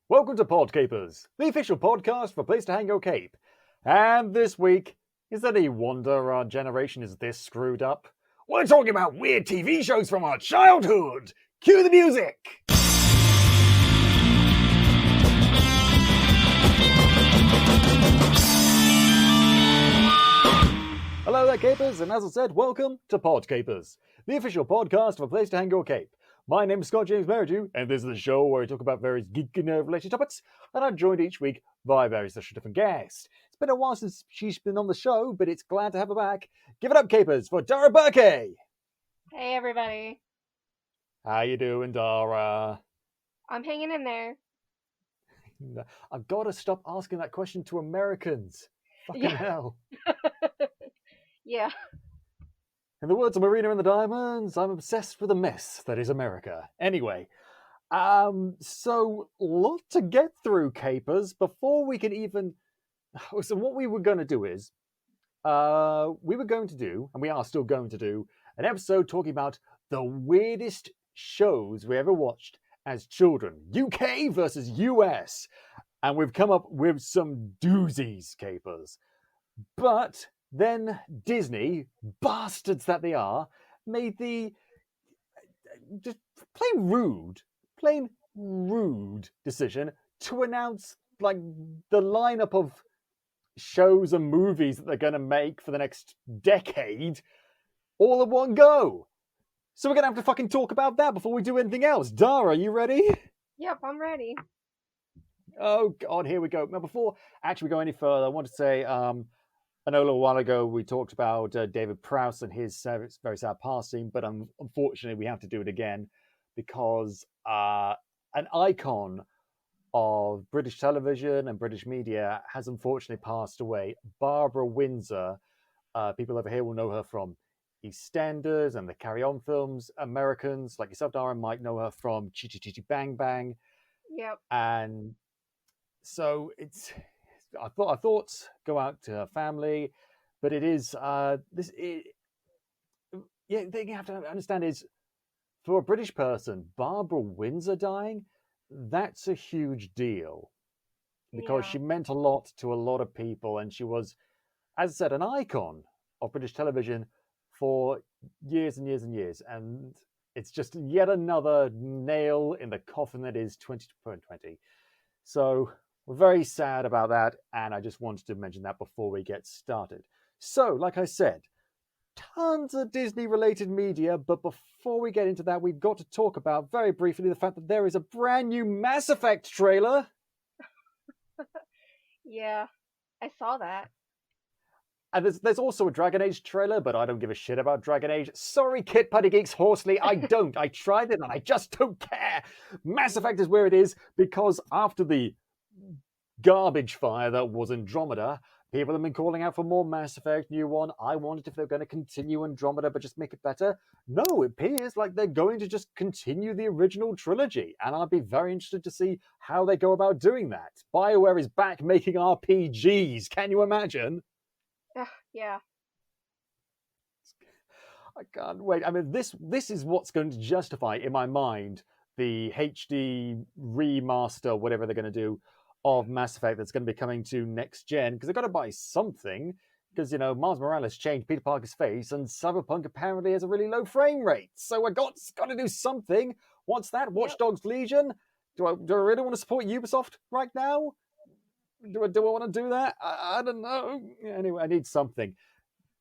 Welcome to Podcapers, the official podcast for a place to hang your cape. And this week, is it any wonder our generation is this screwed up? We're talking about weird TV shows from our childhood! Cue the music! Hello there, Capers, and as I said, welcome to Podcapers, the official podcast for a place to hang your cape. My name is Scott James Merridew, and this is the show where we talk about various geek and nerd-related topics, and I'm joined each week by various different guests. It's been a while since she's been on the show, but it's glad to have her back. Give it up, Capers, for Dara Berkey! Hey, everybody. How you doing, Dara? I'm hanging in there. I've got to stop asking that question to Americans. Fucking hell. Yeah. In the words of Marina and the Diamonds, I'm obsessed with the mess that is America. Anyway, so lot to get through, Capers. Before we can even... So what we were going to do is, we were going to do, and we are still going to do, an episode talking about the weirdest shows we ever watched as children. UK versus US. And we've come up with some doozies, Capers. But... then Disney, bastards that they are, made the just plain rude decision to announce like the lineup of shows and movies that they're going to make for the next decade all in one go. So we're going to have to fucking talk about that before we do anything else. Dara, are you ready? Yep, I'm ready. Oh, God, here we go. Now, before actually we go any further, I want to say... I know a little while ago we talked about David Prowse and his very sad passing, but unfortunately we have to do it again because an icon of British television and British media has unfortunately passed away. Barbara Windsor, people over here will know her from EastEnders and the Carry On films. Americans like yourself, Dara, might know her from Chitty Chitty Bang Bang. Yep. And so it's... Our thoughts go out to her family, but it is the thing you have to understand is for a British person, Barbara Windsor dying, that's a huge deal because she meant a lot to a lot of people, and she was, as I said, an icon of British television for years and years and years, and it's just yet another nail in the coffin that is 2020. So. We're very sad about that, and I just wanted to mention that before we get started. So, like I said, tons of Disney-related media, but before we get into that, we've got to talk about, very briefly, the fact that there is a brand new Mass Effect trailer. Yeah, I saw that. And there's also a Dragon Age trailer, but I don't give a shit about Dragon Age. Sorry, Kit Putty Geeks Horsley, I don't. I tried it, and I just don't care. Mass Effect is where it is, because after the garbage fire that was Andromeda, people have been calling out for more Mass Effect, new one. I wondered if they're going to continue Andromeda but just make it better. No, it appears like they're going to just continue the original trilogy, and I'd be very interested to see how they go about doing that. BioWare is back making RPGs. Can you imagine? Yeah. I can't wait. I mean, this is what's going to justify, in my mind, the HD remaster, whatever they're going to do, of Mass Effect that's going to be coming to next gen, because they've got to buy something, because, you know, Miles Morales changed Peter Parker's face, and Cyberpunk apparently has a really low frame rate. So I got to do something. What's that? Watch Dogs Legion? Do I really want to support Ubisoft right now? Do I want to do that? I don't know. Anyway, I need something.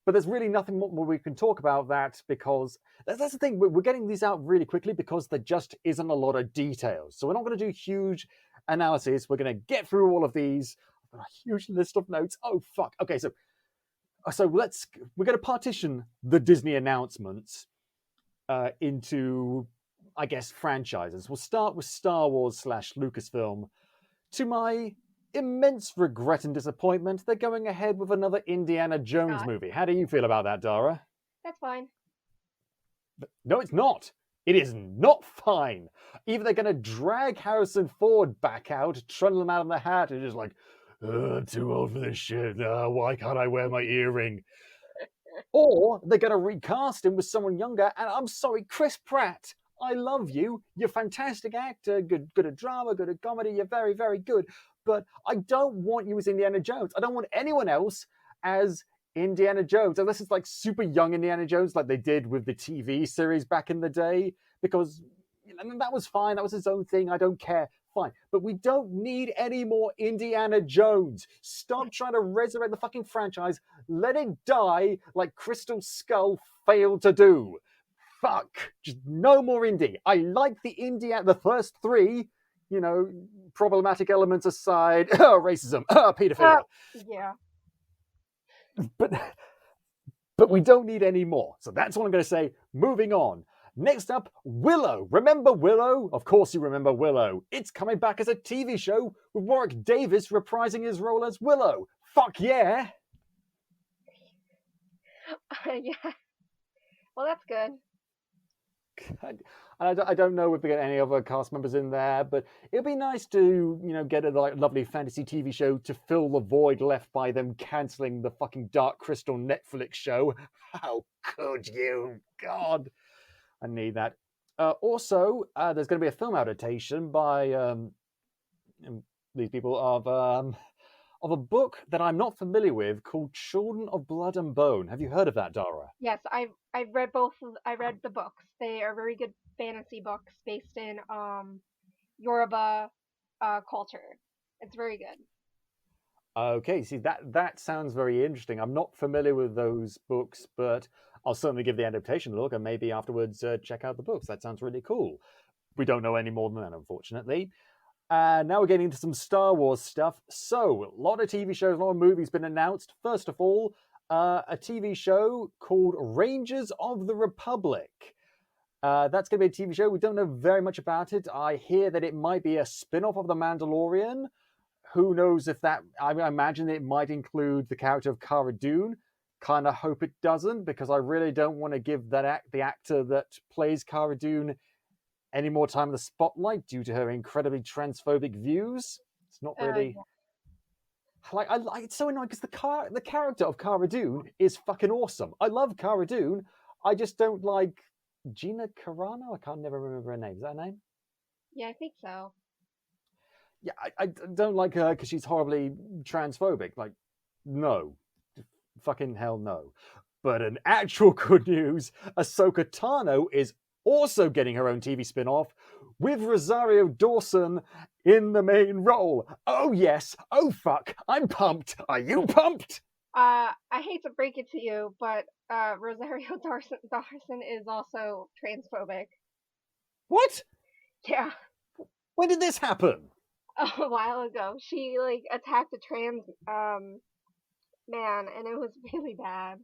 But there's really nothing more we can talk about that, because that's the thing. We're getting these out really quickly because there just isn't a lot of details. So we're not going to do huge analysis. We're going to get through all of these. I've got a huge list of notes. Oh, fuck. Okay, so we're going to partition the Disney announcements into, I guess, franchises. We'll start with Star Wars / Lucasfilm. To my immense regret and disappointment, they're going ahead with another Indiana Jones movie. How do you feel about that, Dara? That's fine. No, it's not. It is not fine. Either they're going to drag Harrison Ford back out, trundle him out of the hat, and just like, I'm too old for this shit. Why can't I wear my earring? Or they're going to recast him with someone younger, and I'm sorry, Chris Pratt. I love you. You're a fantastic actor, good at drama, good at comedy. You're very, very good. But I don't want you as Indiana Jones. I don't want anyone else as Indiana Jones, unless it's like super young Indiana Jones, like they did with the TV series back in the day, because that was fine. That was his own thing. I don't care. Fine. But we don't need any more Indiana Jones. Stop trying to resurrect the fucking franchise. Let it die like Crystal Skull failed to do. Fuck. Just no more Indy. I like the first three, problematic elements aside, racism, pedophilia. Yeah. But we don't need any more. So that's what I'm going to say. Moving on. Next up, Willow. Remember Willow? Of course you remember Willow. It's coming back as a TV show with Warwick Davis reprising his role as Willow. Fuck yeah. Yeah. Well, that's good. I don't know if we get any other cast members in there, but it'd be nice to, get a lovely fantasy TV show to fill the void left by them cancelling the fucking Dark Crystal Netflix show. How could you? God, I need that. Also, there's going to be a film adaptation by these people of a book that I'm not familiar with called Children of Blood and Bone. Have you heard of that, Dara? Yes, I've read both. I read the books. They are very good fantasy books based in Yoruba culture. It's very good. Okay, see that sounds very interesting. I'm not familiar with those books, but I'll certainly give the adaptation a look and maybe afterwards check out the books. That sounds really cool. We don't know any more than that, unfortunately. Now we're getting into some Star Wars stuff. So, a lot of TV shows, a lot of movies been announced. First of all, a TV show called Rangers of the Republic. That's going to be a TV show. We don't know very much about it. I hear that it might be a spin-off of The Mandalorian. Who knows if that... I imagine it might include the character of Cara Dune. Kind of hope it doesn't, because I really don't want to give the actor that plays Cara Dune any more time in the spotlight due to her incredibly transphobic views. It's not really... Yeah. It's so annoying because the character of Cara Dune is fucking awesome. I love Cara Dune. I just don't like Gina Carano. I can't never remember her name. Is that her name? Yeah, I think so. Yeah, I don't like her because she's horribly transphobic. Like, no. Fucking hell no. But in actual good news, Ahsoka Tano is also getting her own TV spin-off with Rosario Dawson in the main role. Oh yes, oh fuck, I'm pumped. Are you pumped? I hate to break it to you, but Rosario Dawson is also transphobic. What? Yeah. When did this happen? A while ago. She attacked a trans man, and it was really bad.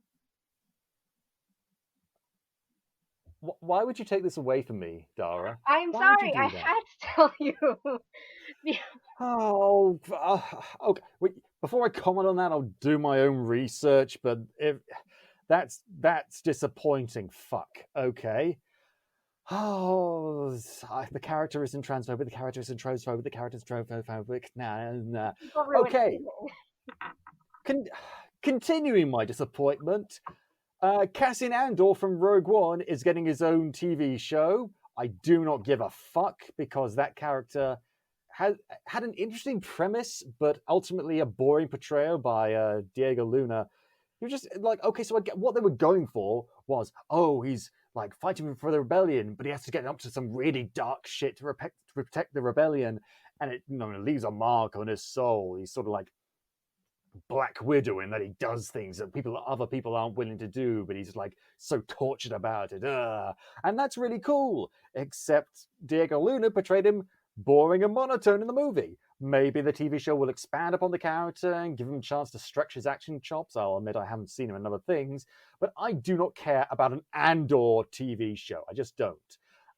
Why would you take this away from me, Dara? I'm sorry, I had to tell you. Oh, okay. Wait, before I comment on that, I'll do my own research. But if that's disappointing. Fuck. Okay. Oh, the character isn't transphobic. The character isn't transphobic. The character is transphobic. Nah. Okay. Continuing my disappointment. Cassian Andor from Rogue One is getting his own TV show. I do not give a fuck because that character had an interesting premise, but ultimately a boring portrayal by Diego Luna. You're just like, okay, so I get what they were going for was, he's like fighting for the rebellion, but he has to get up to some really dark shit to protect the rebellion, and it leaves a mark on his soul. He's sort of like Black Widow in that he does things that other people aren't willing to do, but he's like so tortured about it. And that's really cool. Except Diego Luna portrayed him boring and monotone in the movie. Maybe the TV show will expand upon the character and give him a chance to stretch his action chops. I'll admit I haven't seen him in other things, but I do not care about an Andor TV show. I just don't.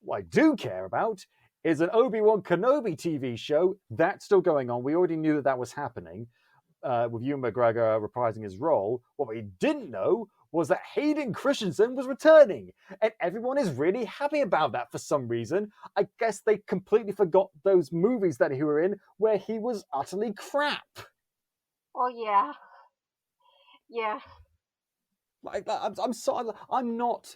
What I do care about is an Obi-Wan Kenobi TV show. That's still going on. We already knew that was happening. With Ewan McGregor reprising his role. What we didn't know was that Hayden Christensen was returning, and everyone is really happy about that for some reason. I guess they completely forgot those movies that he was in where he was utterly crap. Oh yeah. Yeah. I'm sorry. I'm not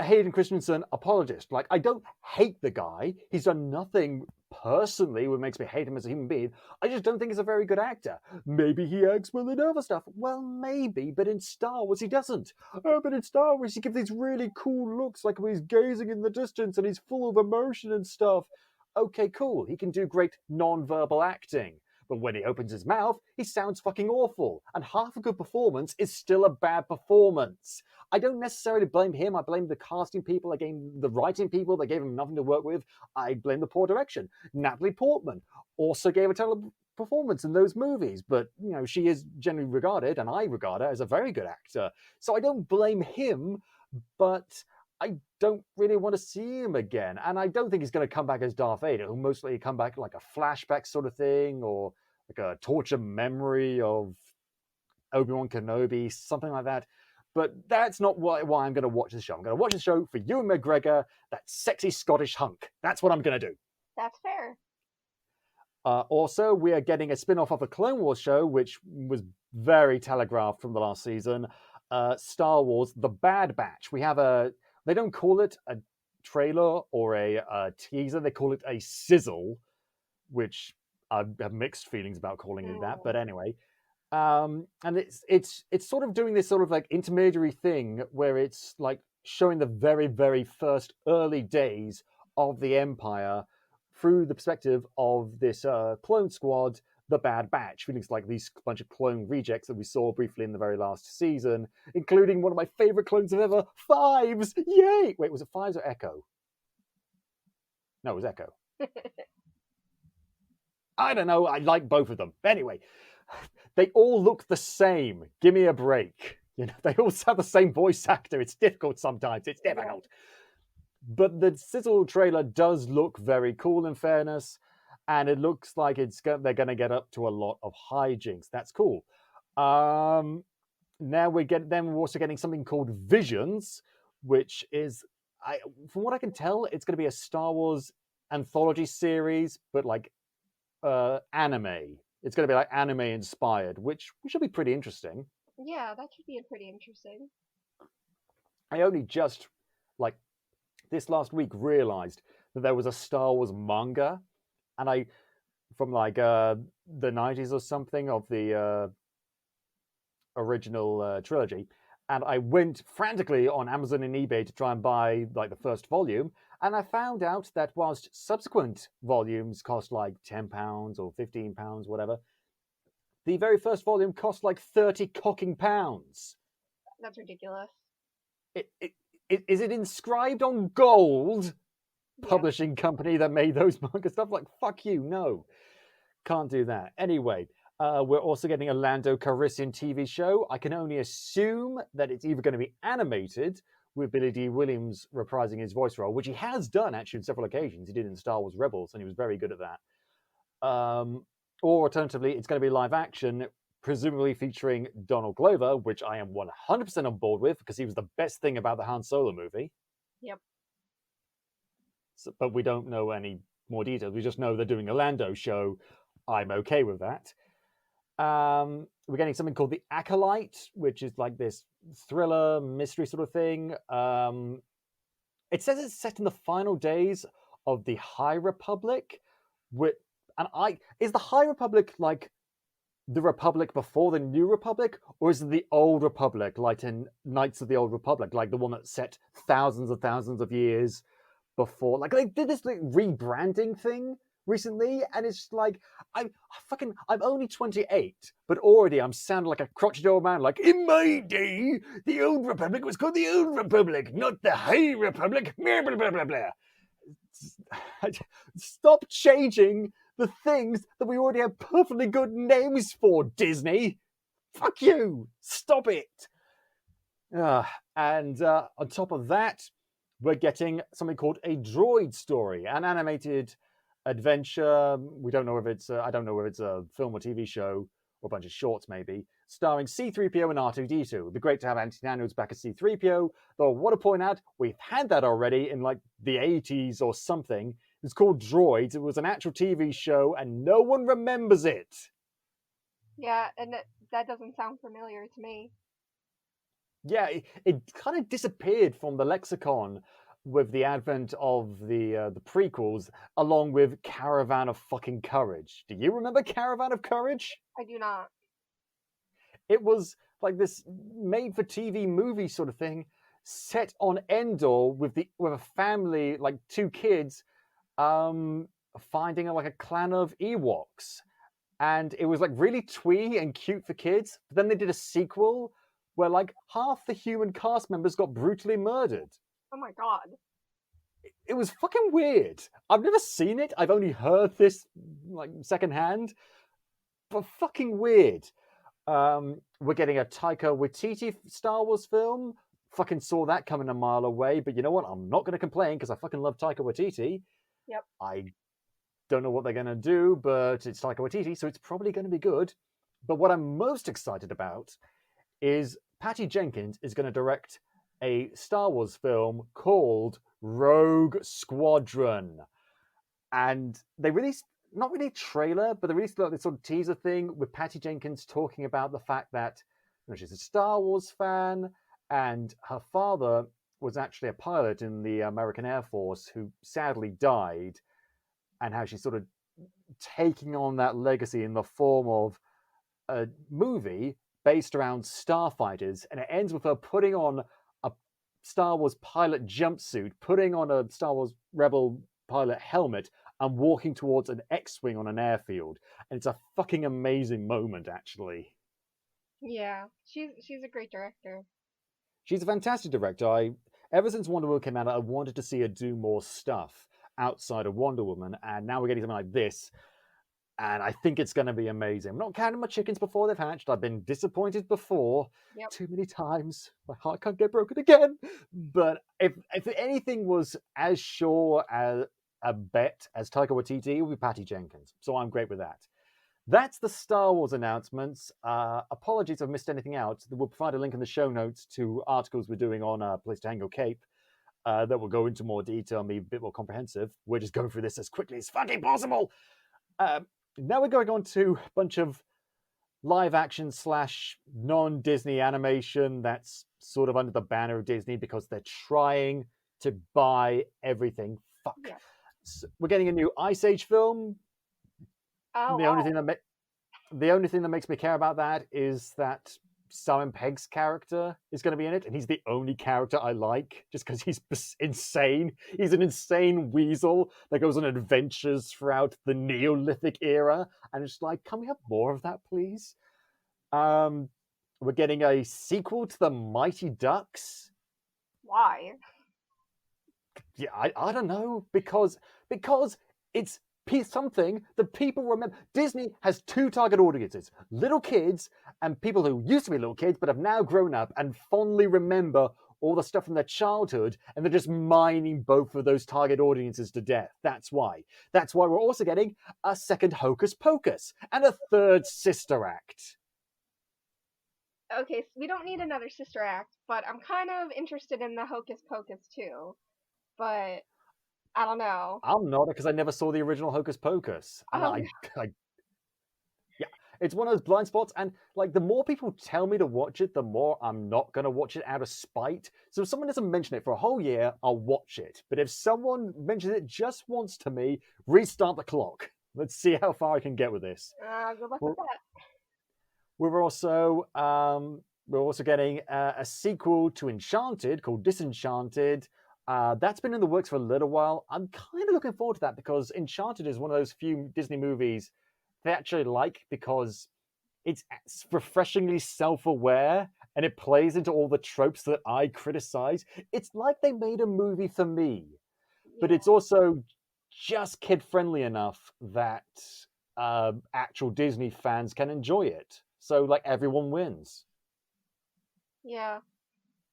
Hayden Christensen apologist. Like, I don't hate the guy. He's done nothing personally what makes me hate him as a human being. I just don't think he's a very good actor. Maybe he acts well in other stuff. Well, maybe, but in Star Wars he doesn't. Oh, but in Star Wars he gives these really cool looks, like when he's gazing in the distance and he's full of emotion and stuff. Okay, cool. He can do great non-verbal acting. But when he opens his mouth, he sounds fucking awful. And half a good performance is still a bad performance. I don't necessarily blame him. I blame the casting people. I blame the writing people. They gave him nothing to work with. I blame the poor direction. Natalie Portman also gave a terrible performance in those movies. But, you know, she is generally regarded, and I regard her as a very good actor. So I don't blame him, but I don't really want to see him again. And I don't think he's going to come back as Darth Vader. He'll mostly come back like a flashback sort of thing, or like a torture memory of Obi-Wan Kenobi, something like that. But that's not why I'm going to watch the show. I'm going to watch the show for Ewan McGregor, that sexy Scottish hunk. That's what I'm going to do. That's fair. Also, we are getting a spin-off of a Clone Wars show, which was very telegraphed from the last season. Star Wars: The Bad Batch. We have they don't call it a trailer or a teaser. They call it a sizzle, which I have mixed feelings about calling it that. But anyway. And it's sort of doing this sort of like intermediary thing where it's like showing the very, very first early days of the Empire through the perspective of this clone squad, the Bad Batch, feeling like these bunch of clone rejects that we saw briefly in the very last season, including one of my favorite clones of ever, Fives. Yay! Wait, was it Fives or Echo? No, it was Echo. I don't know. I like both of them. Anyway. They all look the same. Give me a break. You know, they all have the same voice actor. It's difficult sometimes. It's difficult. But the sizzle trailer does look very cool, in fairness, and it looks like they're going to get up to a lot of hijinks. That's cool. Now we're also getting something called Visions, which is, from what I can tell, it's going to be a Star Wars anthology series, but like anime. It's going to be like anime inspired, which should be pretty interesting. Yeah, that should be pretty interesting. I only just, like, this last week realized that there was a Star Wars manga, and from like the 90s or something of the original trilogy, and I went frantically on Amazon and eBay to try and buy like the first volume, and I found out that whilst subsequent volumes cost like £10 or £15, whatever, the very first volume cost like 30 cocking pounds. That's ridiculous. Is it inscribed on gold? Yeah. Publishing company that made those manga stuff? Like, fuck you, no. Can't do that. Anyway, we're also getting a Lando Calrissian TV show. I can only assume that it's either going to be animated, with Billy D. Williams reprising his voice role, which he has done actually on several occasions. He did in Star Wars Rebels, and he was very good at that. Or alternatively, it's going to be live action, presumably featuring Donald Glover, which I am 100% on board with, because he was the best thing about the Han Solo movie. Yep. So, but we don't know any more details. We just know they're doing a Lando show. I'm okay with that. We're getting something called The Acolyte, which is like this thriller mystery sort of thing. It says it's set in the final days of the High Republic. Is the High Republic like the Republic before the New Republic, or is it the Old Republic, like in Knights of the Old Republic, like the one that's set thousands of years before? Like they did this like rebranding thing recently, and it's like I'm only 28, but already I'm sounding like a crotchety old man. Like, in my day, the Old Republic was called the Old Republic, not the High Republic. Blah blah blah blah blah. Stop changing the things that we already have perfectly good names for, Disney. Fuck you. Stop it. And on top of that, we're getting something called A Droid Story, an animated adventure. We don't know if it's I don't know if it's a film or TV show or a bunch of shorts maybe, starring C-3PO and R2-D2. It'd be great to have Anthony Daniels back as C-3PO, though I want to point out we've had that already in like the 80s or something. It's called Droids. It was an actual TV show and no one remembers it. Yeah, and that doesn't sound familiar to me. Yeah, it kind of disappeared from the lexicon with the advent of the prequels, along with Caravan of fucking Courage. Do you remember Caravan of Courage? I do not. It was like this made-for-TV movie sort of thing, set on Endor with a family, like two kids, um, finding like a clan of Ewoks, and it was like really twee and cute for kids. But then they did a sequel where like half the human cast members got brutally murdered. Oh my god. It was fucking weird. I've never seen it. I've only heard this like secondhand, but fucking weird. We're getting a Taika Waititi Star Wars film. Fucking saw that coming a mile away, but you know what? I'm not going to complain because I fucking love Taika Waititi. Yep. I don't know what they're going to do, but it's Taika Waititi, so it's probably going to be good. But what I'm most excited about is Patty Jenkins is going to direct a Star Wars film called Rogue Squadron. And they released, not really a trailer, but they released like this sort of teaser thing with Patty Jenkins talking about the fact that she's a Star Wars fan, and her father was actually a pilot in the American Air Force who sadly died, and how she's sort of taking on that legacy in the form of a movie based around starfighters, and it ends with her putting on a Star Wars pilot jumpsuit, putting on a Star Wars Rebel pilot helmet, and walking towards an X-wing on an airfield. And it's a fucking amazing moment, actually. Yeah, she's a great director. She's a fantastic director. Ever since Wonder Woman came out, I wanted to see her do more stuff outside of Wonder Woman, and now we're getting something like this, and I think it's going to be amazing. I'm not counting my chickens before they've hatched. I've been disappointed before too many times. My heart can't get broken again. But if anything was as sure as a bet as Taika Waititi, it would be Patty Jenkins. So I'm great with that. That's the Star Wars announcements. Apologies if I've missed anything out. We'll provide a link in the show notes to articles we're doing on Place to Tango Cape that will go into more detail and be a bit more comprehensive. We're just going through this as quickly as fucking possible. Now we're going on to a bunch of live action / non-Disney animation that's sort of under the banner of Disney because they're trying to buy everything. Fuck. Yeah. So we're getting a new Ice Age film. Oh, the only thing that makes me care about that is that Simon Pegg's character is going to be in it, and he's the only character I like just because he's insane. He's an insane weasel that goes on adventures throughout the Neolithic era, and it's like, can we have more of that, please? We're getting a sequel to the Mighty Ducks. Why? Yeah, I don't know, because it's something that people remember. Disney has two target audiences: little kids and people who used to be little kids but have now grown up and fondly remember all the stuff from their childhood, and they're just mining both of those target audiences to death. That's why we're also getting a second Hocus Pocus and a third Sister Act. Okay, so we don't need another Sister Act, but I'm kind of interested in the Hocus Pocus too. But I don't know. I'm not, because I never saw the original Hocus Pocus. And yeah, it's one of those blind spots. And like, the more people tell me to watch it, the more I'm not going to watch it out of spite. So if someone doesn't mention it for a whole year, I'll watch it. But if someone mentions it just once to me, restart the clock. Let's see how far I can get with this. Good luck with that. We're also getting a sequel to Enchanted called Disenchanted. That's been in the works for a little while. I'm kind of looking forward to that because Enchanted is one of those few Disney movies they actually like because it's refreshingly self-aware and it plays into all the tropes that I criticize. It's like they made a movie for me, but it's also just kid-friendly enough that actual Disney fans can enjoy it. So, like, everyone wins. Yeah.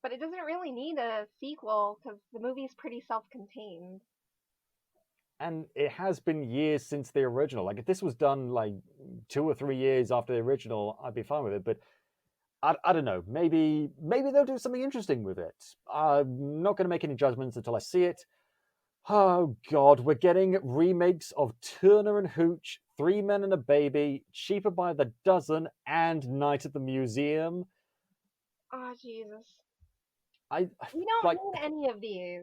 But it doesn't really need a sequel because the movie's pretty self-contained. And it has been years since the original. Like, if this was done like 2 or 3 years after the original, I'd be fine with it. But I don't know. Maybe they'll do something interesting with it. I'm not going to make any judgments until I see it. Oh God, we're getting remakes of Turner and Hooch, Three Men and a Baby, Cheaper by the Dozen, and Night at the Museum. Oh Jesus. I We don't like, need any of these.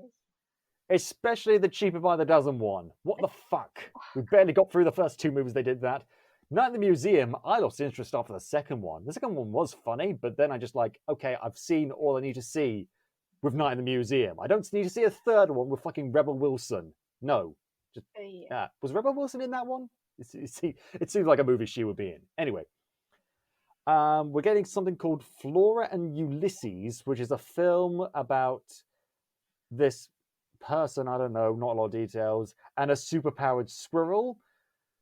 especially the cheaper by the dozen one. What the fuck? We barely got through the first 2 movies they did that. Night in the Museum, I lost interest after the second one. The second one was funny, but then I just like, okay, I've seen all I need to see with Night in the Museum. I don't need to see a third one with fucking Rebel Wilson. No. Just, Yeah. was Rebel Wilson in that one? It seems like a movie she would be in. Anyway, we're getting something called Flora and Ulysses, which is a film about this person, I don't know, not a lot of details, and a superpowered squirrel,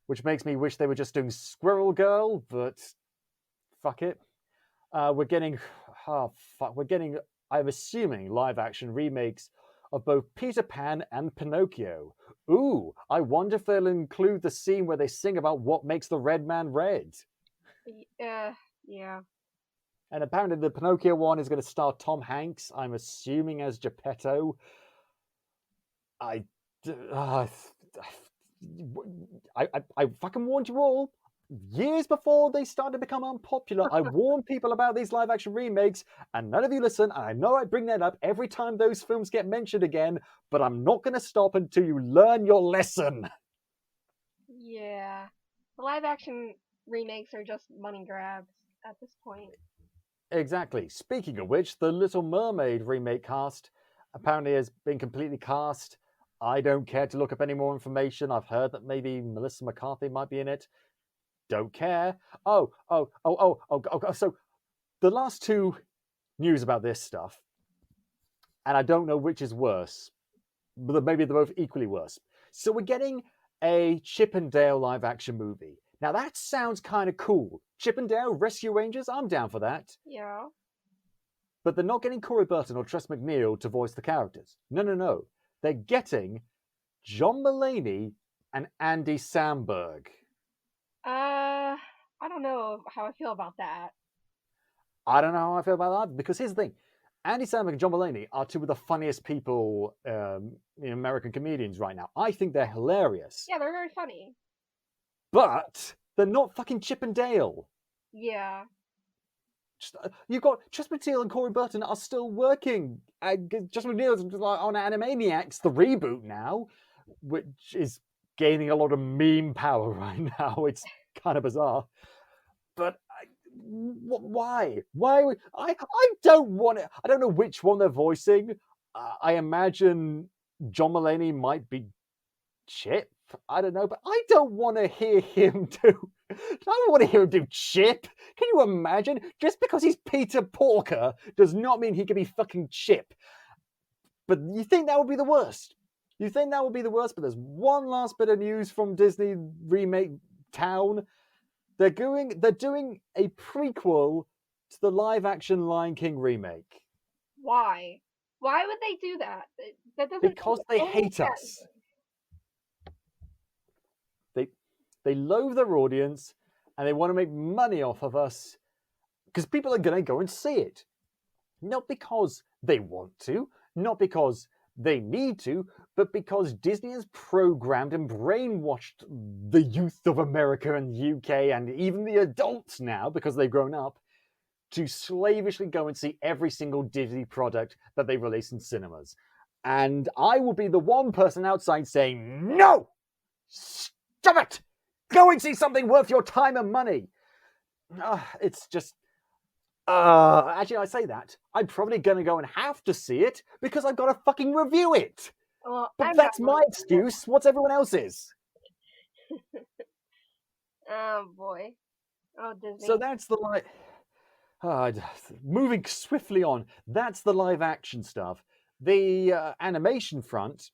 which makes me wish they were just doing Squirrel Girl, but fuck it. We're getting, we're getting, I'm assuming, live action remakes of both Peter Pan and Pinocchio. Ooh, I wonder if they'll include the scene where they sing about what makes the red man red. Yeah. And apparently the Pinocchio one is going to star Tom Hanks, I'm assuming as Geppetto. I fucking warned you all. Years before they started to become unpopular, I warned people about these live action remakes, and none of you listen. And I know I bring that up every time those films get mentioned again, but I'm not going to stop until you learn your lesson. Yeah. The live action remakes are just money grabs at this point. Exactly. Speaking of which, the Little Mermaid remake cast apparently has been completely cast. I don't care to look up any more information. I've heard that maybe Melissa McCarthy might be in it. Don't care. So the last 2 news about this stuff, and I don't know which is worse, but maybe they're both equally worse. So we're getting a Chip and Dale live action movie. Now that sounds kind of cool. Chip and Dale Rescue Rangers, I'm down for that. Yeah. But they're not getting Corey Burton or Tress MacNeille to voice the characters. No. They're getting John Mulaney and Andy Samberg. I don't know how I feel about that. I don't know how I feel about that, because here's the thing. Andy Samberg and John Mulaney are 2 of the funniest people in American comedians right now. I think they're hilarious. Yeah, they're very funny. But they're not fucking Chip and Dale. Yeah. You've got Tress MacNeille and Corey Burton are still working. Tress MacNeille's on Animaniacs, the reboot now, which is gaining a lot of meme power right now. It's kind of bizarre. But why? I don't want it. I don't know which one they're voicing. I imagine John Mulaney might be Chip. I don't know, but I don't want to hear him do. I don't want to hear him do Chip. Can you imagine? Just because he's Peter Porker does not mean he can be fucking Chip. But you think that would be the worst? You think that would be the worst? But there's one last bit of news from Disney remake town. They're doing a prequel to the live-action Lion King remake. Why? Why would they do that? That doesn't. Because they hate us. They loathe their audience, and they want to make money off of us, because people are going to go and see it. Not because they want to, not because they need to, but because Disney has programmed and brainwashed the youth of America and the UK, and even the adults now, because they've grown up, to slavishly go and see every single Disney product that they release in cinemas. And I will be the one person outside saying, no! Stop it! Go and see something worth your time and money. It's just... actually, I say that. I'm probably going to go and have to see it because I've got to fucking review it. Well, but that's my excuse. What's everyone else's? Oh, boy. Oh, Disney. So that's the moving swiftly on, that's the live action stuff. The animation front,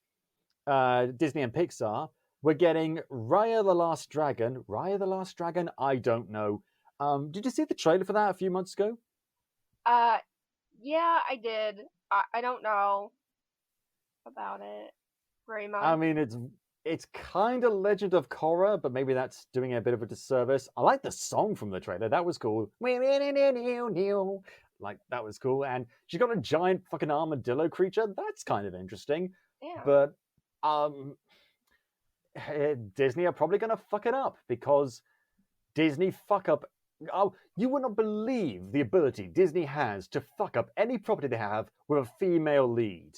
Disney and Pixar, we're getting Raya the Last Dragon. Raya the Last Dragon? I don't know. Did you see the trailer for that a few months ago? Yeah, I did. I don't know about it very much. I mean, it's kind of Legend of Korra, but maybe that's doing a bit of a disservice. I like the song from the trailer. That was cool. Like, that was cool. And she's got a giant fucking armadillo creature. That's kind of interesting. Yeah. But Disney are probably going to fuck it up, because Disney fuck up Oh, you would not believe the ability Disney has to fuck up any property they have with a female lead.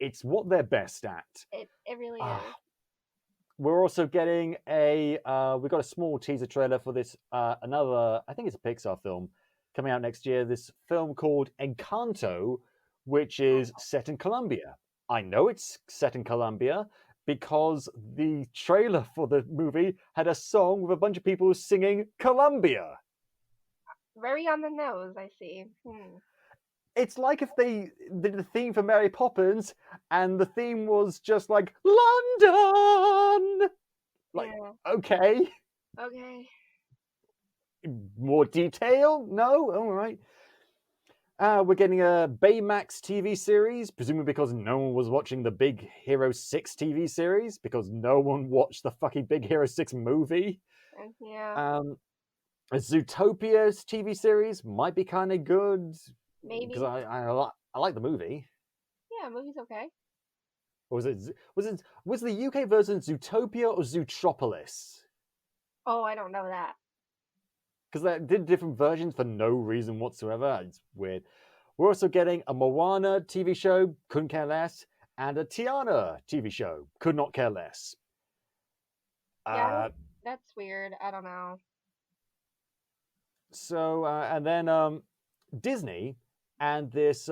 It's what they're best at. It really Ah, is. we're also getting we got a small teaser trailer for this another, I think it's a Pixar film coming out next year. This film called Encanto, which is set in Colombia. I know it's set in Colombia because the trailer for the movie had a song with a bunch of people singing Colombia. Very on the nose, I see. It's like if they did the theme for Mary Poppins and the theme was just like London. Like, Yeah. okay. Okay. More detail? No? All right. We're getting a Baymax TV series, presumably because no one was watching the Big Hero 6 TV series, because no one watched the fucking Big Hero 6 movie. Yeah. A Zootopia's TV series might be kind of good, because Maybe. I like the movie. Yeah, movie's okay. Or was the UK version Zootopia or Zootropolis? Oh, I don't know that. Because they did different versions for no reason whatsoever. It's weird. We're also getting a Moana TV show, couldn't care less, and a Tiana TV show, could not care less. Yeah, that's weird. I don't know. So, and then Disney and this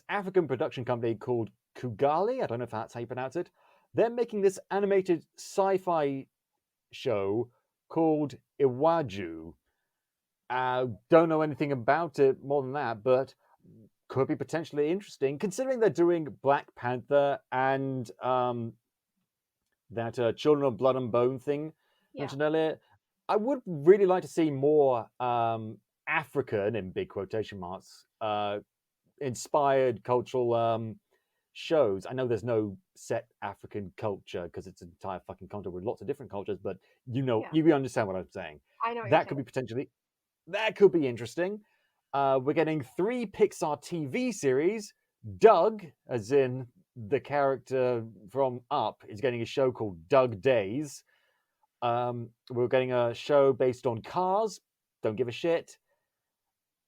African production company called Kugali, I don't know if that's how you pronounce it, they're making this animated sci-fi show called Iwaju. Don't know anything about it more than that, but could be potentially interesting, considering they're doing Black Panther and that Children of Blood and Bone thing mentioned earlier. I would really like to see more African, in big quotation marks, inspired cultural shows. I know there's no set African culture because it's an entire fucking continent with lots of different cultures, but you understand what I'm saying. I know what That could be potentially, that could be interesting. We're getting 3 Pixar TV series. Doug, as in the character from Up, is getting a show called Doug Days. We're getting a show based on cars. Don't give a shit.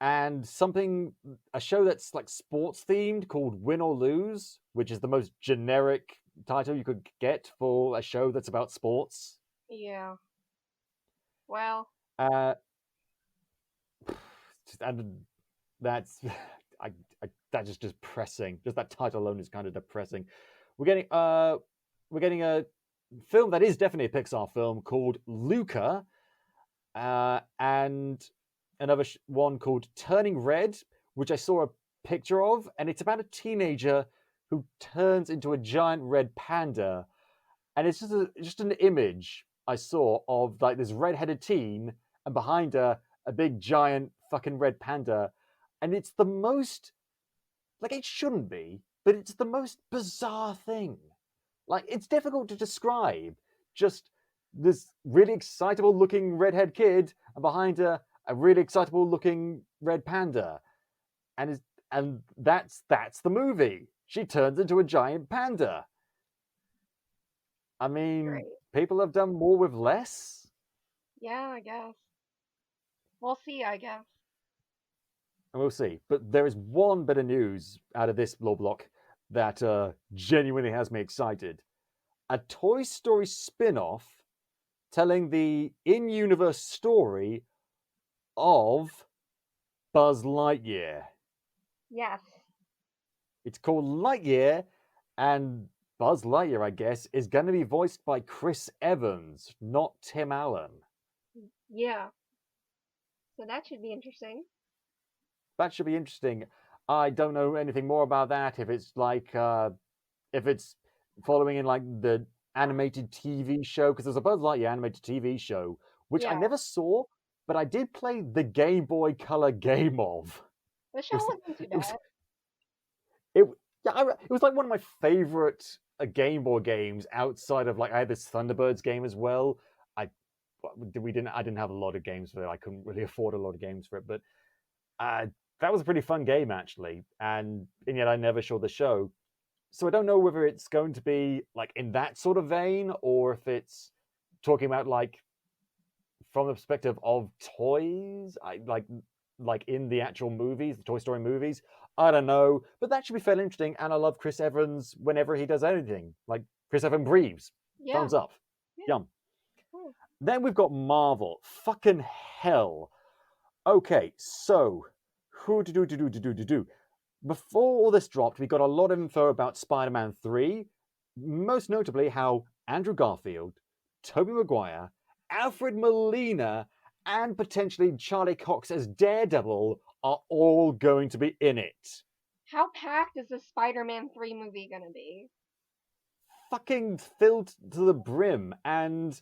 And a show that's like sports themed called Win or Lose, which is the most generic title you could get for a show that's about sports. Yeah. Well. And that's that is just depressing. Just that title alone is kind of depressing. We're getting a film that is definitely a Pixar film called Luca, and another one called Turning Red, which I saw a picture of, and it's about a teenager who turns into a giant red panda, and it's just an image I saw of like this red-headed teen, and behind her a big giant fucking red panda, and it's the most, like, it shouldn't be, but it's the most bizarre thing. Like, it's difficult to describe. Just this really excitable looking redhead kid, and behind her a really excitable looking red panda, and that's the movie. She turns into a giant panda. I mean, people have done more with less. Yeah, I guess. We'll see, I guess. And we'll see. But there is one bit of news out of this blow block that genuinely has me excited. A Toy Story spin-off telling the in-universe story of Buzz Lightyear. Yes. It's called Lightyear, and Buzz Lightyear, I guess, is going to be voiced by Chris Evans, not Tim Allen. Yeah. So that should be interesting. That should be interesting. I don't know anything more about that. If it's like, if it's following in like the animated TV show, because there's a Buzz Lightyear animated TV show, which I never saw, but I did play the Game Boy Color game of. The show wasn't too bad. It was like one of my favorite Game Boy games outside of, like, I had this Thunderbirds game as well. I didn't have a lot of games for it. I couldn't really afford a lot of games for it, but that was a pretty fun game actually, and yet I never saw the show. So I don't know whether it's going to be like in that sort of vein, or if it's talking about like from the perspective of toys, like in the actual movies, the Toy Story movies. I don't know, but that should be fairly interesting. And I love Chris Evans whenever he does anything. Like Chris Evans breathes. Yeah. Thumbs up. Yeah. Yum. Cool. Then we've got Marvel. Fucking hell. Okay, so who do. Before all this dropped, we got a lot of info about Spider-Man 3, most notably how Andrew Garfield, Tobey Maguire, Alfred Molina, and potentially Charlie Cox as Daredevil are all going to be in it. How packed is the Spider-Man 3 movie gonna be? Fucking filled to the brim, and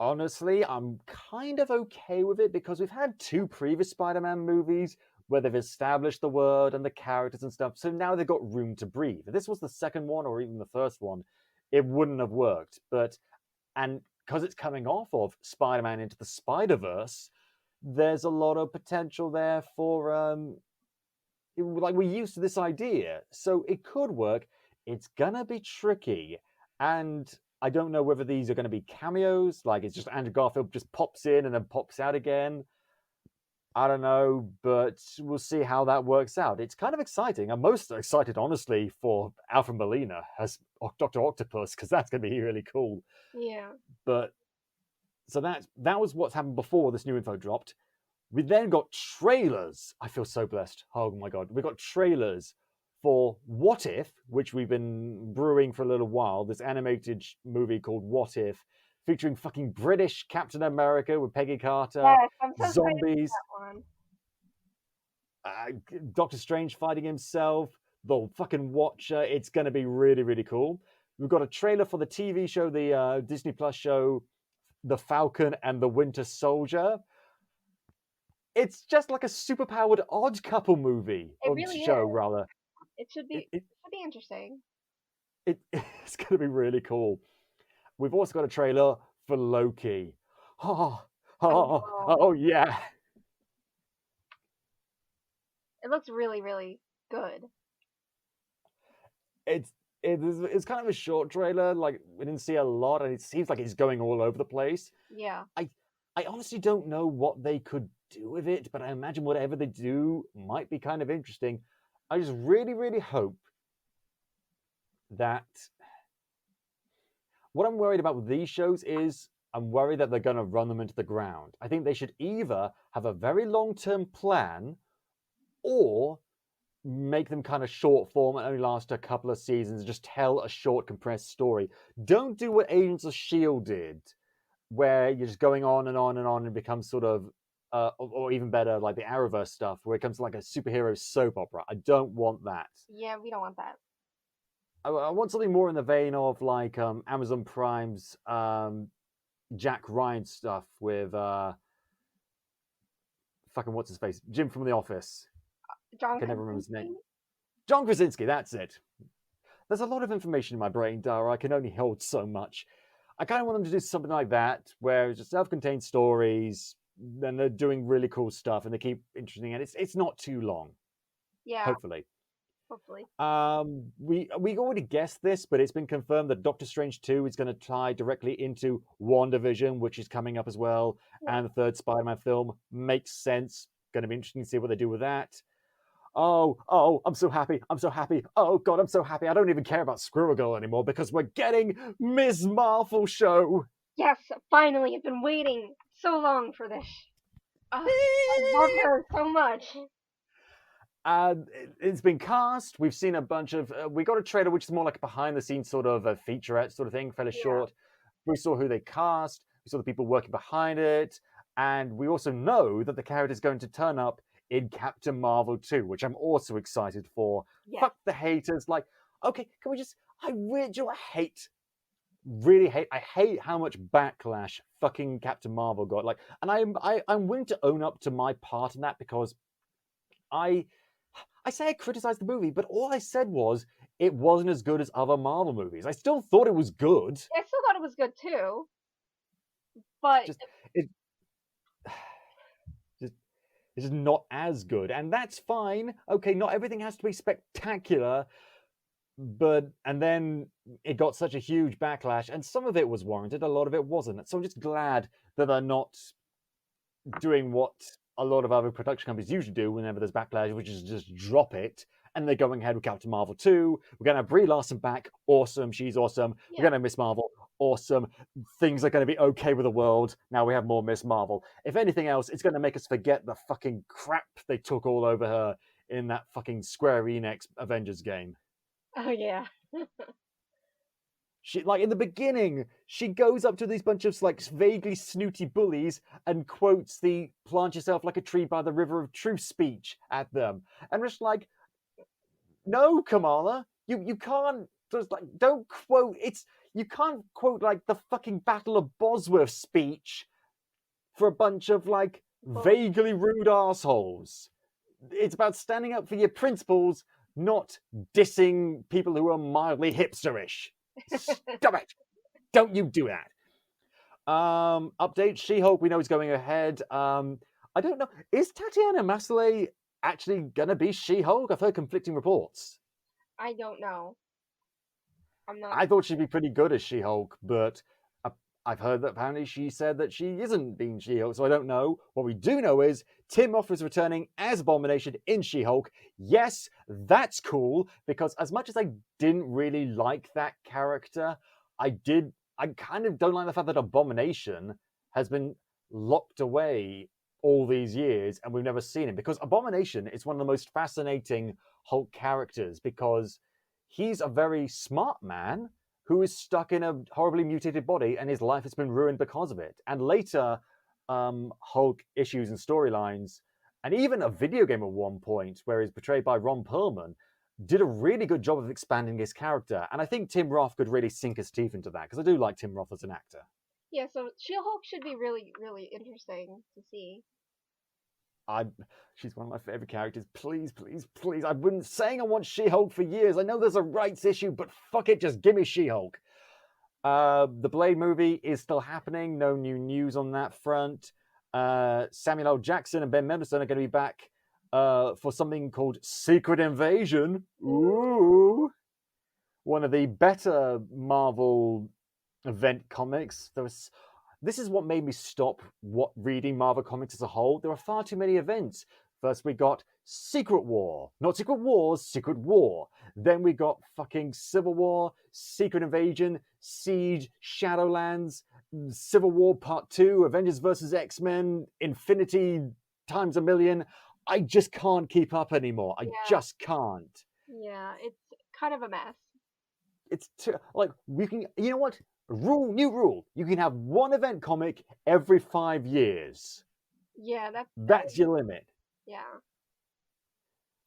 honestly, I'm kind of okay with it because we've had 2 previous Spider-Man movies where they've established the world and the characters and stuff, so now they've got room to breathe. If this was the second one or even the first one, it wouldn't have worked. And because it's coming off of Spider-Man Into the Spider-Verse, there's a lot of potential there for like we're used to this idea, so it could work. It's gonna be tricky, and I don't know whether these are going to be cameos, like it's just Andrew Garfield just pops in and then pops out again. I don't know, but we'll see how that works out. It's kind of exciting. I'm most excited, honestly, for Alfred Molina as Dr. Octopus, because that's going to be really cool. Yeah. But so that was what's happened before this new info dropped. We then got trailers. I feel so blessed. Oh my god. We got trailers for What If, which we've been brewing for a little while, this animated movie called What If, featuring fucking British Captain America with Peggy Carter, Yes, I'm so zombies, excited for that one. Doctor Strange fighting himself, the fucking Watcher. It's going to be really, really cool. We've got a trailer for the TV show, the Disney Plus show, The Falcon and the Winter Soldier. It's just like a superpowered odd couple movie. It or really show, is. rather. It should be. It should be interesting. It's going to be really cool. We've also got a trailer for Loki. Oh yeah. It looks really, really good. It's kind of a short trailer. Like we didn't see a lot, and it seems like it's going all over the place. Yeah. I honestly don't know what they could do with it, but I imagine whatever they do might be kind of interesting. I just really, really hope that what I'm worried about with these shows is I'm worried that they're going to run them into the ground. I think they should either have a very long-term plan or make them kind of short form and only last a couple of seasons, just tell a short compressed story. Don't do what Agents of S.H.I.E.L.D. did, where you're just going on and on and on and becomes sort of, or even better, like the Arrowverse stuff, where it comes like a superhero soap opera. I don't want that. Yeah, we don't want that. I want something more in the vein of like Amazon Prime's Jack Ryan stuff with fucking what's his face, Jim from The Office. John. I can never remember his name. John Krasinski. That's it. There's a lot of information in my brain, Dara. I can only hold so much. I kind of want them to do something like that, where it's just self-contained stories, and they're doing really cool stuff, and they keep interesting, and it's not too long. Yeah. Hopefully. Hopefully. We already guessed this, but it's been confirmed that Doctor Strange 2 is going to tie directly into WandaVision, which is coming up as well, and the third Spider-Man film makes sense. Going to be interesting to see what they do with that. Oh, I'm so happy. I'm so happy. Oh, God, I'm so happy. I don't even care about Squirrel Girl anymore because we're getting Ms. Marvel show. Yes, finally. I've been waiting so long for this. I love her so much. It's been cast. We've seen a bunch of... we got a trailer which is more like a behind-the-scenes sort of a featurette sort of thing, fairly short. We saw who they cast. We saw the people working behind it. And we also know that the character is going to turn up in Captain Marvel 2, which I'm also excited for. Yeah. Fuck the haters. Like, okay, can we just... I hate how much backlash fucking Captain Marvel got. Like, and I'm willing to own up to my part in that because I say I criticized the movie, but all I said was it wasn't as good as other Marvel movies. I still thought it was good. I still thought it was good too. But it's just not as good, and that's fine. Okay, not everything has to be spectacular, and then it got such a huge backlash, and some of it was warranted, a lot of it wasn't. So I'm just glad that they're not doing what a lot of other production companies usually do whenever there's backlash, which is just drop it. And they're going ahead with Captain Marvel 2. We're going to have Brie Larson back. Awesome. She's awesome. Yeah. We're going to have Miss Marvel. Awesome. Things are going to be okay with the world. Now we have more Miss Marvel. If anything else, it's going to make us forget the fucking crap they took all over her in that fucking Square Enix Avengers game. Oh yeah. She, like, in the beginning, she goes up to these bunch of like vaguely snooty bullies and quotes the "plant yourself like a tree by the river of truth" speech at them, and just like, no, Kamala, you can't just like don't quote you can't quote like the fucking Battle of Bosworth speech for a bunch of like vaguely rude assholes. It's about standing up for your principles, not dissing people who are mildly hipsterish. Stop it! Don't you do that. Update: She-Hulk we know is going ahead. I don't know. Is Tatiana Maslany actually gonna be She-Hulk? I've heard conflicting reports. I don't know. I'm not. I thought she'd be pretty good as She-Hulk, but I've heard that apparently she said that she isn't being She-Hulk, so I don't know. What we do know is Tim Roth is returning as Abomination in She-Hulk. Yes, that's cool, because as much as I didn't really like that character, I kind of don't like the fact that Abomination has been locked away all these years and we've never seen him, because Abomination is one of the most fascinating Hulk characters, because he's a very smart man who is stuck in a horribly mutated body and his life has been ruined because of it. And later, Hulk issues and storylines, and even a video game at one point where he's portrayed by Ron Perlman, did a really good job of expanding his character. And I think Tim Roth could really sink his teeth into that, because I do like Tim Roth as an actor. Yeah, so She-Hulk should be really, really interesting to see. She's one of my favorite characters. Please, please, please. I've been saying I want She-Hulk for years. I know there's a rights issue, but fuck it, just give me She-Hulk. The Blade movie is still happening. No new news on that front. Samuel L. Jackson and Ben Mendelsohn are going to be back for something called Secret Invasion. Ooh. One of the better Marvel event comics. This is what made me stop reading Marvel Comics as a whole. There are far too many events. First we got Secret War. Not Secret Wars, Secret War. Then we got fucking Civil War, Secret Invasion, Siege, Shadowlands, Civil War Part 2, Avengers vs. X-Men, Infinity times a million. I just can't keep up anymore. I just can't. Yeah, it's kind of a mess. It's like, we can, you know what? New rule. You can have one event comic every 5 years. Yeah, that's your limit. Yeah.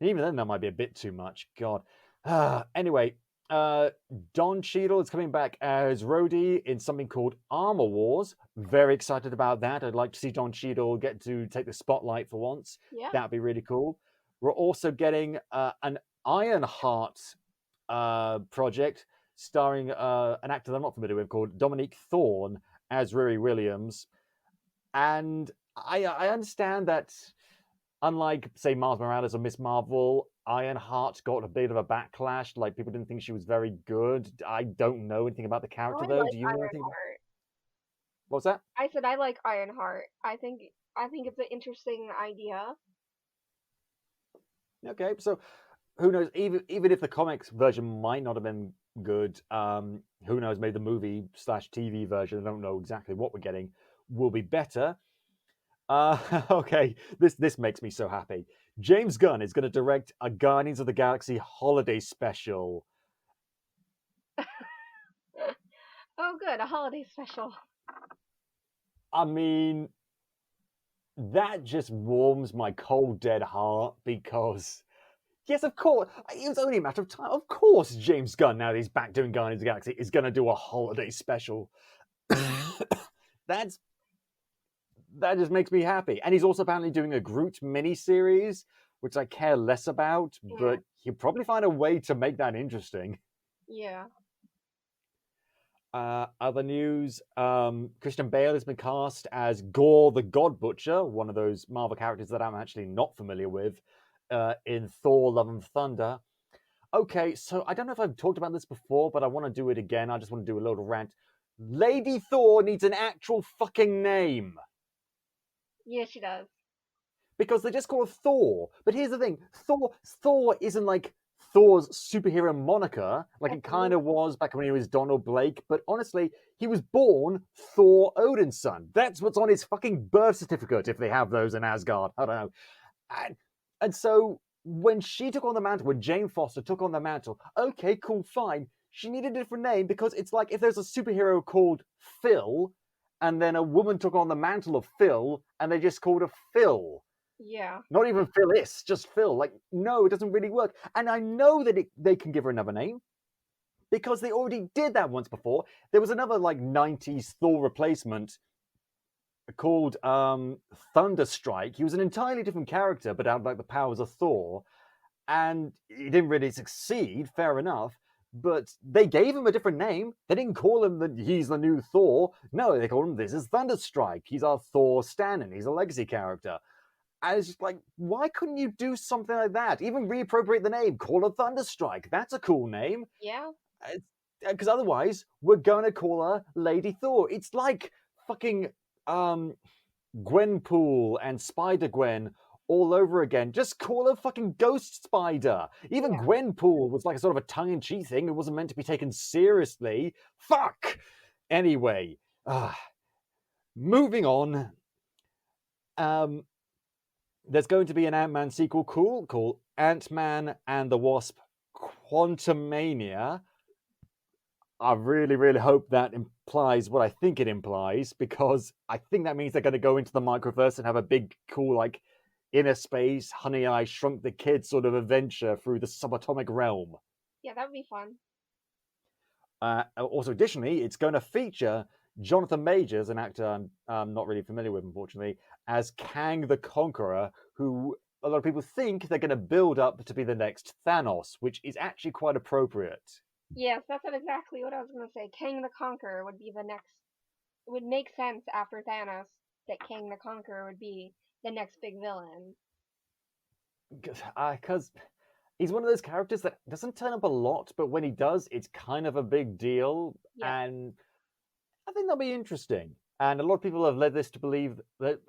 And even then, that might be a bit too much. God. Anyway, Don Cheadle is coming back as Rhodey in something called Armor Wars. Very excited about that. I'd like to see Don Cheadle get to take the spotlight for once. Yeah. That'd be really cool. We're also getting an Ironheart project starring an actor that I'm not familiar with called Dominique Thorne as Riri Williams. And I understand that, unlike, say, Miles Morales or Miss Marvel, Ironheart got a bit of a backlash. Like, people didn't think she was very good. I don't know anything about the character, though. Do you know anything about... What's that? I said I like Ironheart. I think it's an interesting idea. Okay, so who knows? Even if the comics version might not have been good, who knows? Maybe the movie/TV version, I don't know exactly what we're getting, will be better. Okay, this makes me so happy. James Gunn is going to direct a Guardians of the Galaxy holiday special. Oh, good, a holiday special. I mean, that just warms my cold, dead heart, because, yes, of course, it was only a matter of time. Of course, James Gunn, now that he's back doing Guardians of the Galaxy, is going to do a holiday special. That just makes me happy. And he's also apparently doing a Groot miniseries, which I care less about, but he'll probably find a way to make that interesting. Yeah. Other news, Christian Bale has been cast as Gore the God Butcher, one of those Marvel characters that I'm actually not familiar with, in Thor Love and Thunder. Okay, so I don't know if I've talked about this before, but I want to do it again. I just want to do a little rant. Lady Thor needs an actual fucking name. Yeah, she does. Because they just call her Thor. But here's the thing: Thor isn't like Thor's superhero moniker, like it kind of was back when he was Donald Blake. But honestly, he was born Thor Odin's son. That's what's on his fucking birth certificate, if they have those in Asgard. I don't know. And so when she took on the mantle, when Jane Foster took on the mantle, okay, cool, fine. She needed a different name because it's like if there's a superhero called Phil, and then a woman took on the mantle of Phil, and they just called her Phil. Yeah. Not even Phyllis, just Phil. Like, no, it doesn't really work. And I know that they can give her another name because they already did that once before. There was another like 90s Thor replacement called Thunderstrike. He was an entirely different character, but had like the powers of Thor. And he didn't really succeed, fair enough. But they gave him a different name. They didn't call him that he's the new Thor. No, they called him this is Thunderstrike. He's our Thor stand-in. He's a legacy character. And it's just like, why couldn't you do something like that? Even reappropriate the name, call her Thunderstrike. That's a cool name. Yeah. Because otherwise, we're going to call her Lady Thor. It's like fucking Gwenpool and Spider-Gwen all over again. Just call her fucking Ghost Spider. Even Gwenpool was like a sort of a tongue-in-cheek thing. It wasn't meant to be taken seriously. Fuck! Anyway, moving on. There's going to be an Ant-Man sequel called Ant-Man and the Wasp Quantumania. I really, really hope that implies what I think it implies, because I think that means they're going to go into the microverse and have a big, cool, like, inner space, Honey, I Shrunk the Kid sort of adventure through the subatomic realm. Yeah, that would be fun. Also, additionally, it's going to feature Jonathan Majors, an actor I'm not really familiar with, unfortunately, as Kang the Conqueror, who a lot of people think they're going to build up to be the next Thanos, which is actually quite appropriate. Yes, that's exactly what I was going to say. Kang the Conqueror would be the next. It would make sense after Thanos that Kang the Conqueror would be the next big villain. Because he's one of those characters that doesn't turn up a lot, but when he does, it's kind of a big deal. Yeah. And I think that'll be interesting. And a lot of people have led this to believe that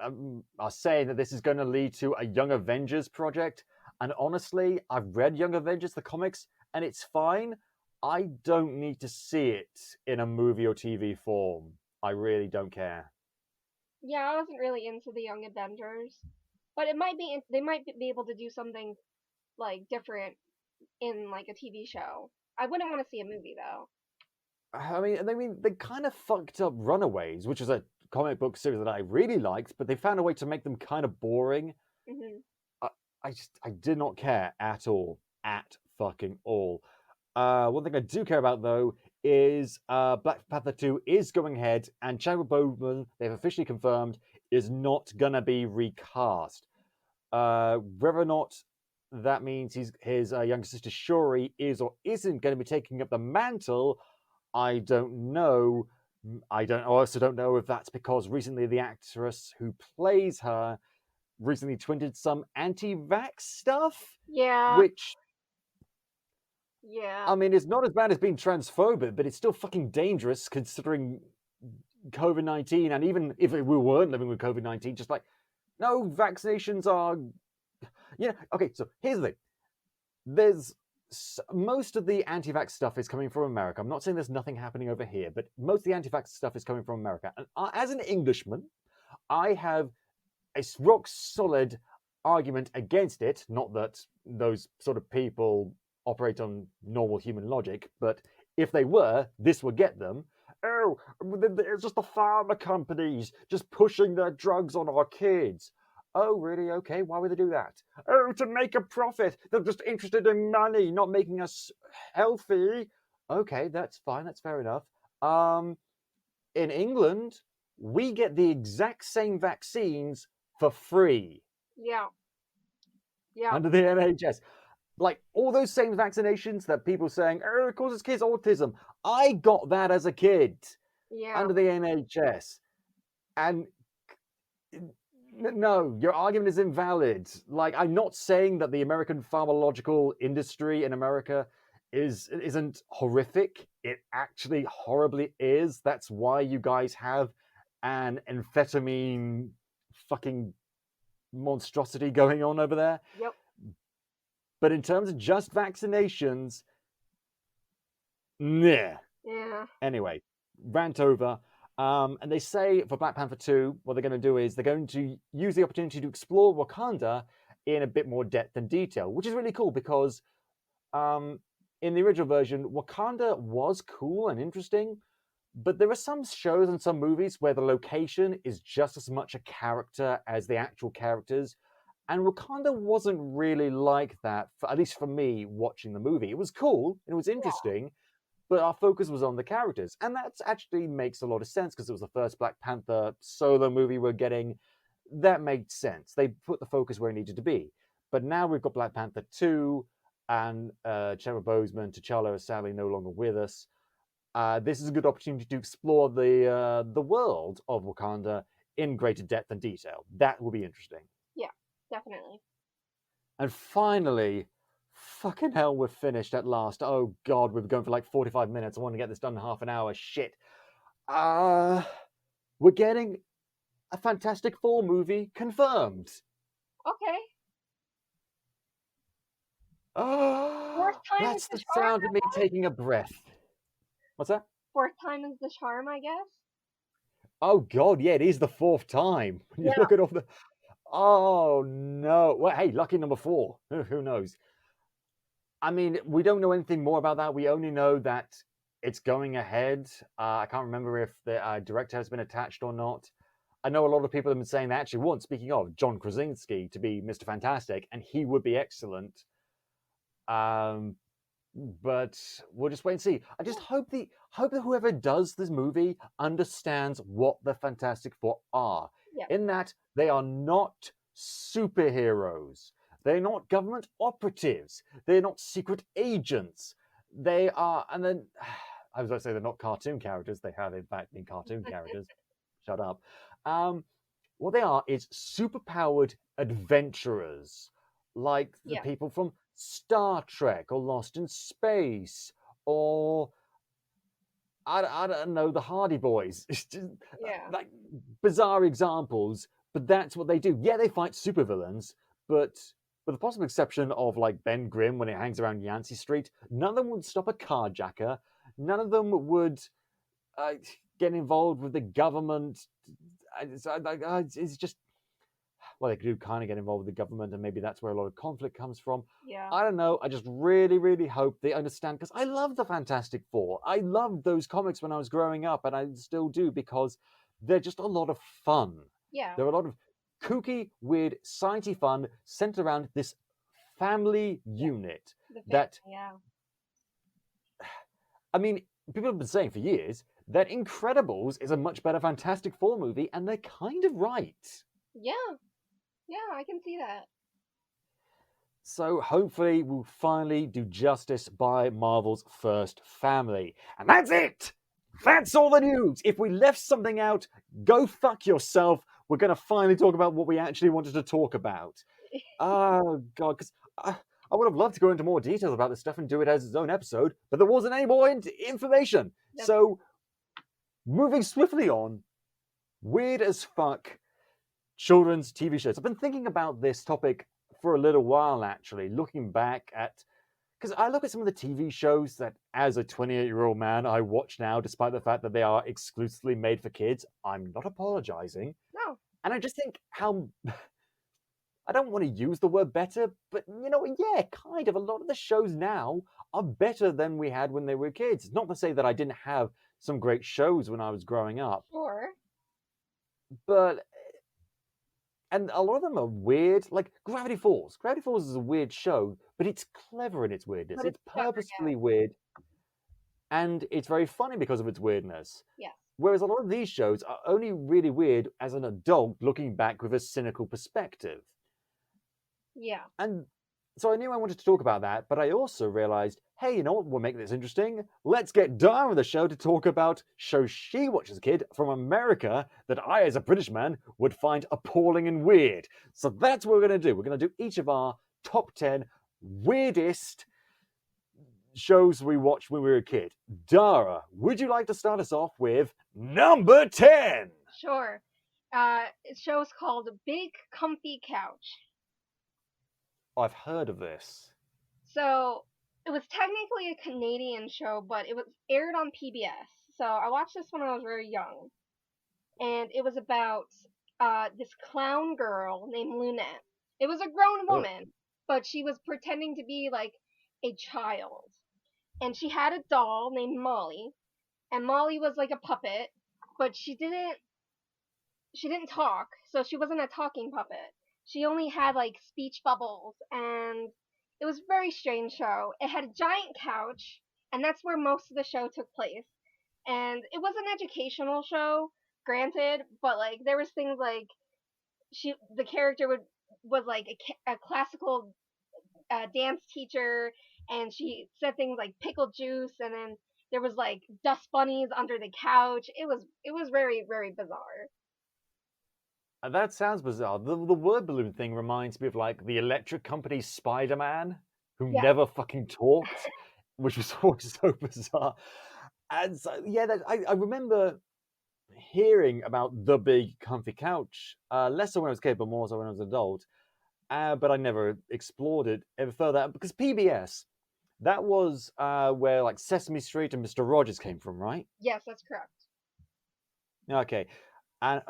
are saying that this is going to lead to a Young Avengers project. And honestly, I've read Young Avengers, the comics, and it's fine. I don't need to see it in a movie or TV form. I really don't care. Yeah, I wasn't really into the Young Avengers, but it might be. They might be able to do something like different in like a TV show. I wouldn't want to see a movie though. I mean, they kind of fucked up Runaways, which is a comic book series that I really liked, but they found a way to make them kind of boring. Mm-hmm. I did not care at all, at fucking all. One thing I do care about though is Black Panther 2 is going ahead, and Chadwick Boseman, they've officially confirmed, is not gonna be recast. Whether or not that means his younger sister Shuri is or isn't going to be taking up the mantle, I don't know. I also don't know if that's because recently the actress who plays her recently tweeted some anti-vax stuff. Yeah. Which, yeah. I mean, it's not as bad as being transphobic, but it's still fucking dangerous considering COVID-19. And even if we weren't living with COVID-19, just like, no, vaccinations are... Yeah, okay, so here's the thing. There's most of the anti-vax stuff is coming from America. I'm not saying there's nothing happening over here, but most of the anti-vax stuff is coming from America. And as an Englishman, I have a rock solid argument against it. Not that those sort of people operate on normal human logic, but if they were, this would get them. Oh, it's just the pharma companies just pushing their drugs on our kids. Oh, really? Okay, why would they do that? Oh, to make a profit. They're just interested in money, not making us healthy. Okay, that's fine. That's fair enough. In England, we get the exact same vaccines for free. Yeah. Yeah. Under the NHS. Like, all those same vaccinations that people saying, oh, it causes kids autism. I got that as a kid. Yeah. Under the NHS. And... No, your argument is invalid. Like, I'm not saying that the American pharmacological industry in America isn't horrific. It actually horribly is. That's why you guys have an amphetamine fucking monstrosity going on over there. Yep. But in terms of just vaccinations, nah. Yeah. Anyway, rant over. And they say for Black Panther 2, what they're going to do is they're going to use the opportunity to explore Wakanda in a bit more depth and detail, which is really cool because in the original version, Wakanda was cool and interesting, but there are some shows and some movies where the location is just as much a character as the actual characters. And Wakanda wasn't really like that, at least for me watching the movie. It was cool, and it was interesting, but our focus was on the characters. And that actually makes a lot of sense because it was the first Black Panther solo movie we're getting. That made sense. They put the focus where it needed to be. But now we've got Black Panther 2, and Chadwick Boseman, T'Challa is sadly no longer with us. This is a good opportunity to explore the world of Wakanda in greater depth and detail. That will be interesting. Yeah, definitely. And finally, fucking hell, we're finished at last. Oh God, we've been going for like 45 minutes. I want to get this done in half an hour. Shit. We're getting a Fantastic Four movie confirmed. Okay. Oh, time that's is the the charm, sound of me taking a breath. What's that? Fourth time is the charm, I guess. Oh God, yeah, it is the fourth time. When you Yeah. look at all the. Oh no! Well, hey, lucky number 4. Who knows? I mean, we don't know anything more about that. We only know that it's going ahead. I can't remember if the director has been attached or not. I know a lot of people have been saying they actually want, speaking of, John Krasinski to be Mr. Fantastic, and he would be excellent. But we'll just wait and see. I just hope that whoever does this movie understands what the Fantastic Four are. Yeah. In that they are not superheroes. They're not government operatives. They're not secret agents. They are, and then I was going to say they're not cartoon characters. They have in fact been cartoon characters. Shut up. What they are is superpowered adventurers, like the people from Star Trek or Lost in Space, or I don't know, the Hardy Boys. It's just, like bizarre examples, but that's what they do. Yeah, they fight supervillains, but with the possible exception of like Ben Grimm when he hangs around Yancey Street, none of them would stop a carjacker. None of them would get involved with the government. It's just, well, they do kind of get involved with the government, and maybe that's where a lot of conflict comes from. Yeah. I don't know. I just really, really hope they understand, because I love the Fantastic Four. I loved those comics when I was growing up, and I still do, because they're just a lot of fun. Yeah. They're a lot of kooky, weird, sciencey fun centered around this family unit that... Yeah. I mean, people have been saying for years that Incredibles is a much better Fantastic Four movie, and they're kind of right. Yeah. Yeah, I can see that. So hopefully we'll finally do justice by Marvel's first family. And that's it! That's all the news! If we left something out, go fuck yourself. We're going to finally talk about what we actually wanted to talk about. Oh, God, because I would have loved to go into more details about this stuff and do it as its own episode, but there wasn't any more information. Yep. So, moving swiftly on, weird as fuck children's TV shows. I've been thinking about this topic for a little while, actually, looking back at... Because I look at some of the TV shows that, as a 28-year-old man, I watch now, despite the fact that they are exclusively made for kids. I'm not apologizing. No. And I just think how... I don't want to use the word better, but, you know, yeah, kind of. A lot of the shows now are better than we had when they were kids. Not to say that I didn't have some great shows when I was growing up. Sure. But... And a lot of them are weird, like Gravity Falls. Gravity Falls is a weird show, but it's clever in its weirdness. But it's purposefully weird, and it's very funny because of its weirdness. Yeah. Whereas a lot of these shows are only really weird as an adult looking back with a cynical perspective. Yeah. And so I knew I wanted to talk about that, but I also realized, hey, you know what will make this interesting? Let's get Dara on the show to talk about shows she watches as a kid from America that I, as a British man, would find appalling and weird. So that's what we're going to do. We're going to do each of our top 10 weirdest shows we watched when we were a kid. Dara, would you like to start us off with number 10? Sure. Show's called Big Comfy Couch. I've heard of this. So it was technically a Canadian show, but it was aired on PBS. So I watched this when I was very young, and it was about this clown girl named Lunette. It was a grown Oh, woman, but she was pretending to be like a child, and she had a doll named Molly, and Molly was like a puppet, but she didn't talk, so she wasn't a talking puppet. She only had like speech bubbles, and it was a very strange show. It had a giant couch, and that's where most of the show took place. And it was an educational show, granted, but like there was things like the character was like a classical dance teacher, and she said things like pickle juice, and then there was like dust bunnies under the couch. It was very very bizarre. that sounds bizarre. The word balloon thing reminds me of like the Electric Company's Spider-Man, who Yeah, never fucking talked, which was always so bizarre. And so, yeah, I remember hearing about the big comfy couch, less so when I was a kid, but more so when I was an adult. But I never explored it ever further because PBS, that was where like Sesame Street and Mr. Rogers came from, right? yes, that's correct. Okay, and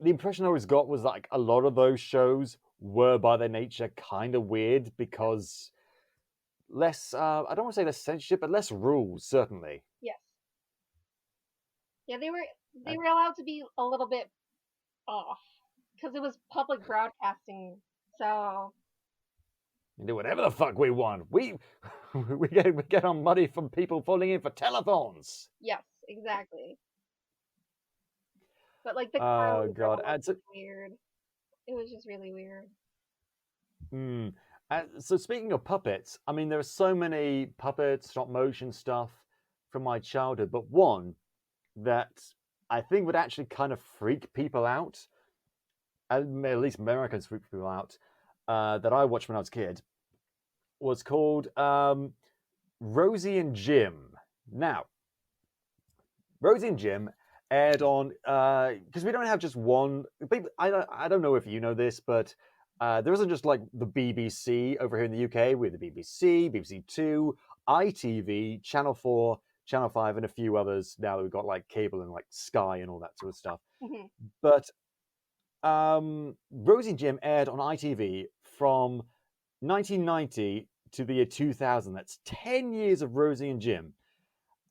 the impression I always got was like a lot of those shows were by their nature kind of weird because less, I don't want to say less censorship, but less rules, certainly. Yes. Yeah, they were Uh, they were allowed to be a little bit off because it was public broadcasting. So and do whatever the fuck we want. We get our money from people phoning in for telethons. yes, exactly. But like the Oh clown god, girl was just weird. It was just really weird. mm. So speaking of puppets, I mean there are so many puppets, stop motion stuff from my childhood, but one that I think would actually kind of freak people out, at least Americans freak people out, that I watched when I was a kid, was called Rosie and Jim. Now, Rosie and Jim aired on because we don't have just one. I don't know if you know this, but there isn't just like the BBC over here in the UK. We have the BBC, BBC Two, ITV, Channel 4, Channel 5, and a few others. Now that we've got like cable and like Sky and all that sort of stuff. Mhm. But Rosie and Jim aired on ITV from 1990 to the year 2000. That's 10 years of Rosie and Jim.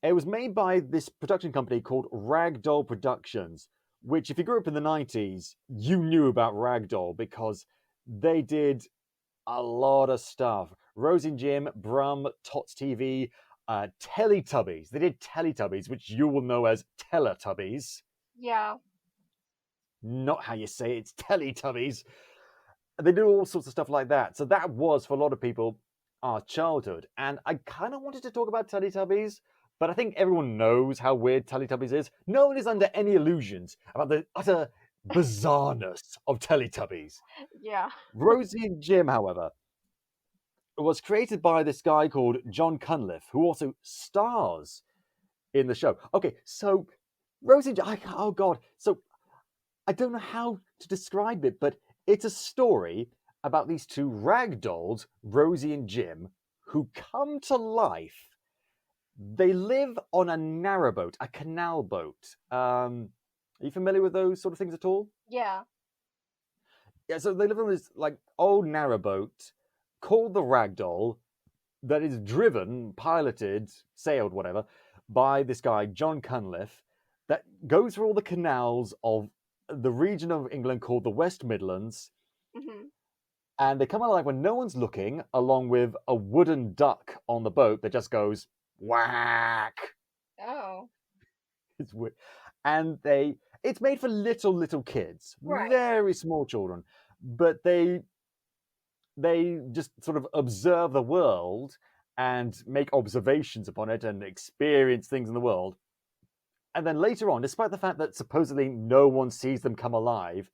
It was made by this production company called Ragdoll Productions, which, if you grew up in the 90s, you knew about Ragdoll because they did a lot of stuff. Rosie and Jim, Brum, Tots TV, Teletubbies. They did Teletubbies, which you will know as Teletubbies. Yeah. Not how you say it, it's Teletubbies. They do all sorts of stuff like that. So that was, for a lot of people, our childhood. And I kind of wanted to talk about Teletubbies, but I think everyone knows how weird Teletubbies is. No one is under any illusions about the utter bizarreness of Teletubbies. Yeah. Rosie and Jim, however, was created by this guy called John Cunliffe, who also stars in the show. Okay, so Rosie and Jim, oh god, so I don't know how to describe it, but it's a story about these two rag dolls, Rosie and Jim, who come to life. They live on a narrowboat, a canal boat. Are you familiar with those sort of things at all? Yeah. Yeah, so they live on this like old narrowboat called the Ragdoll that is driven, piloted, sailed, whatever, by this guy, John Cunliffe, that goes through all the canals of the region of England called the West Midlands. Mhm. And they come alive when no one's looking, along with a wooden duck on the boat that just goes whack. Oh. It's weird. And it's made for little kids, Right. very small children, but they just sort of observe the world and make observations upon it and experience things in the world. And then later on, despite the fact that supposedly no one sees them come alive,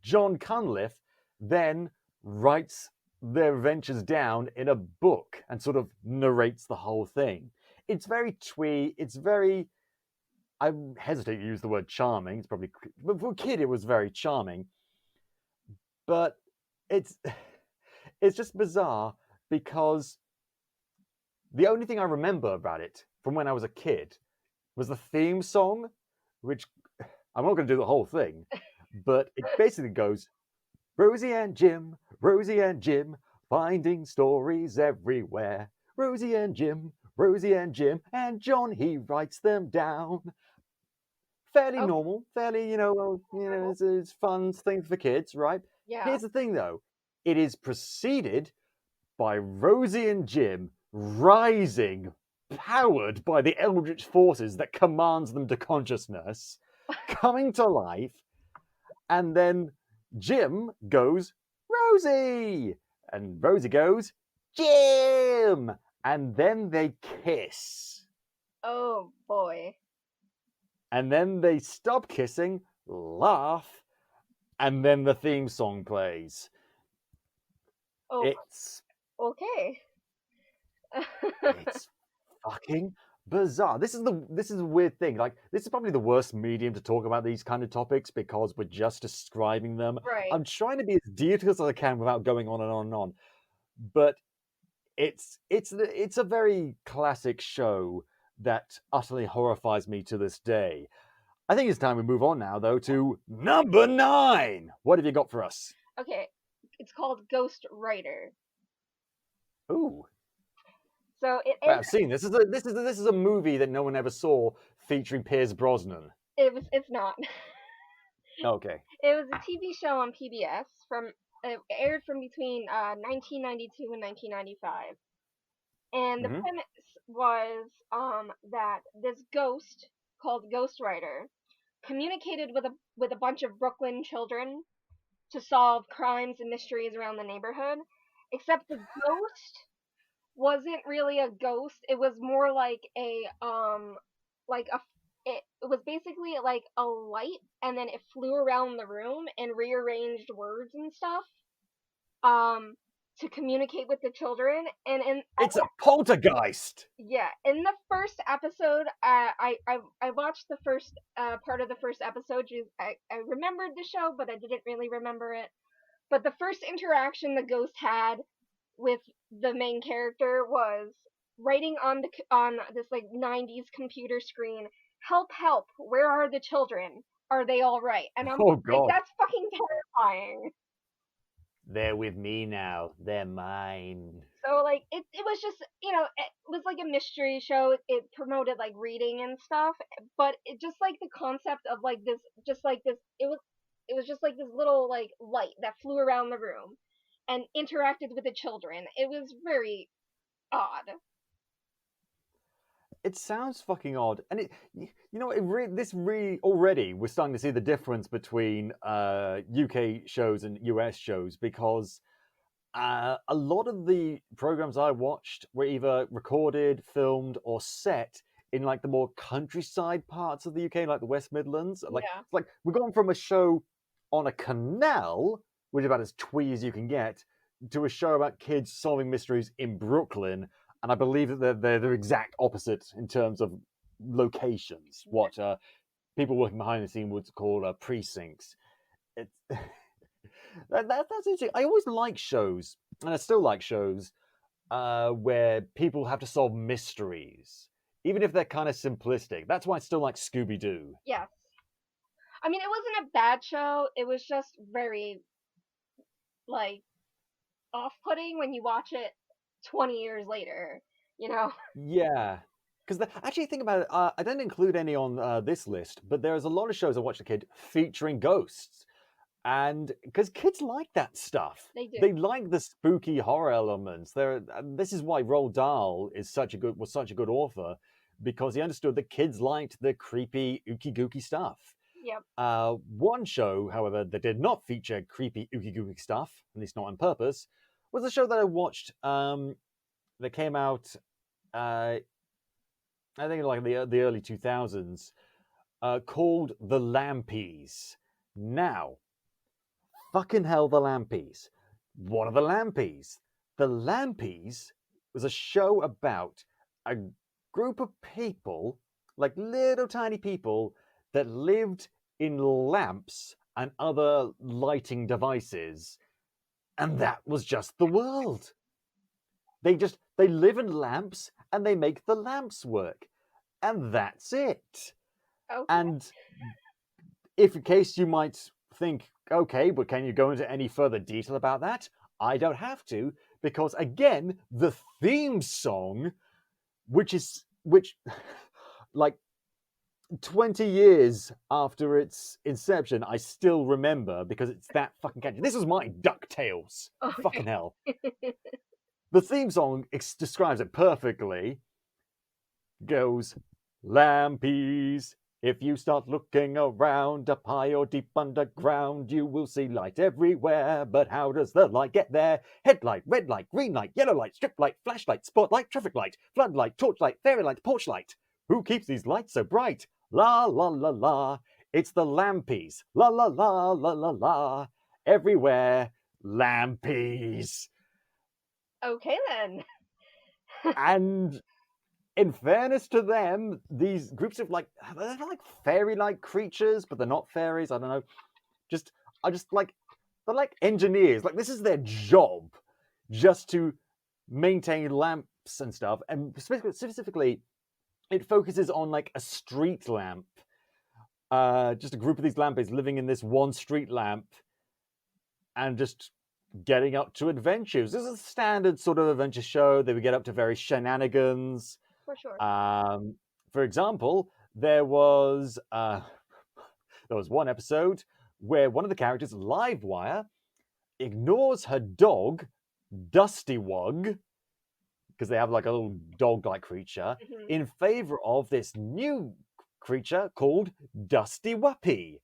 John Cunliffe then writes their adventures down in a book and sort of narrates the whole thing. It's very twee, it's very I hesitate to use the word charming. It's probably, but for a kid, it was very charming. But it's just bizarre because the only thing I remember about it from when I was a kid was the theme song, which I'm not going to do the whole thing, but it basically goes, Rosie and Jim, finding stories everywhere. Rosie and Jim, and John, he writes them down. Fairly normal, fairly, it's fun thing for kids, right? Yeah. Here's the thing, though. It is preceded by Rosie and Jim rising, powered by the eldritch forces that commands them to consciousness, coming to life, and then Jim goes, Rosie! And Rosie goes, Jim! And then they kiss. Oh, boy. And then they stop kissing, laugh, and then the theme song plays. Oh, It's okay. it's fucking bizarre. This is a weird thing. Like, this is probably the worst medium to talk about these kind of topics because we're just describing them. Right. I'm trying to be as detailed as I can without going on and on and on. But it's a very classic show that utterly horrifies me to this day. I think it's time we move on now, though, to number 9. What have you got for us? Okay, it's called Ghostwriter. Ooh. So Well, I've seen this. This is a movie that no one ever saw featuring Pierce Brosnan. It's not. Okay. It was a TV show on PBS it aired from between 1992 and 1995. And the premise was that this ghost called Ghostwriter communicated with a bunch of Brooklyn children to solve crimes and mysteries around the neighborhood. Except the ghost wasn't really a ghost. It was more like it was basically like a light, and then it flew around the room and rearranged words and stuff to communicate with the children. And it's a poltergeist. Yeah, in the first episode, I watched the first part of the first episode. I remembered the show, but I didn't really remember it. But the first interaction the ghost had with the main character was writing on this like 90s computer screen, "Help, help, where are the children? Are they all right?" And I'm Oh, God. like, that's fucking terrifying. They're with me now. They're mine. So like it was just, it was like a mystery show. It promoted like reading and stuff, but it just like the concept of like this, it was just like this little like light that flew around the room and interacted with the children. It was very odd. It sounds fucking odd, and this really already we're starting to see the difference between UK shows and US shows because a lot of the programs I watched were either recorded, filmed, or set in like the more countryside parts of the UK, like the West Midlands. Like, Yeah. like we've gone from a show on a canal, which is about as twee as you can get, to a show about kids solving mysteries in Brooklyn. And I believe that they're the exact opposite in terms of locations. What people working behind the scene would call precincts. It's that's interesting. I always like shows, and I still like shows where people have to solve mysteries, even if they're kind of simplistic. That's why I still like Scooby-Doo. Yes. I mean, it wasn't a bad show. It was just very like off-putting when you watch it 20 years later, Yeah. Because actually, think about it. I didn't include any on this list, but there's a lot of shows I watched as a kid featuring ghosts. And because kids like that stuff, They do. They like the spooky horror elements. This is why Roald Dahl was such a good author, because he understood that kids liked the creepy, ooky gooky stuff. Yep. One show, however, that did not feature creepy, ooky gooky stuff, at least not on purpose, was a show that I watched that came out, I think, like the early 2000s, called The Lampies. Now, fucking hell, The Lampies. What are The Lampies? The Lampies was a show about a group of people, like little tiny people that lived in lamps and other lighting devices, and that was just the world. They live in lamps and they make the lamps work, and that's it. Okay. And if in case you might think, okay, but can you go into any further detail about that? I don't have to, because again, the theme song, which like 20 years after its inception, I still remember because it's that fucking catchy. This was my DuckTales. Okay. Fucking hell. The theme song describes it perfectly. Goes, lampies, if you start looking around, up high or deep underground, you will see light everywhere. But how does the light get there? Headlight, red light, green light, yellow light, strip light, flashlight, spotlight, traffic light, floodlight, torchlight, fairy light, porch light. Who keeps these lights so bright? La la la la. It's the lampies. La la la la la la. Everywhere, lampies. Okay then. And in fairness to them, these groups of they're like fairy-like creatures, but they're not fairies. I don't know. They're like engineers. Like, this is their job, just to maintain lamps and stuff. And specifically, it focuses on like a street lamp. Just a group of these lampies living in this one street lamp, and just getting up to adventures. This is a standard sort of adventure show. They would get up to various shenanigans. For sure. For example, there was one episode where one of the characters, Livewire, ignores her dog, Dusty Wug, because they have like a little dog-like creature, in favor of this new creature called Dusty Wuppy.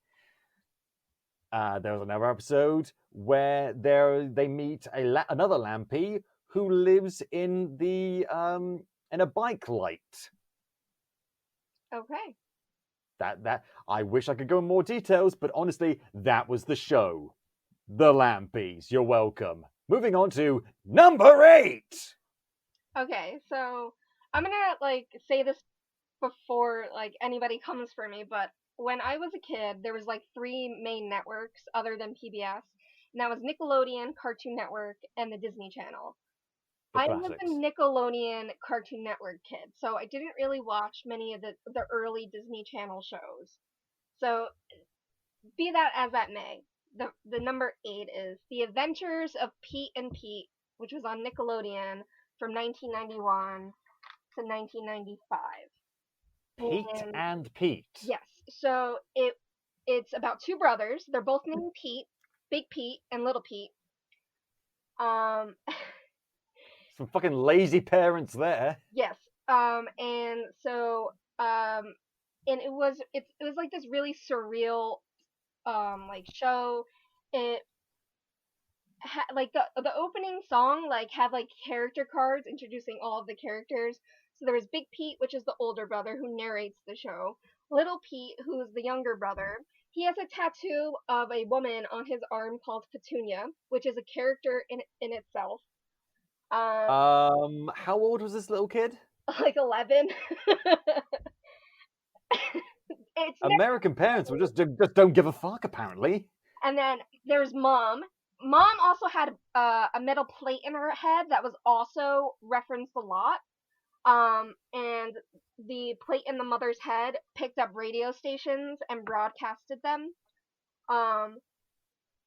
There was another episode where they meet another lampy who lives in a bike light. Okay. That I wish I could go in more details, but honestly, that was the show. The Lampies. You're welcome. Moving on to number 8. Okay, so I'm gonna say this before anybody comes for me, but when I was a kid, there was 3 main networks other than PBS, and that was Nickelodeon, Cartoon Network, and the Disney Channel. I was a Nickelodeon Cartoon Network kid, so I didn't really watch many of the early Disney Channel shows. So, be that as that may, the number 8 is The Adventures of Pete and Pete, which was on Nickelodeon from 1991 to 1995. Pete and Pete. Yes. So it's about 2 brothers. They're both named Pete, Big Pete and Little Pete. Some fucking lazy parents there. Yes. And so and it was like this really surreal show. It the opening song had character cards introducing all of the characters. So there was Big Pete, which is the older brother who narrates the show. Little Pete, who is the younger brother. He has a tattoo of a woman on his arm called Petunia, which is a character in itself. How old was this little kid? 11. American parents just don't give a fuck, apparently. And then there's Mom. Mom also had a metal plate in her head that was also referenced a lot. And the plate in the mother's head picked up radio stations and broadcasted them.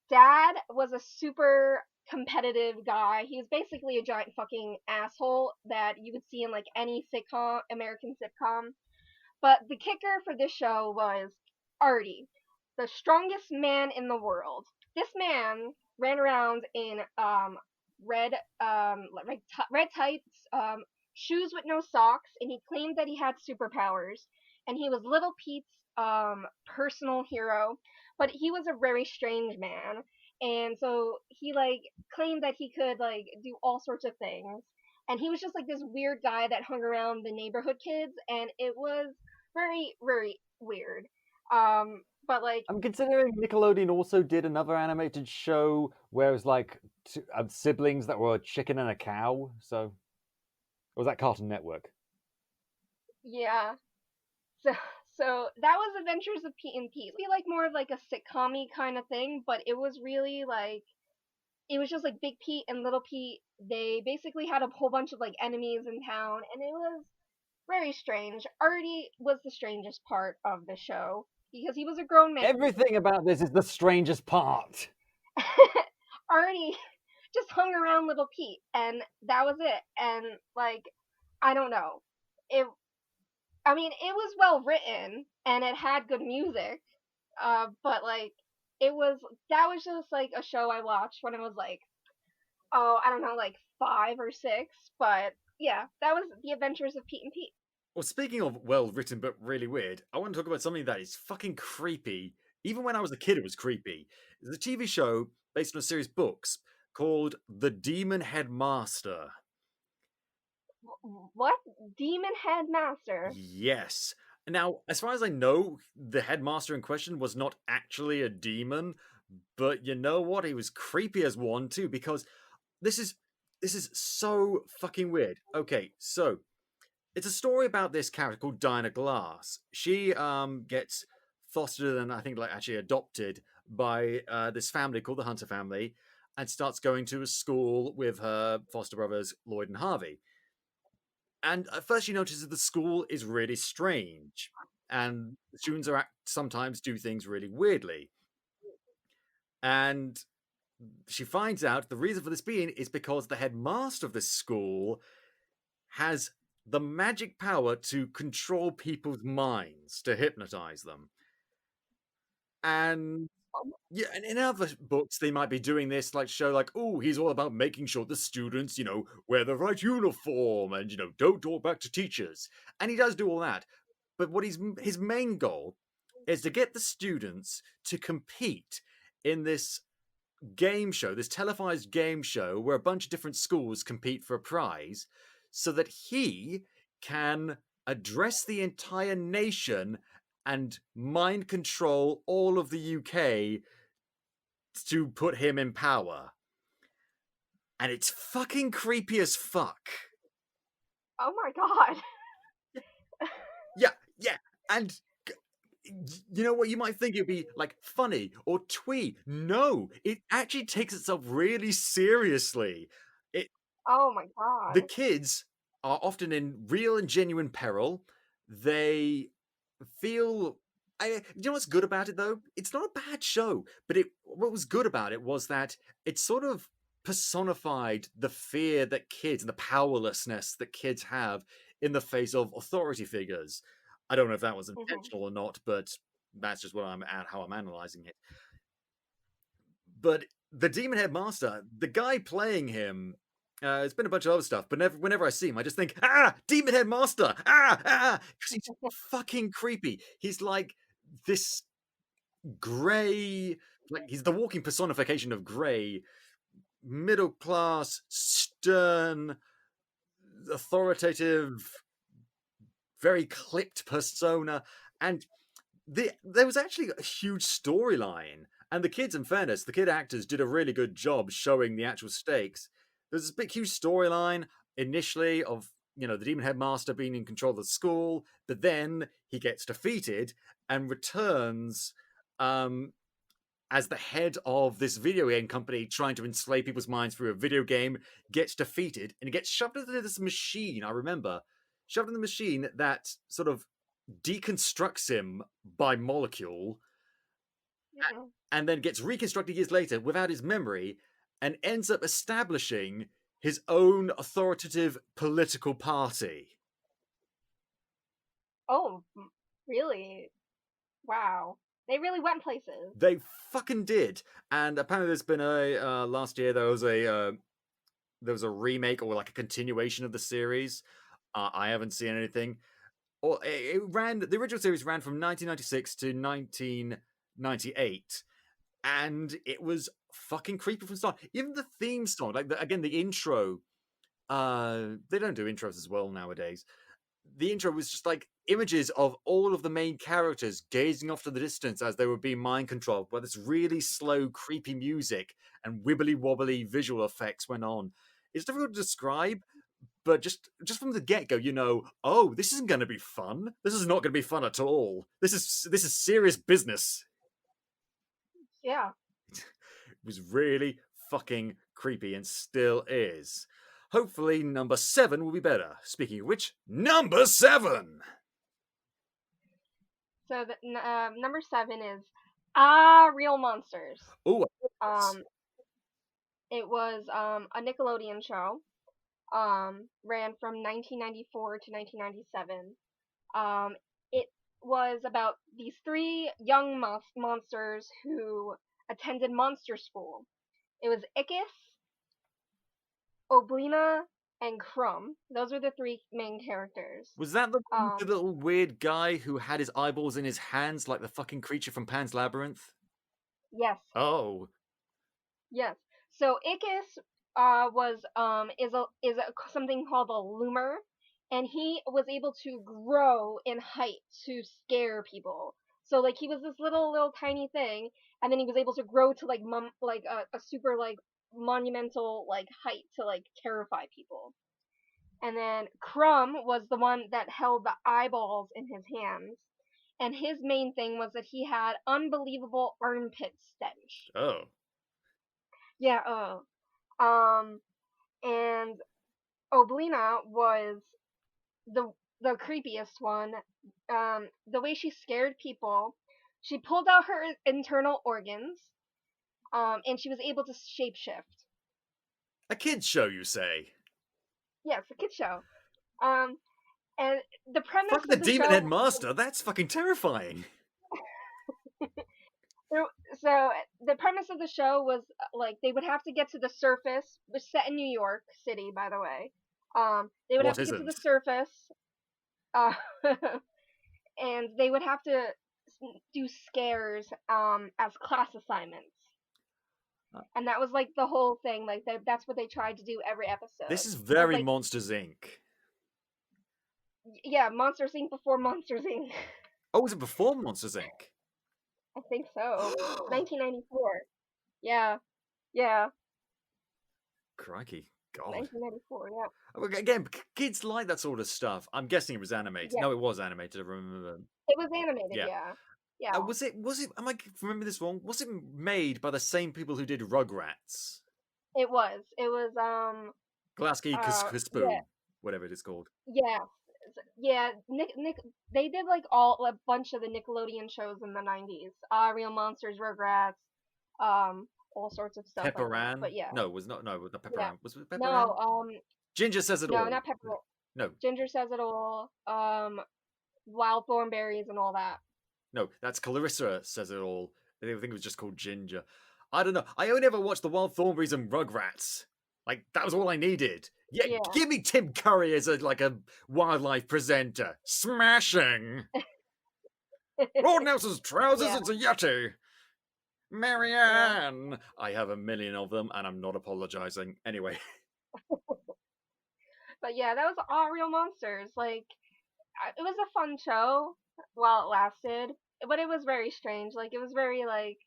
Dad was a super competitive guy. He was basically a giant fucking asshole that you would see in any American sitcom. But the kicker for this show was Artie, the strongest man in the world. This man ran around in red tights, shoes with no socks, and he claimed that he had superpowers. And he was Little Pete's personal hero, but he was a very strange man. And so he claimed that he could do all sorts of things. And he was just this weird guy that hung around the neighborhood kids, and it was very, very weird. But I'm considering Nickelodeon also did another animated show where it was two, siblings that were a chicken and a cow. So, or was that Cartoon Network? Yeah. So so that was Adventures of Pete and Pete. It'd be like more of like a sitcom-y kind of thing, but it was really like it was just like Big Pete and Little Pete. They basically had a whole bunch of like enemies in town, and it was very strange. Artie was the strangest part of the show because he was a grown man. Everything about this is the strangest part. Artie just hung around Little Pete, and that was it. And like, I don't know. I mean, it was well written and it had good music. But like, that was just like a show I watched when I was like, oh, I don't know, like 5 or 6. But yeah, that was The Adventures of Pete and Pete. Well, speaking of well written but really weird, I want to talk about something that is fucking creepy. Even when I was a kid, it was creepy. It's a TV show based on a series of books called The Demon Headmaster. What? Demon Headmaster? Yes. Now, as far as I know, the headmaster in question was not actually a demon, but you know what? He was creepy as one too, because this is so fucking weird. Okay, so it's a story about this character called Dinah Glass. She gets fostered and I think like actually adopted by this family called the Hunter family, and starts going to a school with her foster brothers Lloyd and Harvey. And at first she notices the school is really strange, and the students are sometimes do things really weirdly. And she finds out the reason for this being is because the headmaster of this school has the magic power to control people's minds, to hypnotize them. And yeah, and in other books they might be doing this, like show like, oh, he's all about making sure the students, wear the right uniform and don't talk back to teachers. And he does do all that. But what his main goal is to get the students to compete in this game show, this televised game show where a bunch of different schools compete for a prize, so that he can address the entire nation and mind control all of the UK to put him in power. And it's fucking creepy as fuck. Oh my god. Yeah. And you know what? You might think it'd be like funny or twee. No, it actually takes itself really seriously. Oh my god. The kids are often in real and genuine peril. They feel. You know what's good about it though? It's not a bad show, but what was good about it was that it sort of personified the fear that kids and the powerlessness that kids have in the face of authority figures. I don't know if that was intentional or not, but that's just how I'm analyzing it. But the Demon Headmaster, the guy playing him, it's been a bunch of other stuff, but whenever I see him, I just think, Demon Headmaster, because he's fucking creepy. He's like this grey, like he's the walking personification of grey, middle class, stern, authoritative, very clipped persona. And there was actually a huge storyline. And the kids, in fairness, the kid actors did a really good job showing the actual stakes. There's this big, huge storyline initially of, the Demon Headmaster being in control of the school, but then he gets defeated and returns as the head of this video game company trying to enslave people's minds through a video game, gets defeated, and he gets shoved into this machine, I remember. Shoved in the machine that sort of deconstructs him by molecule, and then gets reconstructed years later without his memory, and ends up establishing his own authoritative political party. Oh, really? Wow. They really went places. They fucking did. And apparently there's been last year there was a remake or like a continuation of the series. I haven't seen anything. Or the original series ran from 1996 to 1998, and it was fucking creepy from the start. Even the theme song, like the intro, they don't do intros as well nowadays. The intro was just like images of all of the main characters gazing off to the distance as they were being mind controlled by this really slow, creepy music, and wibbly wobbly visual effects went on. It's difficult to describe, But just from the get-go, you know, oh, this isn't going to be fun. This is not going to be fun at all. This is serious business. Yeah. It was really fucking creepy and still is. Hopefully number 7 will be better. Speaking of which, number 7! So number 7 is Real Monsters. Oh, it was a Nickelodeon show. Ran from 1994 to 1997. It was about these 3 young monsters who attended monster school. It was Ickis, Oblina, and Crumb. Those were the 3 main characters. was that the little weird guy who had his eyeballs in his hands like the fucking creature from Pan's Labyrinth? Yes. Oh. Yes. So Ickis is something called a loomer, and he was able to grow in height to scare people. So like he was this little tiny thing, and then he was able to grow to like a super like monumental like height to like terrify people. And then Crumb was the one that held the eyeballs in his hands, and his main thing was that he had unbelievable armpit stench. Oh. Yeah. And Oblina was the creepiest one. The way she scared people, she pulled out her internal organs, and she was able to shapeshift. A kid's show, you say? Yes, a kid show. And the premise Fuck of the the Demon show, Headmaster, that's fucking terrifying. So the premise of the show was like they would have to get to the surface, which is set in New York City, by the way. They would have to get to the surface, and they would have to do scares as class assignments. And that was like the whole thing. Like that's what they tried to do every episode. This is very like, Monsters Inc. Yeah, Monsters Inc. before Monsters Inc. Oh, was it before Monsters Inc? I think so. 1994. Yeah. Crikey. God. 1994, yeah. Again, kids like that sort of stuff. I'm guessing it was animated. Yeah. No, it was animated, I remember. It was animated, yeah. Was it, am I remember this wrong? Was it made by the same people who did Rugrats? It was. Glasky Kaspoon, yeah. whatever it is called. Yeah. Nick, they did like a bunch of the Nickelodeon shows in the 90s. Real Monsters, Rugrats, all sorts of stuff. Pepper like Ann? But yeah. No, was not Pepper Ann. Was it Pepper Ann? No, Ginger Says It All. No, not Pepper. No. Ginger Says It All. Wild Thornberries and all that. No, that's Clarissa Says It All. I think it was just called Ginger. I don't know. I only ever watched the Wild Thornberries and Rugrats. Like, that was all I needed. Yeah. Give me Tim Curry as a wildlife presenter. Smashing! Lord Nelson's trousers, it's a Yeti! Marianne! I have a million of them, and I'm not apologizing. Anyway. But yeah, that was all Real Monsters. Like, it was a fun show while it lasted, but it was very strange. Like, it was very, like,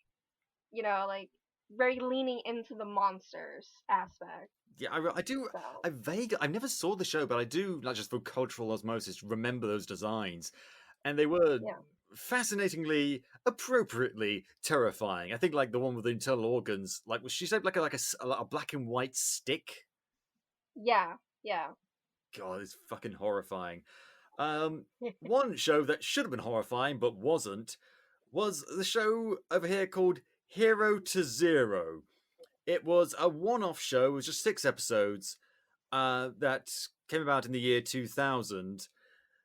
very leaning into the monsters aspect. Yeah, I do. So. I never saw the show, but I do, not just through cultural osmosis, remember those designs. And they were fascinatingly, appropriately terrifying. I think, like, the one with the internal organs, like, was she shaped like a black and white stick? Yeah. God, it's fucking horrifying. One show that should have been horrifying, but wasn't, was the show over here called Hero to Zero. It was a one-off show. It was just 6 episodes that came about in the year 2000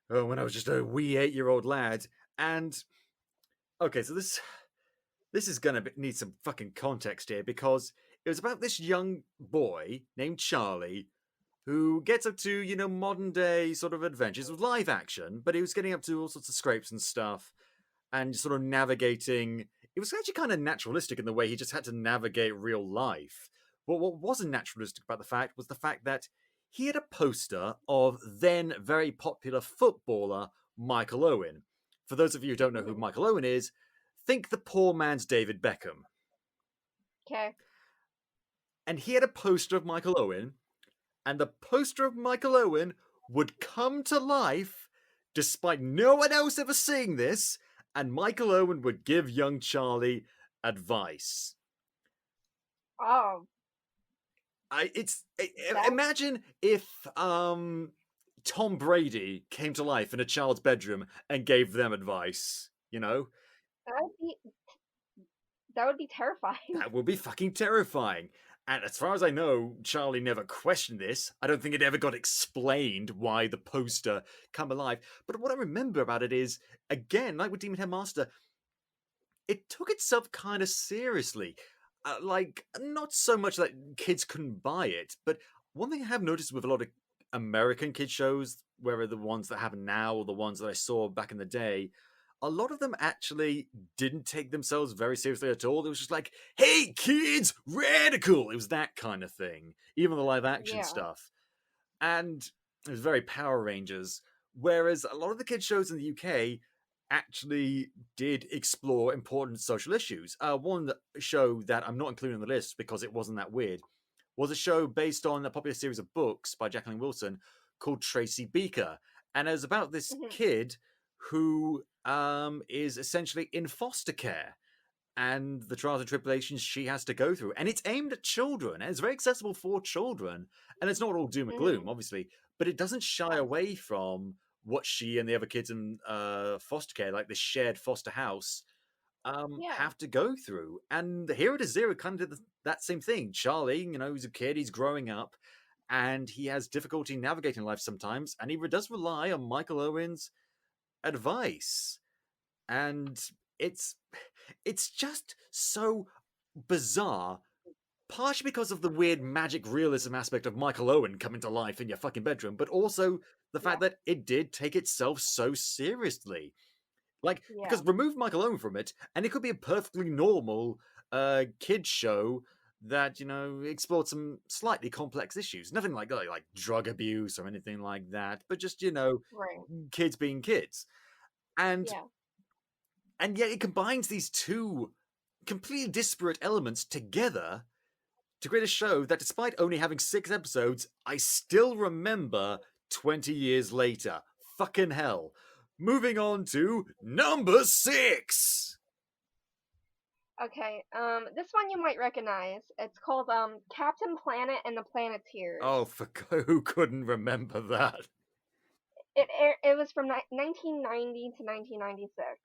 when I was just a wee 8-year-old lad. And, okay, so this is going to need some fucking context here, because it was about this young boy named Charlie who gets up to, modern-day sort of adventures with live action, but he was getting up to all sorts of scrapes and stuff and sort of navigating. It was actually kind of naturalistic in the way he just had to navigate real life. But what wasn't naturalistic about the fact was the fact that he had a poster of then very popular footballer Michael Owen. For those of you who don't know who Michael Owen is, think the poor man's David Beckham. Okay. And he had a poster of Michael Owen, and the poster of Michael Owen would come to life despite no one else ever seeing this, and Michael Owen would give young Charlie advice. Oh, that Imagine if Tom Brady came to life in a child's bedroom and gave them advice, you know? that would be terrifying. That would be fucking terrifying. And as far as I know, Charlie never questioned this. I don't think it ever got explained why the poster come alive. But what I remember about it is, again, like with Demon Headmaster, it took itself kind of seriously. Like, not so much that kids couldn't buy it, but one thing I have noticed with a lot of American kid shows, whether the ones that happen now or the ones that I saw back in the day, a lot of them actually didn't take themselves very seriously at all. It was just like, hey, kids, radical! It was that kind of thing. Even the live action stuff. And it was very Power Rangers. Whereas a lot of the kids shows in the UK actually did explore important social issues. One show that I'm not including on the list because it wasn't that weird was a show based on a popular series of books by Jacqueline Wilson called Tracy Beaker. And it was about this kid who is essentially in foster care and the trials and tribulations she has to go through. And it's aimed at children, and it's very accessible for children. And it's not all doom and gloom, obviously, but it doesn't shy away from what she and the other kids in foster care, like this shared foster house, have to go through. And Hero to Zero kind of did that same thing. Charlie, he's a kid, he's growing up, and he has difficulty navigating life sometimes, and he does rely on Michael Owen's advice. And it's just so bizarre, partially because of the weird magic realism aspect of Michael Owen coming to life in your fucking bedroom, but also the fact that it did take itself so seriously. Like, because remove Michael Owen from it, and it could be a perfectly normal kid show that, explored some slightly complex issues. Nothing like drug abuse or anything like that, but just, kids being kids. And yet it combines these two completely disparate elements together to create a show that, despite only having 6 episodes, I still remember 20 years later. Fucking hell. Moving on to number 6. Okay, this one you might recognize. It's called Captain Planet and the Planeteers. Oh, who couldn't remember that? It was from 1990 to 1996.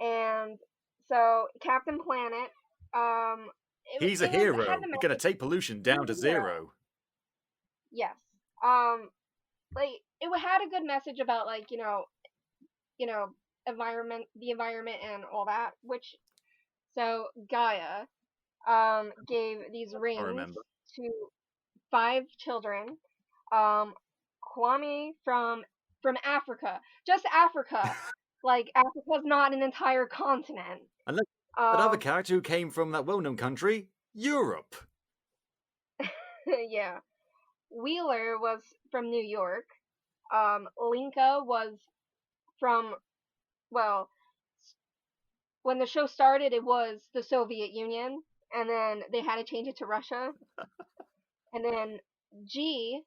And so Captain Planet, he's a hero. He's gonna take pollution down to zero. Yes. Like it had a good message about the environment and all that. So Gaia, gave these rings to 5 children. Kwame from Africa, just Africa. Like Africa's not an entire continent. And look, another character who came from that well-known country, Europe. Yeah. Wheeler was from New York. Linka was from, well, when the show started, it was the Soviet Union, and then they had to change it to Russia. And then G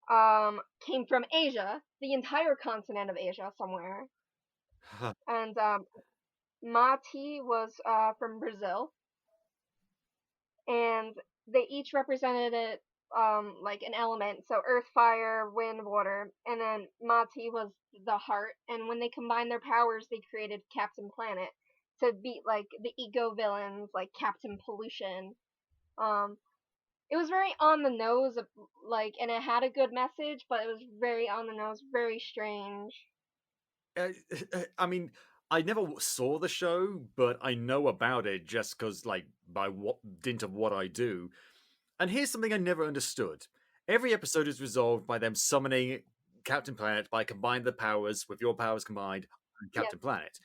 came from Asia, the entire continent of Asia somewhere. And Mati was from Brazil. And they each represented it like an element, so earth, fire, wind, water, and then Mati was the heart, and when they combined their powers they created Captain Planet to beat like the eco villains like Captain Pollution. It was very on the nose of, and it had a good message, but it was very on the nose, very strange. I mean, I never saw the show, but I know about it just because, by dint of what I do. And here's something I never understood. Every episode is resolved by them summoning Captain Planet by combining the powers with your powers combined on Captain Planet.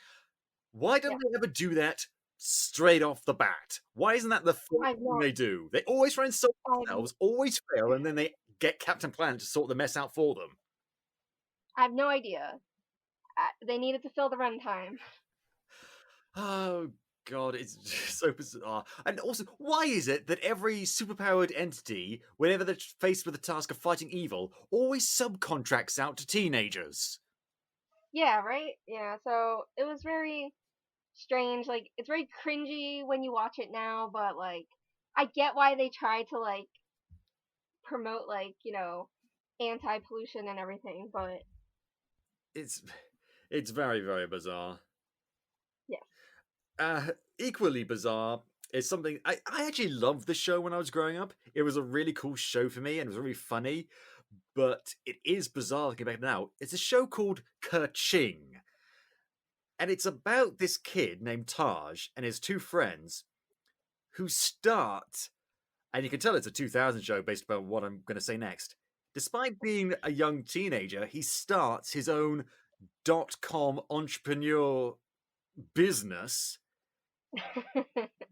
Why don't they ever do that straight off the bat? Why isn't that the first thing they do? They always try and sort themselves, always fail, and then they get Captain Planet to sort the mess out for them. I have no idea. They needed to fill the runtime. Oh, God, it's just so bizarre. And also, why is it that every superpowered entity, whenever they're faced with the task of fighting evil, always subcontracts out to teenagers? Yeah, right? Yeah, so it was very strange. Like, it's very cringy when you watch it now, but, like, I get why they try to, like, promote, like, anti pollution and everything, but It's it's very, very bizarre. yes. Equally bizarre is something I actually loved the show when I was growing up. It was a really cool show for me and it was really funny, but it is bizarre looking back now. It's a show called Kerching, and it's about this kid named Taj and his two friends who start, and you can tell it's a 2000 show based upon what I'm going to say next. Despite being a young teenager, he starts his own .com entrepreneur business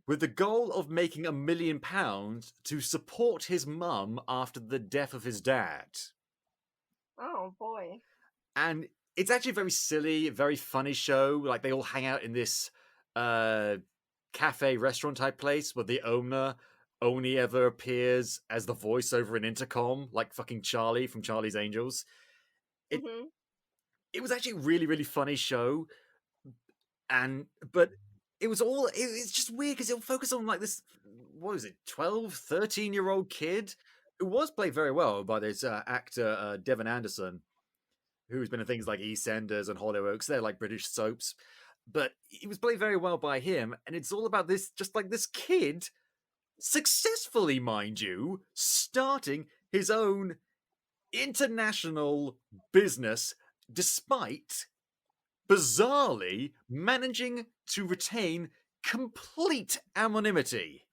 with the goal of making £1 million to support his mum after the death of his dad. Oh, boy. And it's actually a very silly, very funny show. Like, they all hang out in this cafe restaurant type place where the owner only ever appears as the voice over an intercom, like fucking Charlie from Charlie's Angels. It Hmm. it was actually a really, really funny show. But it's just weird because it'll focus on like this, what was it, 12, 13-year-old kid who was played very well by this actor Devon Anderson, who's been in things like EastEnders and Hollyoaks. They're like British soaps, but he was played very well by him, and it's all about this, just like this kid, successfully, mind you, starting his own international business despite bizarrely managing to retain complete anonymity.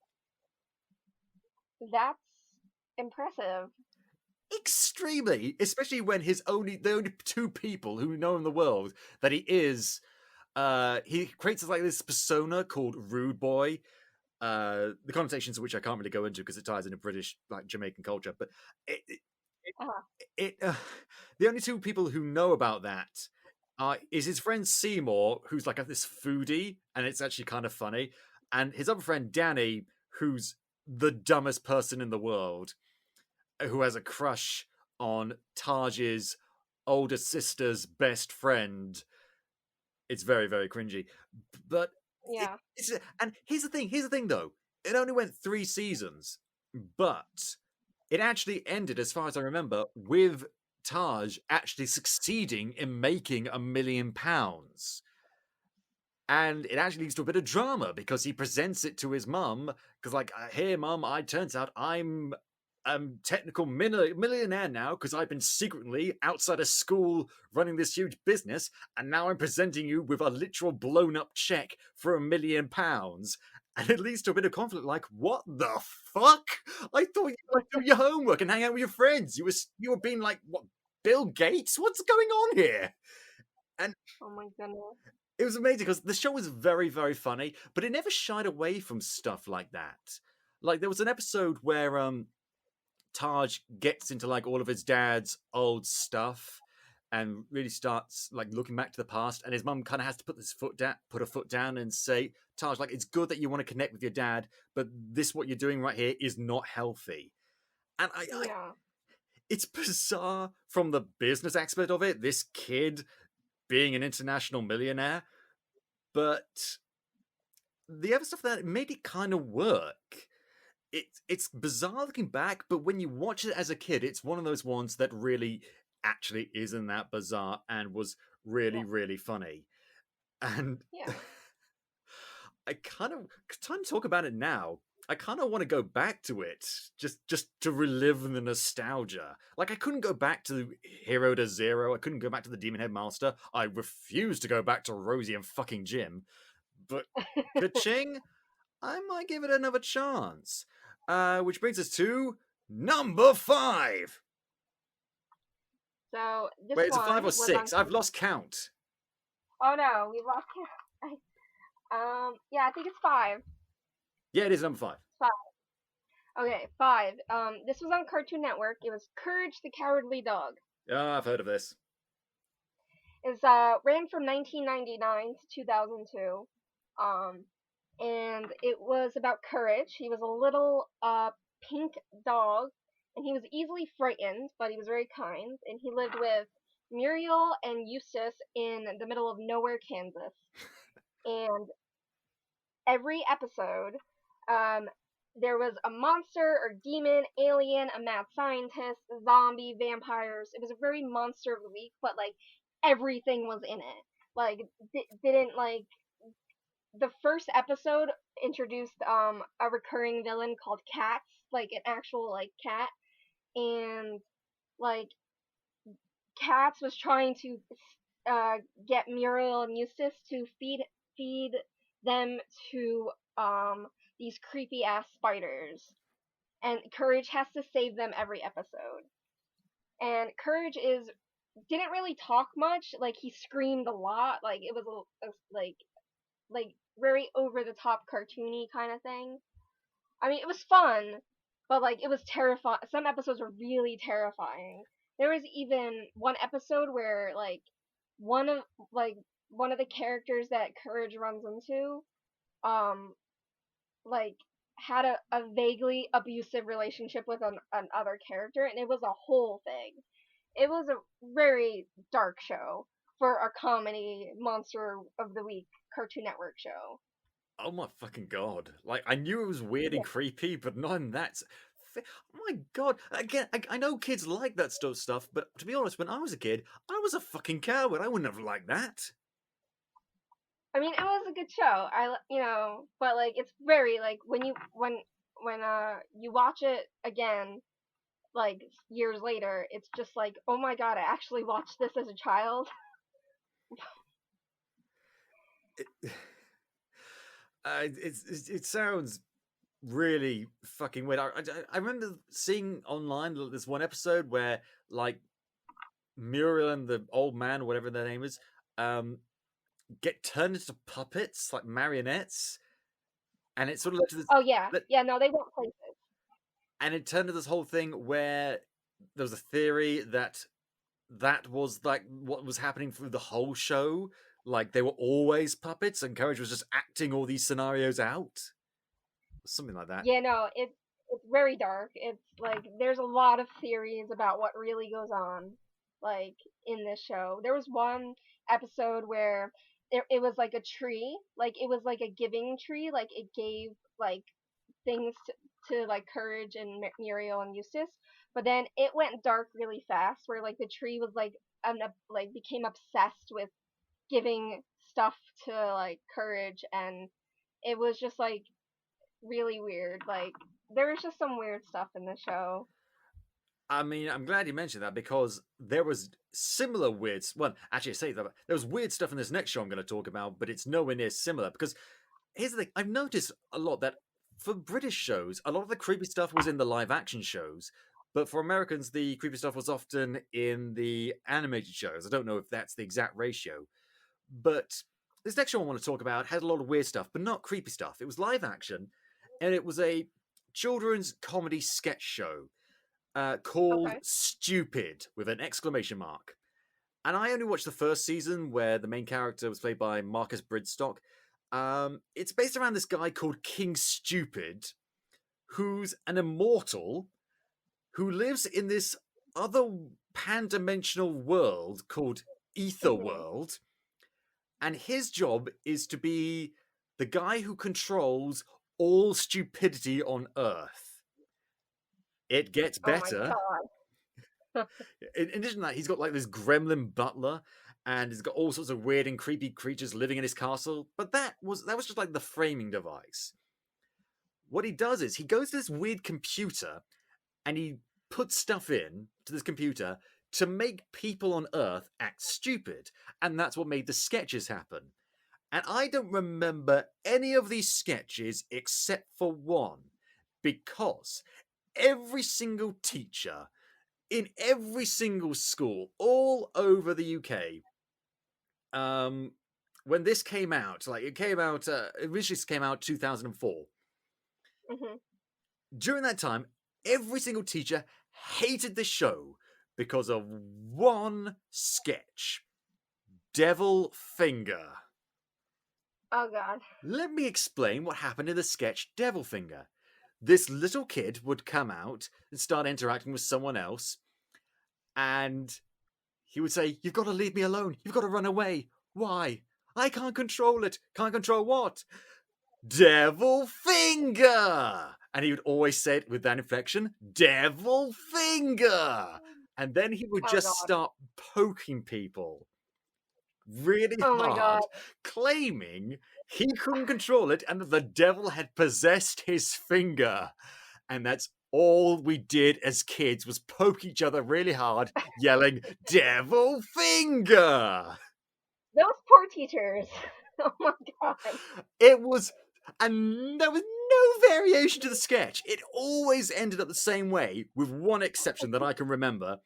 That's impressive. Extremely, especially when the only two people who know in the world that he is. He creates like this persona called Rude Boy. The connotations of which I can't really go into because it ties into British, like Jamaican culture. But Uh-huh. the only two people who know about that is his friend Seymour, who's like this foodie, and it's actually kind of funny, and his other friend Danny, who's the dumbest person in the world, who has a crush on Taj's older sister's best friend. It's very, very cringy, but Yeah. and here's the thing though, it only went 3 seasons, but it actually ended, as far as I remember, with Taj actually succeeding in making £1 million. And it actually leads to a bit of drama because he presents it to his mum. Because, like, hey, mum, turns out I'm technical millionaire now because I've been secretly outside of school running this huge business, and now I'm presenting you with a literal blown up check for £1 million. And it leads to a bit of conflict, like, what the fuck? I thought you were doing your homework and hang out with your friends. You were being like, what, Bill Gates? What's going on here? And Oh my goodness. it was amazing because the show was very, very funny, but it never shied away from stuff like that. Like, there was an episode where Taj gets into like all of his dad's old stuff and really starts like looking back to the past, and his mum kind of has to put her foot down and say, Taj, like, it's good that you want to connect with your dad, but what you're doing right here is not healthy. And Yeah. it's bizarre from the business aspect of it, this kid being an international millionaire, but the other stuff that made it kind of work. It's bizarre looking back, but when you watch it as a kid, it's one of those ones that really actually isn't that bizarre and was really, Yeah. really funny. And Yeah. I kind of, time to talk about it now, I kind of want to go back to it just to relive the nostalgia. Like, I couldn't go back to Hero to Zero. I couldn't go back to the Demon Headmaster. I refuse to go back to Rosie and fucking Jim. But Ka-ching, I might give it another chance. Which brings us to number 5. So this Wait, is it one 5 or was 6? on. I've lost count. Oh no, we lost count. Yeah, I think it's 5. Yeah, it is number 5. 5. Okay, 5. This was on Cartoon Network. It was Courage the Cowardly Dog. I've heard of this. It ran from 1999 to 2002. and it was about Courage. He was a little pink dog, and he was easily frightened, but he was very kind, and he lived with Muriel and Eustace in the middle of nowhere, Kansas. And every episode, there was a monster or demon, alien, a mad scientist, zombie, vampires. It was a very monster of the week, but like everything was in it. Like didn't like the first episode introduced a recurring villain called Cats, like an actual like cat, and like Cats was trying to get Muriel and Eustace to feed them to these creepy ass spiders, and Courage has to save them every episode. And Courage is didn't really talk much. Like he screamed a lot. Like it was like very over the top cartoony kind of thing. I mean, it was fun, but like it was terrifying. Some episodes were really terrifying. There was even one episode where one of one of the characters that Courage runs into, um, like had a vaguely abusive relationship with another character, and it was a whole thing. It was a very dark show for a comedy monster of the week Cartoon Network show. Oh my fucking god! Like I knew it was weird and creepy, but not in that. Oh my god! Again, I know kids like that stuff, but to be honest, when I was a kid, I was a fucking coward. I wouldn't have liked that. I mean, it was a good show. But like it's very like when you watch it again, like years later, it's just like, oh my god, I actually watched this as a child. It sounds really fucking weird. I remember seeing online this one episode where like Muriel and the old man, or whatever their name is, get turned into puppets, like marionettes, and it sort of led to this. Oh yeah, no, they went places. And it turned to this whole thing where there was a theory that was like what was happening through the whole show. Like they were always puppets, and Courage was just acting all these scenarios out. Something like that. Yeah, no, it's very dark. It's like there's a lot of theories about what really goes on, like in this show. There was one episode where it was like a tree, like it was like a giving tree, like it gave like things to like Courage and Muriel and Eustace, but then it went dark really fast, where like the tree was like became obsessed with giving stuff to like Courage, and it was just like really weird. Like there was just some weird stuff in the show. I mean, I'm glad you mentioned that because there was similar weird. Well, actually, I say that there was weird stuff in this next show I'm going to talk about, but it's nowhere near similar. Because here's the thing: I've noticed a lot that for British shows, a lot of the creepy stuff was in the live action shows, but for Americans, the creepy stuff was often in the animated shows. I don't know if that's the exact ratio, but this next show I want to talk about had a lot of weird stuff, but not creepy stuff. It was live action, and it was a children's comedy sketch show called Stupid with an exclamation mark. And I only watched the first season where the main character was played by Marcus Bridstock. It's based around this guy called King Stupid, who's an immortal who lives in this other pan-dimensional world called Ether World. And his job is to be the guy who controls all stupidity on Earth. It gets better. In addition to that, he's got like this gremlin butler, and he's got all sorts of weird and creepy creatures living in his castle. But that was just like the framing device. What he does is he goes to this weird computer, and he puts stuff in to this computer to make people on Earth act stupid, and that's what made the sketches happen. And I don't remember any of these sketches except for one, because every single teacher in every single school all over the UK, when this came out, like it originally came out 2004. Mm-hmm. During that time, every single teacher hated the show because of one sketch: Devil Finger. Oh god. Let me explain what happened in the sketch Devilfinger. This little kid would come out and start interacting with someone else, and he would say, "You've got to leave me alone. You've got to run away. Why? I can't control it. Can't control what? Devil finger!" And he would always say it with that inflection, "Devil finger!" And then he would Oh just god. start poking people really Oh my god. hard, claiming he couldn't control it and that the devil had possessed his finger. And that's all we did as kids, was poke each other really hard, yelling, "Devil finger!" Those poor teachers. Oh my god. It was, and there was no variation to the sketch. It always ended up the same way, with one exception that I can remember.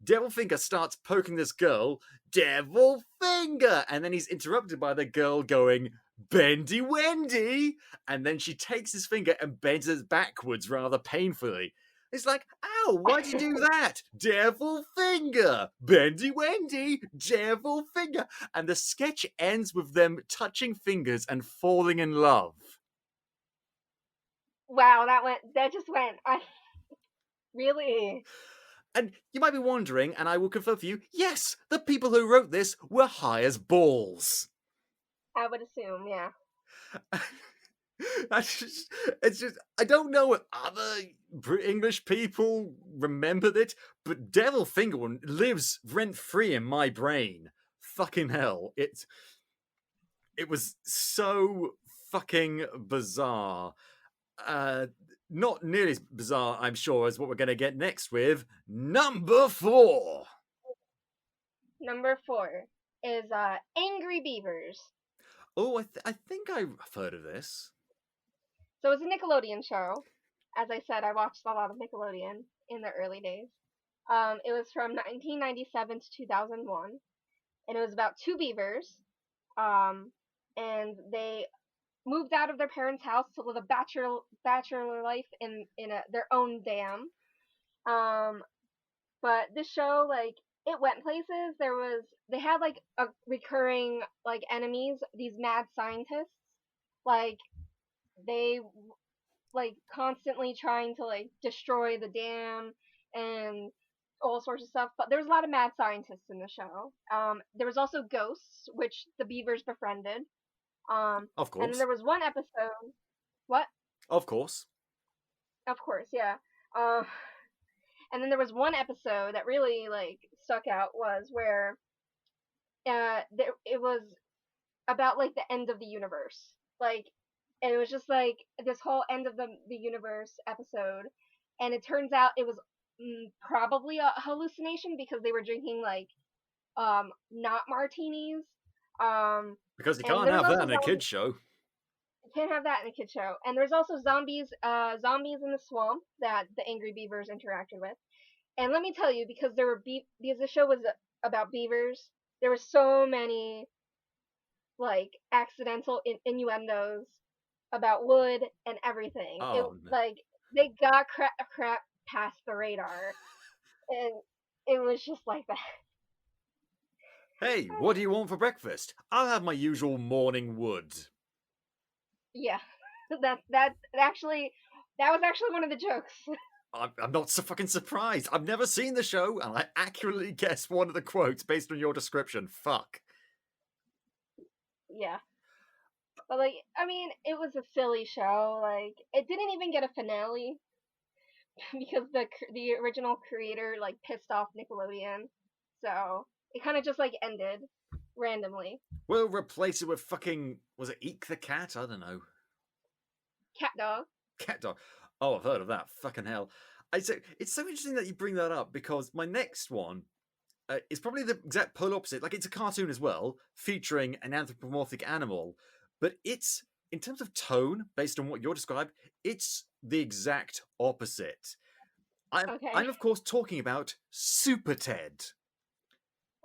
Devilfinger starts poking this girl, "Devil finger!" And then he's interrupted by the girl going, "Bendy Wendy!" And then she takes his finger and bends it backwards rather painfully. It's like, ow, why'd you do that? Devil finger! Bendy Wendy! Devil finger! And the sketch ends with them touching fingers and falling in love. Wow, that just went. Really? And you might be wondering, and I will confirm for you, yes, the people who wrote this were high as balls. I would assume, yeah. It's just, I don't know if other English people remembered it, but Devil Finger one lives rent free in my brain. Fucking hell. It was so fucking bizarre. Not nearly as bizarre, I'm sure, as what we're going to get next with number 4. Number 4 is Angry Beavers. Oh, I think I've heard of this. So it's a Nickelodeon show. As I said, I watched a lot of Nickelodeon in the early days. It was from 1997 to 2001, and it was about 2 beavers, and they moved out of their parents' house to live a bachelor life in their own dam. But this show, like, it went places. They had like a recurring like enemies, these mad scientists. Like, they like constantly trying to like destroy the dam and all sorts of stuff. But there was a lot of mad scientists in the show. There was also ghosts, which the beavers befriended. Of And course. then there was one episode. What? Of course. Of course, yeah. And then there was one episode that really like stuck out, was where it was about like the end of the universe, like, and it was just like this whole end of the universe episode, and it turns out it was probably a hallucination because they were drinking like not martinis. Because you And can't there was have that also in a kid's show. You can't have that in a kid show. And there's also zombies in the swamp that the angry beavers interacted with. And let me tell you, because because the show was about beavers, there were so many like accidental innuendos about wood and everything. Oh, no. Like, they got crap past the radar, and it was just like that. Hey, what do you want for breakfast? I'll have my usual morning wood. Yeah, that was actually one of the jokes. I'm not so fucking surprised. I've never seen the show, and I accurately guessed one of the quotes based on your description. Fuck. Yeah. But like, I mean, it was a silly show. Like, it didn't even get a finale because the original creator like pissed off Nickelodeon. So it kind of just like ended randomly. We'll replace it with fucking, was it Eek the Cat? I don't know. Cat Dog. Cat Dog. Oh, I've heard of that. Fucking hell. It's so interesting that you bring that up, because my next one is probably the exact polar opposite. Like, it's a cartoon as well, featuring an anthropomorphic animal, but it's, in terms of tone, based on what you're described, it's the exact opposite. I'm of course talking about Super Ted.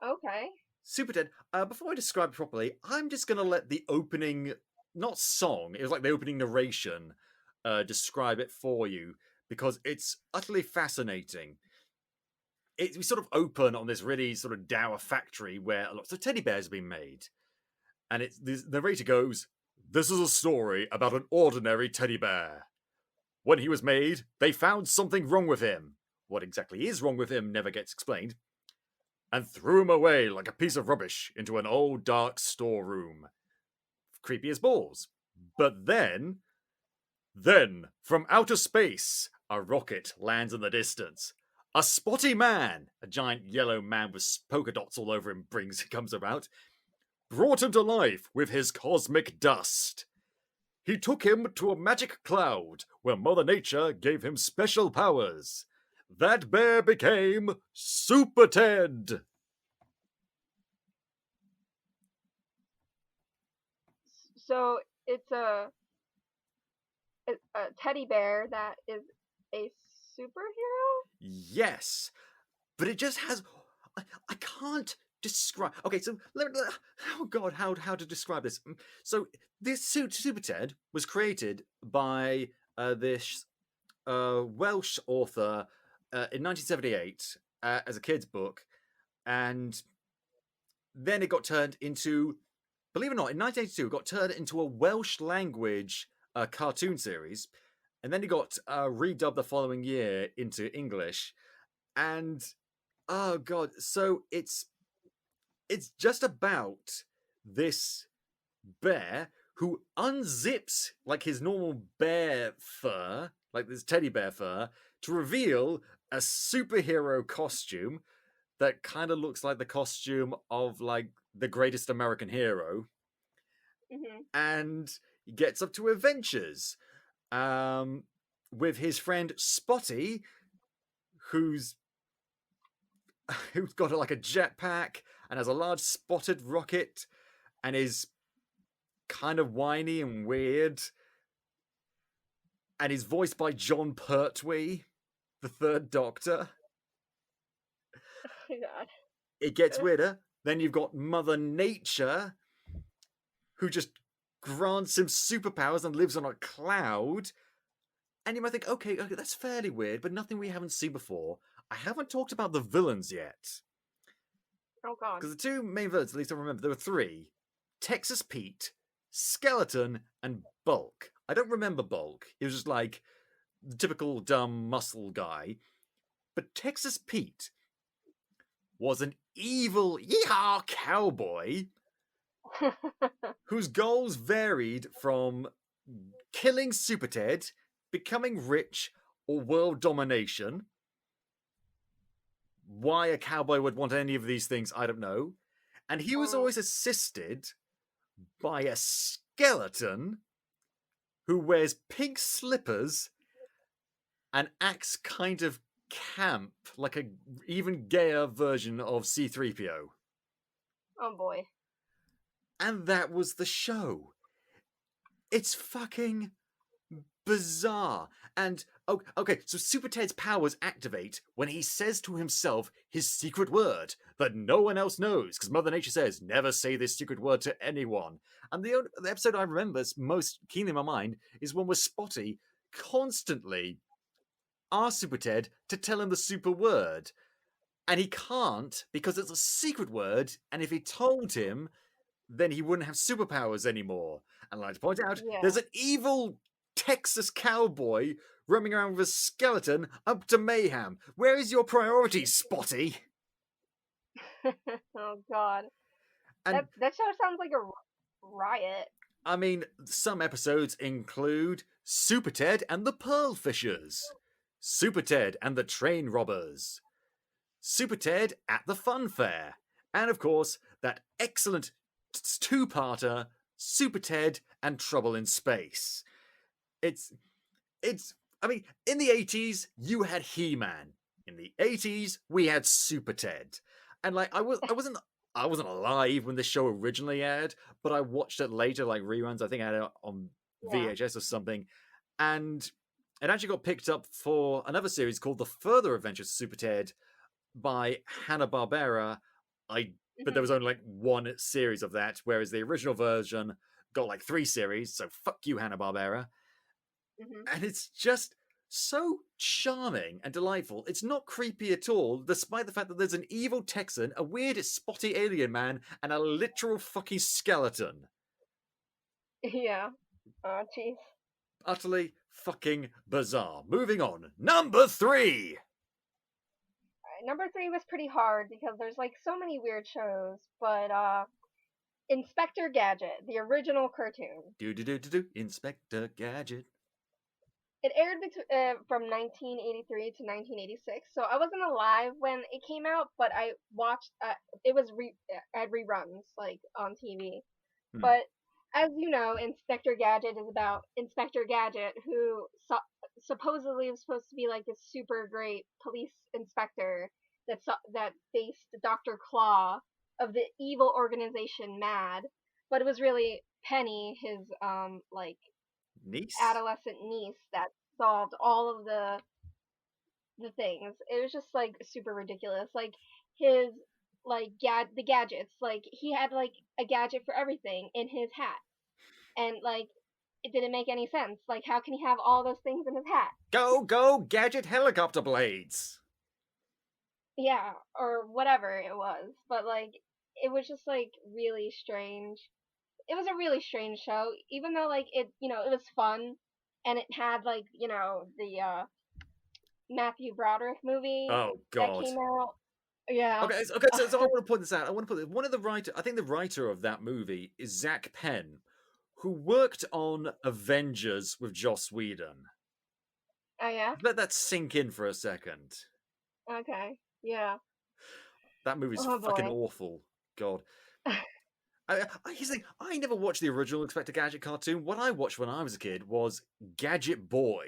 Okay. Super Ted. Before I describe it properly, I'm just going to let the opening, not song, it was like the opening narration, describe it for you, because it's utterly fascinating. We sort of open on this really sort of dour factory where lots of teddy bears have been made. And the narrator goes, "This is a story about an ordinary teddy bear. When he was made, they found something wrong with him. What exactly is wrong with him never gets explained. And threw him away like a piece of rubbish into an old dark storeroom. Creepy as balls. But then, from outer space, a rocket lands in the distance. A spotty man, a giant yellow man with polka dots all over him, comes about, brought him to life with his cosmic dust. He took him to a magic cloud where Mother Nature gave him special powers. That bear became Super Ted." So it's a teddy bear that is a superhero? Yes, but it just has. I can't describe. Okay, so oh god, how to describe this? So this Super Ted was created by this Welsh author in 1978 as a kid's book, and then it got turned into, believe it or not, in 1982 it got turned into a Welsh language cartoon series, and then it got redubbed the following year into English, and oh god, so it's just about this bear who unzips like his normal bear fur, like this teddy bear fur, to reveal a superhero costume that kind of looks like the costume of like the greatest American hero. Mm-hmm. And he gets up to adventures with his friend Spotty, who's got like a jetpack and has a large spotted rocket and is kind of whiny and weird, and is voiced by John Pertwee, the Third Doctor. Oh my god. It gets weirder. Then you've got Mother Nature, who just grants him superpowers and lives on a cloud. And you might think, okay, that's fairly weird, but nothing we haven't seen before. I haven't talked about the villains yet. Oh god. Because the two main villains, at least I remember, there were three. Texas Pete, Skeleton, and Bulk. I don't remember Bulk. He was just like the typical dumb muscle guy. But Texas Pete was an evil yeehaw cowboy whose goals varied from killing Super Ted, becoming rich, or world domination. Why a cowboy would want any of these things, I don't know. And he was always assisted by a skeleton who wears pink slippers and acts kind of camp, like a even gayer version of C-3PO. Oh boy. And that was the show. It's fucking bizarre. And okay, so Super Ted's powers activate when he says to himself his secret word that no one else knows, because Mother Nature says, never say this secret word to anyone. And the episode I remember most keenly in my mind is one where Spotty constantly asks Super Ted to tell him the super word. And he can't because it's a secret word, and if he told him, then he wouldn't have superpowers anymore. And I'd like to point out, there's an evil Texas cowboy roaming around with a skeleton up to mayhem. Where is your priority, Spotty? Oh god. And that show sounds like a riot. I mean, some episodes include Super Ted and the Pearl Fishers, Super Ted and the Train Robbers, Super Ted at the Fun Fair, and of course, that excellent two-parter, Super Ted and Trouble in Space. It's I mean, in the 80s, you had He-Man. In the 80s, we had Super Ted. And like I wasn't alive when this show originally aired, but I watched it later, like reruns. I think I had it on VHS or something. And it actually got picked up for another series called The Further Adventures of Super Ted by Hanna-Barbera. But there was only like one series of that, whereas the original version got like 3 series, so fuck you, Hanna-Barbera. And it's just so charming and delightful. It's not creepy at all, despite the fact that there's an evil Texan, a weird spotty alien man, and a literal fucking skeleton. Yeah. Oh, jeez. Utterly fucking bizarre. Moving on. Number 3! Number 3 was pretty hard because there's like so many weird shows, but Inspector Gadget, the original cartoon. Inspector Gadget. It aired from 1983 to 1986, so I wasn't alive when it came out, but I watched. It was at reruns, like on TV. But as you know, Inspector Gadget is about Inspector Gadget, who supposedly was supposed to be like this super great police inspector that faced Dr. Claw of the evil organization MAD, but it was really Penny, his like niece, adolescent niece, that solved all of the things. It was just like super ridiculous. Like his like the gadgets, like he had like a gadget for everything in his hat, and like it didn't make any sense. Like how can he have all those things in his hat? Go gadget helicopter blades. Yeah, or whatever it was, but like it was just like really strange. It was a really strange show, even though like it was fun, and it had like the Matthew Broderick movie that came out. Yeah. Okay. So I want to point this out. I want to put one of the writer. I think the writer of that movie is Zach Penn, who worked on Avengers with Joss Whedon. Oh yeah. Let that sink in for a second. Okay. Yeah. That movie's fucking awful. God. Here's the thing, I never watched the original Inspector Gadget cartoon. What I watched when I was a kid was Gadget Boy.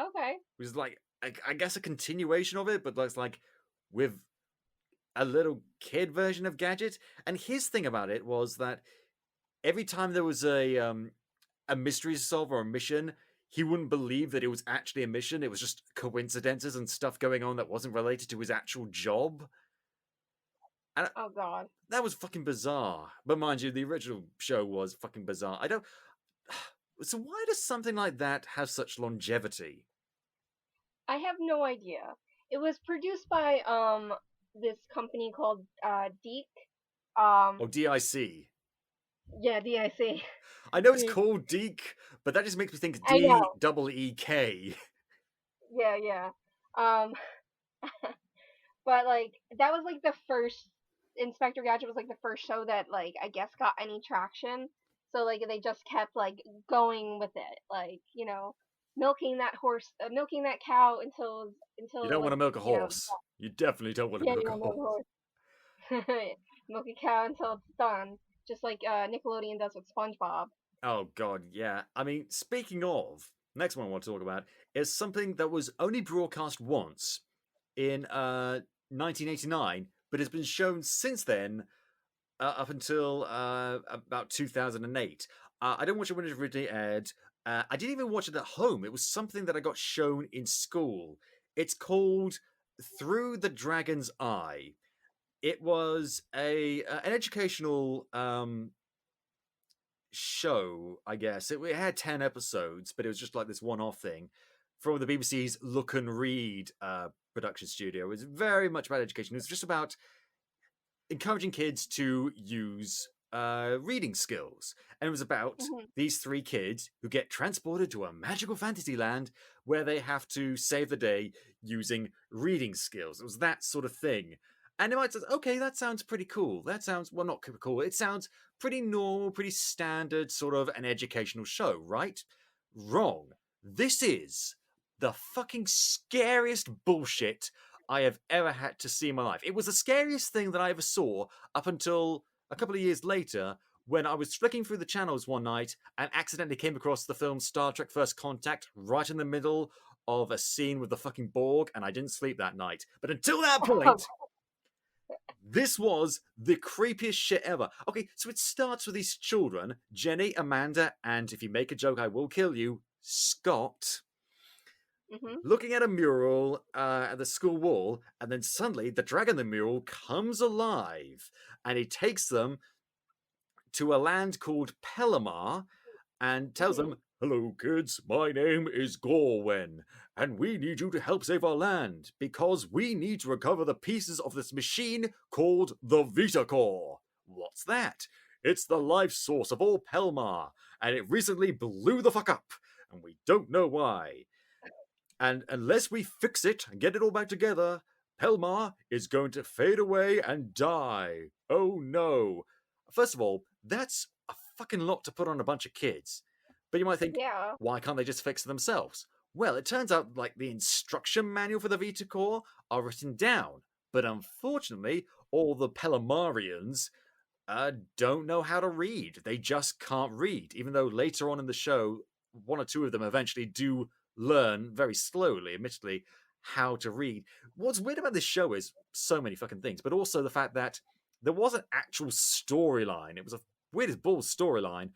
Okay. It was like, I guess a continuation of it, but it's like with a little kid version of Gadget. And his thing about it was that every time there was a mystery to solve or a mission, he wouldn't believe that it was actually a mission. It was just coincidences and stuff going on that wasn't related to his actual job. And oh god, that was fucking bizarre. But mind you, the original show was fucking bizarre. So why does something like that have such longevity? I have no idea. It was produced by this company called DIC. DIC. Yeah, DIC. I know it's called DIC, but that just makes me think DEEK. Yeah. But like that was like the first Inspector Gadget was like the first show that like I guess got any traction. So like they just kept like going with it, like milking that cow until you don't want to milk a horse. You definitely don't want to milk a horse. Milk a cow until it's done, just like Nickelodeon does with SpongeBob. Oh god, yeah. I mean, speaking of, next one I want to talk about is something that was only broadcast once in 1989, but has been shown since then up until about 2008. I didn't watch it when it originally aired. I didn't even watch it at home. It was something that I got shown in school. It's called Through the Dragon's Eye. It was an educational show, I guess. It had 10 episodes, but it was just like this one-off thing from the BBC's Look and Read production studio. It was very much about education. It was just about encouraging kids to use reading skills. And it was about these 3 kids who get transported to a magical fantasy land where they have to save the day using reading skills. It was that sort of thing. And you might say, okay, that sounds pretty cool. That sounds, well, not cool. It sounds pretty normal, pretty standard, sort of an educational show, right? Wrong. This is the fucking scariest bullshit I have ever had to see in my life. It was the scariest thing that I ever saw up until a couple of years later when I was flicking through the channels one night and accidentally came across the film Star Trek First Contact right in the middle of a scene with the fucking Borg, and I didn't sleep that night. But until that point, this was the creepiest shit ever. Okay, so it starts with these children, Jenny, Amanda, and if you make a joke, I will kill you, Scott, looking at a mural at the school wall, and then suddenly the dragon in the mural comes alive, and he takes them to a land called Pelamar, and tells them, "Hello, kids. My name is Gorwen, and we need you to help save our land because we need to recover the pieces of this machine called the Vita Core." What's that? It's the life source of all Pelmar, and it recently blew the fuck up, and we don't know why. And unless we fix it and get it all back together, Pelmar is going to fade away and die. Oh no. First of all, that's a fucking lot to put on a bunch of kids. But you might think, Yeah. why can't they just fix it themselves? Well, it turns out like the instruction manual for the Vita Core are written down. But unfortunately, all the Pelmarians don't know how to read. They just can't read, even though later on in the show, one or two of them eventually do learn, very slowly, admittedly, how to read. What's weird about this show is so many fucking things, but also the fact that there was an actual storyline. It was a weird as balls storyline,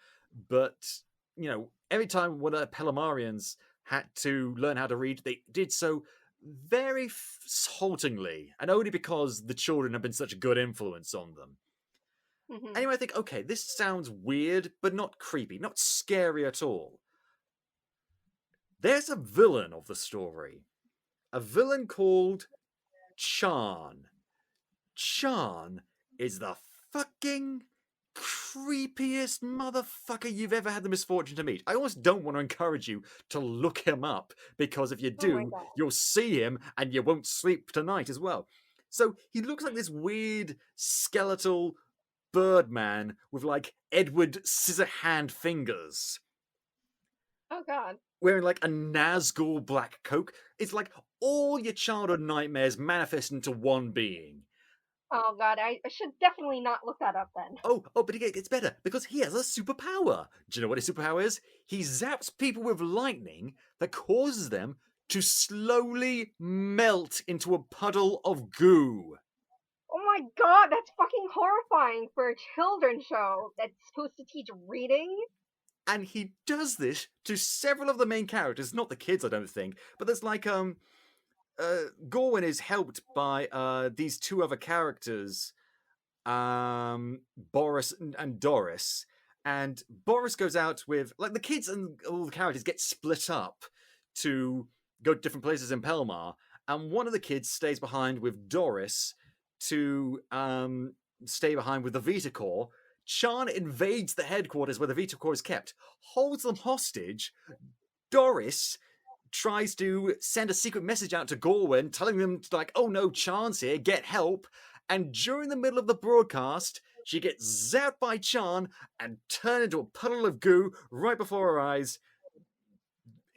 but, you know, every time one of the Pelmarians had to learn how to read, they did so very haltingly, and only because the children have been such a good influence on them. Mhm. Anyway, I think, okay, this sounds weird, but not creepy, not scary at all. There's a villain of the story. A villain called Chan. Chan is the fucking creepiest motherfucker you've ever had the misfortune to meet. I almost don't want to encourage you to look him up, because if you Oh my do, God. you'll see him and you won't sleep tonight as well. So he looks like this weird skeletal Birdman with like Edward Scissorhand fingers, Oh God. wearing like a Nazgul black coat. It's like all your childhood nightmares manifest into one being. Oh God. I should definitely not look that up then. Oh, but it gets better because he has a superpower. Do you know what his superpower is? He zaps people with lightning that causes them to slowly melt into a puddle of goo. Oh my God. That's fucking horrifying for a children's show that's supposed to teach reading. And he does this to several of the main characters, not the kids, I don't think, but there's like Gorwin is helped by these two other characters, Boris and Doris. And Boris goes out with like the kids, and all the characters get split up to go to different places in Pelmar, and one of the kids stays behind with Doris to stay behind with the Vita Core. Chan invades the headquarters where the Vita Core is kept, holds them hostage. Doris tries to send a secret message out to Gorwin, telling them, like, oh no, Chan's here, get help. And during the middle of the broadcast, she gets zapped by Chan and turned into a puddle of goo right before her eyes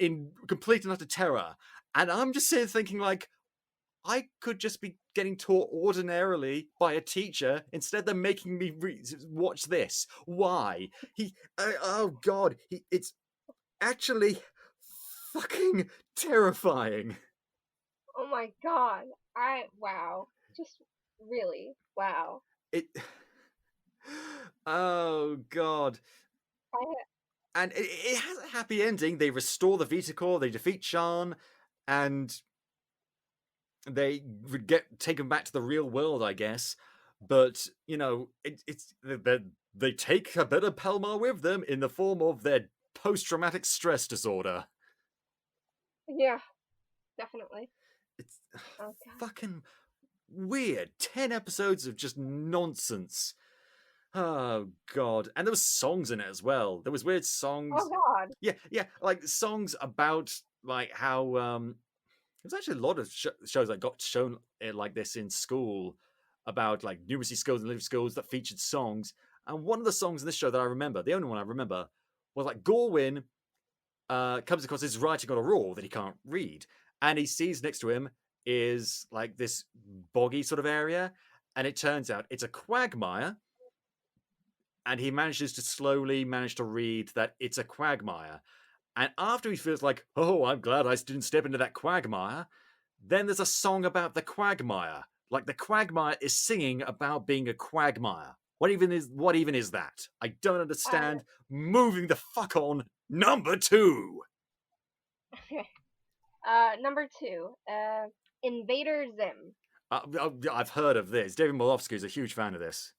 in complete and utter terror. And I'm just sitting thinking, like, I could just be getting taught ordinarily by a teacher. Instead, they're making me watch this. Why? Oh God, it's actually fucking terrifying. Oh my God. Wow. Just really. Wow. It. Oh God. I, And it has a happy ending. They restore the Vita Core, they defeat Shan, and they get taken back to the real world, I guess. But, you know, they take a bit of Pelmar with them in the form of their post-traumatic stress disorder. yeah. Definitely. It's Oh God. fucking weird. 10 episodes of just nonsense. Oh God. And there was songs in it as well. There was weird songs. Oh God. Yeah, like songs about like how there's actually a lot of shows that got shown like this in school about like numeracy skills and literacy skills that featured songs. And one of the songs in this show that I remember, the only one I remember, was like Gorwin comes across his writing on a wall that he can't read, and he sees next to him is like this boggy sort of area, and it turns out it's a quagmire, and he manages to slowly manage to read that it's a quagmire. And after he feels like, oh, I'm glad I didn't step into that quagmire, then there's a song about the quagmire. Like the quagmire is singing about being a quagmire. What even is that? I don't understand. Moving the fuck on. Number 2. Okay. Number 2. Invader Zim. I've heard of this. David Malofsky is a huge fan of this.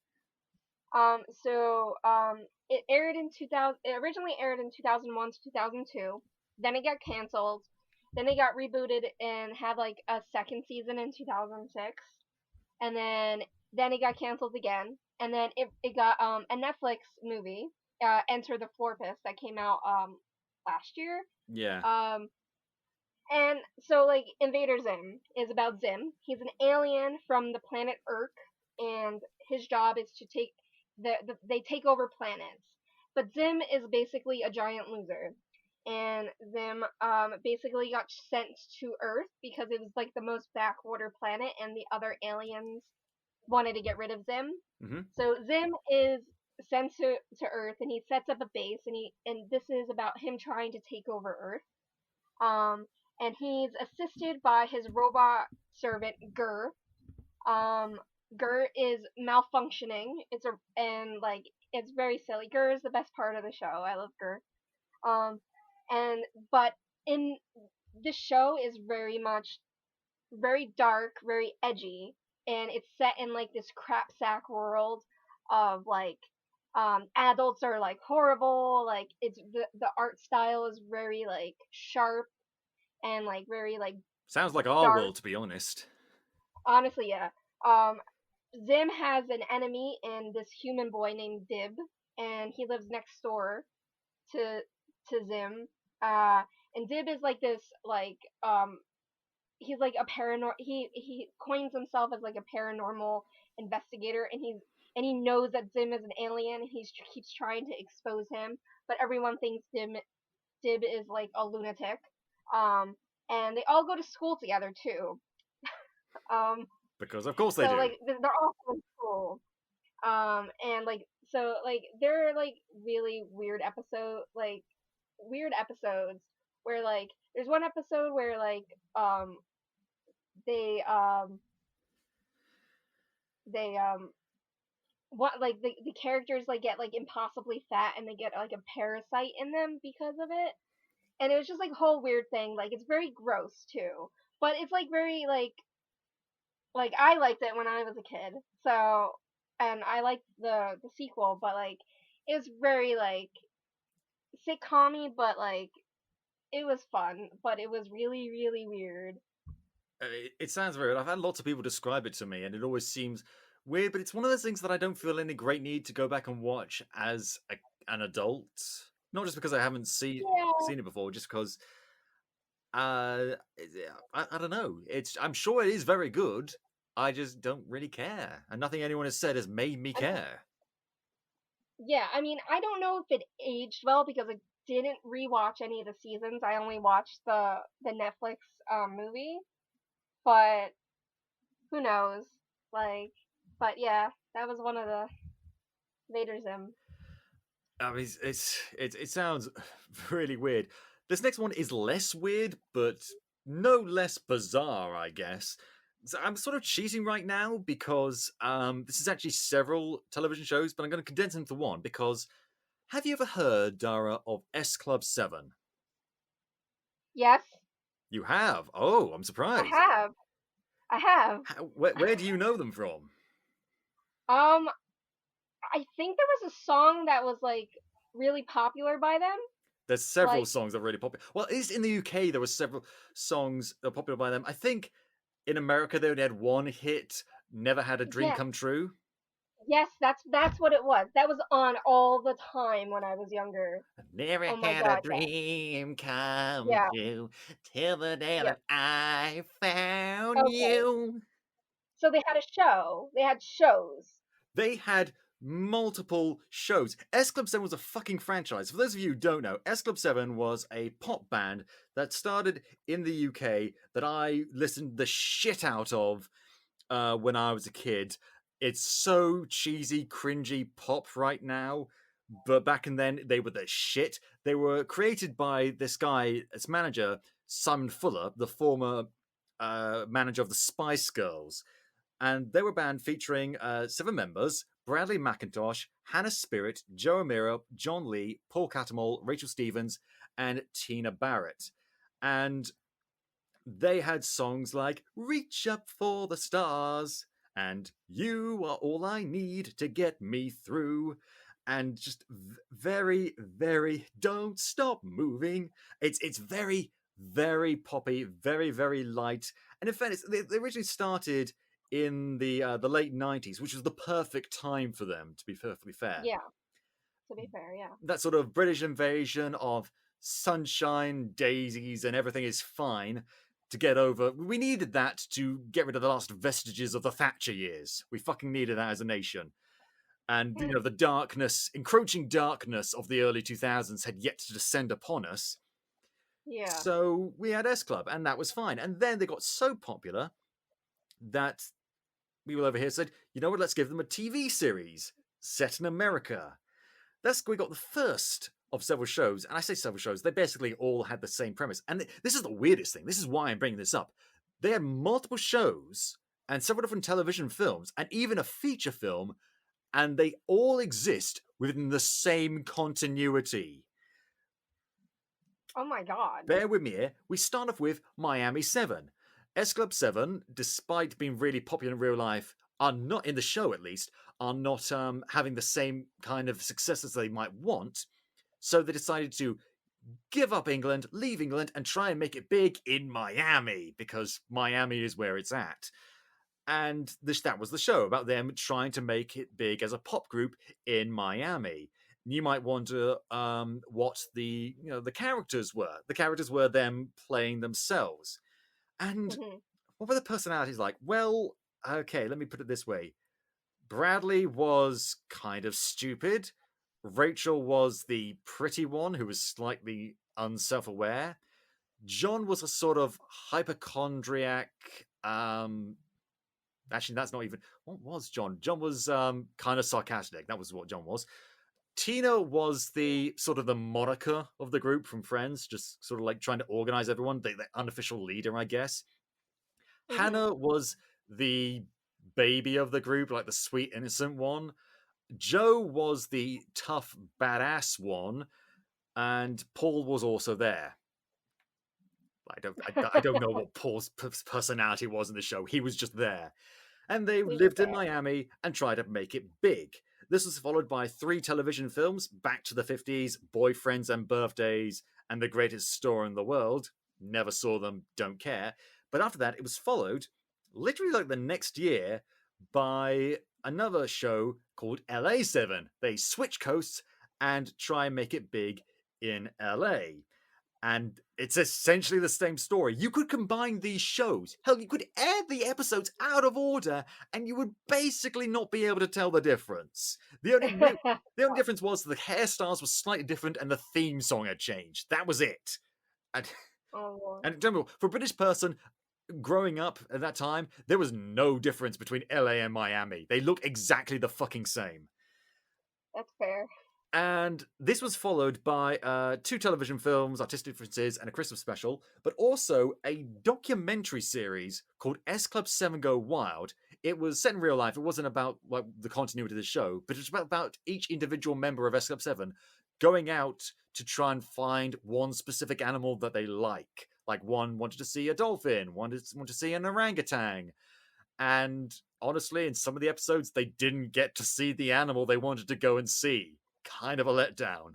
it aired in 2000. It originally aired in 2001 to 2002. Then it got canceled. Then it got rebooted and had like a second season in 2006. And then it got canceled again. And then it got a Netflix movie, Enter the Florpus, that came out last year. Yeah. And so, like, Invader Zim is about Zim. He's an alien from the planet Urk, and his job is to take they take over planets. But Zim is basically a giant loser, and Zim basically got sent to Earth because it was like the most backwater planet, and the other aliens wanted to get rid of Zim. Mm-hmm. So Zim is sent to Earth, and he sets up a base, and this is about him trying to take over Earth. And he's assisted by his robot servant Gur. Gur is malfunctioning. It's very silly. Gur is the best part of the show. I love Gur. But in this show is very dark, very edgy, and it's set in like this crap sack world of like adults are like horrible. Like it's the art style is very like sharp and like very like sounds like our dark. world, to be honest. Honestly, yeah. Zim has an enemy in this human boy named Dib, and he lives next door to Zim. And Dib is like this like he's like a he coins himself as like a paranormal investigator, and he knows that Zim is an alien, and he keeps trying to expose him, but everyone thinks Dib is like a lunatic. And they all go to school together too. Because of course they do. Like they're all in school. And like so like there are like really weird episodes where like there's one episode where like they what like the characters like get like impossibly fat, and they get like a parasite in them because of it. And it was just like a whole weird thing. Like it's very gross too, but it's like very like I liked it when I was a kid. So, and I liked the sequel, but like it was very like sitcom-y, but like it was fun, but it was really really weird. It sounds very. I've had lots of people describe it to me, and it always seems weird. But it's one of those things that I don't feel any great need to go back and watch as an adult. Not just because I haven't seen it before, just because I don't know. I'm sure it is very good. I just don't really care, and nothing anyone has said has made me care. Yeah, I mean, I don't know if it aged well because I didn't rewatch any of the seasons. I only watched the Netflix movie, but who knows? Like, but yeah, that was one of the Vader Zim. I mean, it sounds really weird. This next one is less weird, but no less bizarre, I guess. So I'm sort of cheating right now because this is actually several television shows, but I'm going to condense them into one. Because have you ever heard, Dara, of S Club 7? Yes. You have? Oh, I'm surprised. I have. Where do you know them from? I think there was a song that was like really popular by them. There's several songs that are really popular. Well, at least in the UK, there were several songs that were popular by them. I think in America they only had one hit, "Never Had a Dream Come True." Yes, that's what it was. That was on all the time when I was younger. Never had a dream come true till the day that I found you. So they had a show. They had shows. They had multiple shows. S Club 7 was a fucking franchise. For those of you who don't know, S Club 7 was a pop band that started in the UK that I listened the shit out of when I was a kid. It's so cheesy, cringy pop right now, but back in then, they were the shit. They were created by this guy, its manager, Simon Fuller, the former manager of the Spice Girls. And they were a band featuring 7 members: Bradley McIntosh, Hannah Spirit, Joe O'Meara, John Lee, Paul Catamol, Rachel Stevens, and Tina Barrett. And they had songs like "Reach Up for the Stars" and "You Are All I Need to Get Me Through." and just very, very don't stop moving. It's very, very poppy, very, very light. And in fairness, they originally started in the late 90s, which was the perfect time for them, to be perfectly fair. Yeah. To be fair, yeah. That sort of British invasion of sunshine, daisies, and everything is fine to get over. We needed that to get rid of the last vestiges of the Thatcher years. We fucking needed that as a nation. And, you know, the darkness, encroaching darkness of the early 2000s had yet to descend upon us. Yeah. So we had S Club, and that was fine. And then they got so popular that people over here said, you know what, let's give them a TV series set in America. We got the first of several shows, and I say several shows, they basically all had the same premise. And this is the weirdest thing. This is why I'm bringing this up. They had multiple shows and several different television films and even a feature film, and they all exist within the same continuity. Oh my god. Bear with me here. We start off with Miami 7. S Club 7, despite being really popular in real life, are not, in the show at least, are not having the same kind of success as they might want. So they decided to give up England, leave England, and try and make it big in Miami, because Miami is where it's at. And that was the show, about them trying to make it big as a pop group in Miami. You might wonder what the characters were. The characters were them playing themselves. And what were the personalities like? Well, okay, let me put it this way. Bradley was kind of stupid. Rachel was the pretty one who was slightly unself-aware. John was a sort of hypochondriac. Actually, that's not even... What was John? John was kind of sarcastic. That was what John was. Tina was the sort of the moniker of the group from Friends, just sort of like trying to organize everyone, the unofficial leader, I guess. Hannah was the baby of the group, like the sweet, innocent one. Joe was the tough, badass one, and Paul was also there. I don't know what Paul's personality was in the show. He was just there. And they lived in Miami and tried to make it big. This was followed by 3 television films, Back to the 50s, Boyfriends and Birthdays, and The Greatest Store in the World. Never saw them, don't care. But after that, it was followed, literally like the next year, by another show called LA 7. They switch coasts and try and make it big in LA. And it's essentially the same story. You could combine these shows. Hell, you could air the episodes out of order, and you would basically not be able to tell the difference. The only difference was the hairstyles were slightly different, and the theme song had changed. That was it. And in general, for a British person growing up at that time, there was no difference between LA and Miami. They look exactly the fucking same. That's fair. And this was followed by 2 television films, artistic differences, and a Christmas special, but also a documentary series called S Club 7 Go Wild. It was set in real life. It wasn't about like the continuity of the show, but it was about each individual member of S Club 7 going out to try and find one specific animal that they like. Like one wanted to see a dolphin, one wanted to see an orangutan. And honestly, in some of the episodes, they didn't get to see the animal they wanted to go and see. Kind of a letdown.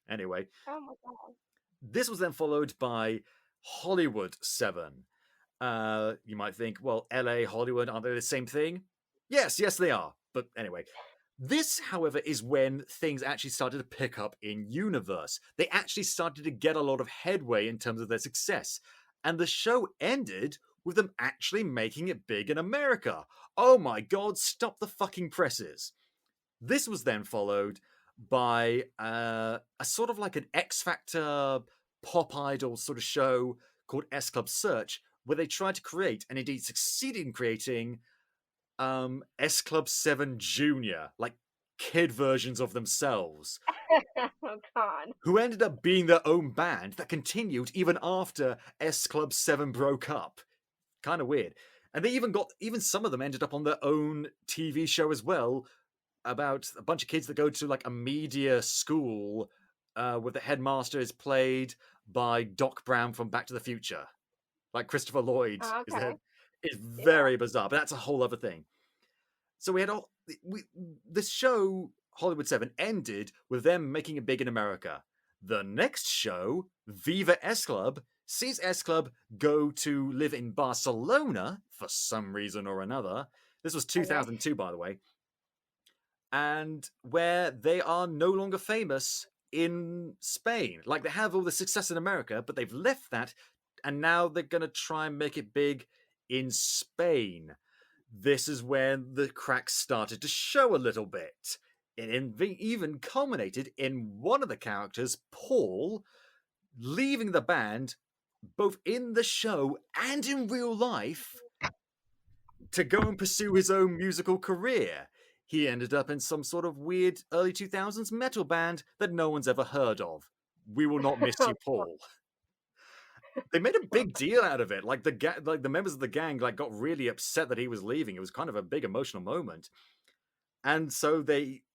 Anyway. Oh my god. This was then followed by Hollywood 7. You might think, well, LA, Hollywood, aren't they the same thing? Yes, they are. But anyway. This, however, is when things actually started to pick up in universe. They actually started to get a lot of headway in terms of their success. And the show ended with them actually making it big in America. Oh my god, stop the fucking presses. This was then followed by a sort of like an X Factor pop idol sort of show called S Club Search, where they tried to create, and indeed succeeded in creating, S Club 7 Junior, like kid versions of themselves. Oh god. Who ended up being their own band that continued even after S Club 7 broke up. Kind of weird. And they even some of them ended up on their own TV show as well, about a bunch of kids that go to like a media school where the headmaster is played by Doc Brown from Back to the Future. Like Christopher Lloyd is the head. It's very bizarre, but that's a whole other thing. So we had this show, Hollywood 7 ended with them making it big in America. The next show, Viva S Club, sees S Club go to live in Barcelona for some reason or another. This was 2002, by the way. And where they are no longer famous in Spain. Like, they have all the success in America, but they've left that, and now they're going to try and make it big in Spain. This is where the cracks started to show a little bit. It even culminated in one of the characters, Paul, leaving the band, both in the show and in real life, to go and pursue his own musical career. He ended up in some sort of weird early 2000s metal band that no one's ever heard of. We will not miss you, Paul. They made a big deal out of it. Like the members of the gang got really upset that he was leaving. It was kind of a big emotional moment. And so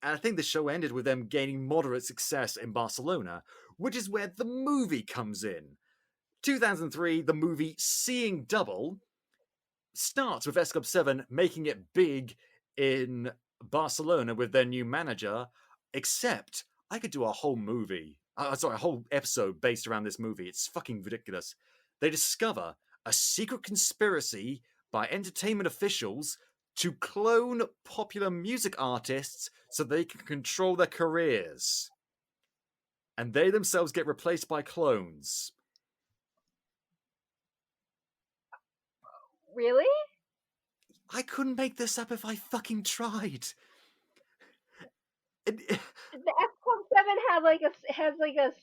I think the show ended with them gaining moderate success in Barcelona, which is where the movie comes in. 2003, the movie Seeing Double starts with S Club 7 making it big in Barcelona with their new manager, except I could do a whole a whole episode based around this movie. It's fucking ridiculous. They discover a secret conspiracy by entertainment officials to clone popular music artists so they can control their careers. And they themselves get replaced by clones. Really? I couldn't make this up if I fucking tried. The S Club 7 has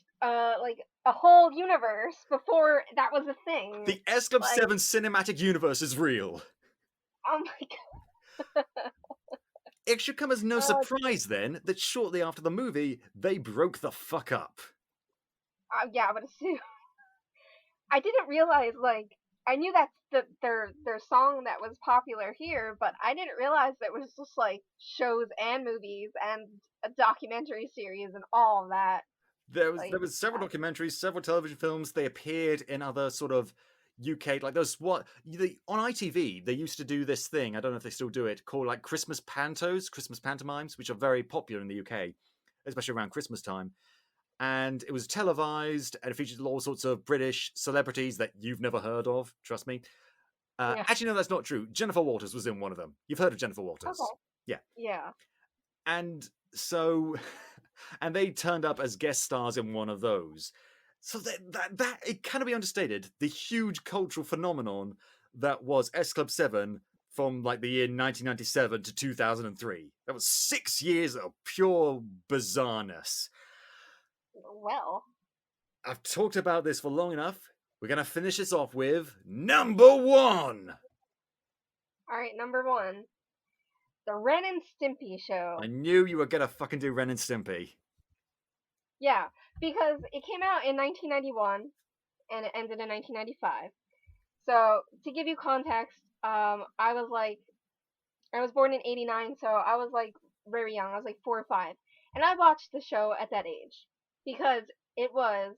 a whole universe before that was a thing. The S Club 7 cinematic universe is real. Oh my god. It should come as no surprise then that shortly after the movie, they broke the fuck up. Yeah, I would assume. I didn't realize, I knew that's their song that was popular here, but I didn't realize that it was just, shows and movies and a documentary series and all of that. There was several documentaries, several television films. They appeared in other sort of UK, on ITV, they used to do this thing, I don't know if they still do it, called Christmas pantomimes, which are very popular in the UK, especially around Christmas time. And it was televised, and it featured all sorts of British celebrities that you've never heard of, trust me. Yeah. Actually, no, that's not true. Jennifer Walters was in one of them. You've heard of Jennifer Walters. Okay. Yeah. Yeah. And so, and they turned up as guest stars in one of those. So that it cannot be understated, the huge cultural phenomenon that was S Club 7 from the year 1997 to 2003. That was 6 years of pure bizarreness. Well, I've talked about this for long enough. We're going to finish this off with number 1. Alright, number 1. The Ren and Stimpy Show. I knew you were going to fucking do Ren and Stimpy. Yeah, because it came out in 1991 and it ended in 1995. So, to give you context, I was born in 89, so I was very young. I was 4 or 5. And I watched the show at that age because it was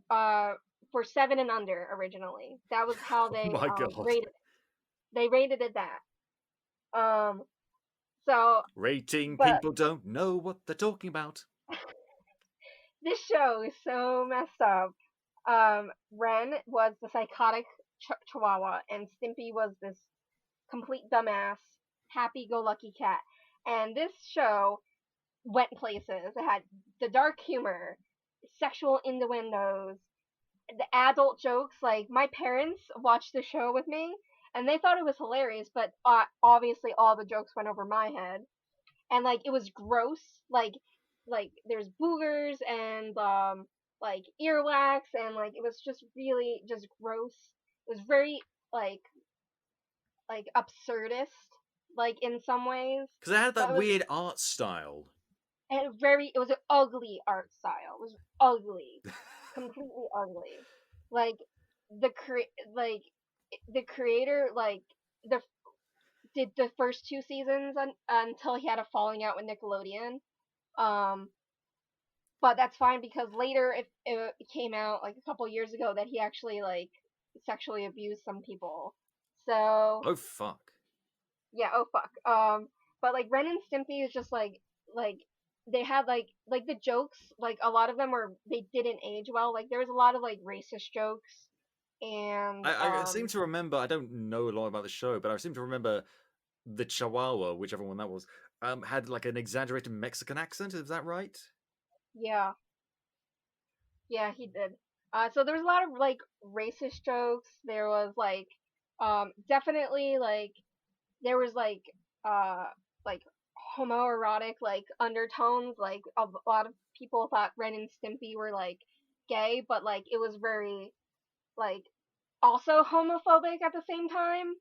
for 7 and under originally. That was how they rated it. They rated it that. So rating people don't know what they're talking about. This show is so messed up. Ren was the psychotic chihuahua, and Stimpy was this complete dumbass, happy-go-lucky cat. And this show went places. It had the dark humor, sexual innuendos, the adult jokes. My parents watched the show with me, and they thought it was hilarious, but obviously all the jokes went over my head. And, it was gross. There's boogers and, earwax, and, it was just really just gross. It was very, absurdist, in some ways. Because it had that weird art style. And it was an ugly art style. It was ugly. Completely ugly. The creator, did the first 2 seasons until he had a falling out with Nickelodeon. But that's fine because later it came out a couple years ago that he actually sexually abused some people. So oh fuck. Yeah, oh fuck. But like Ren and Stimpy is just like they had like the jokes, like a lot of them they didn't age well. Like there was a lot of like racist jokes and I seem to remember. I don't know a lot about the show, but I seem to remember the Chihuahua, whichever one that was, had like an exaggerated Mexican accent. Is that right? yeah. Yeah, he did. So there was a lot of like racist jokes. There was like definitely like there was uh like homoerotic like undertones. Like a lot of people thought Ren and Stimpy were like gay, but like it was very like also homophobic at the same time.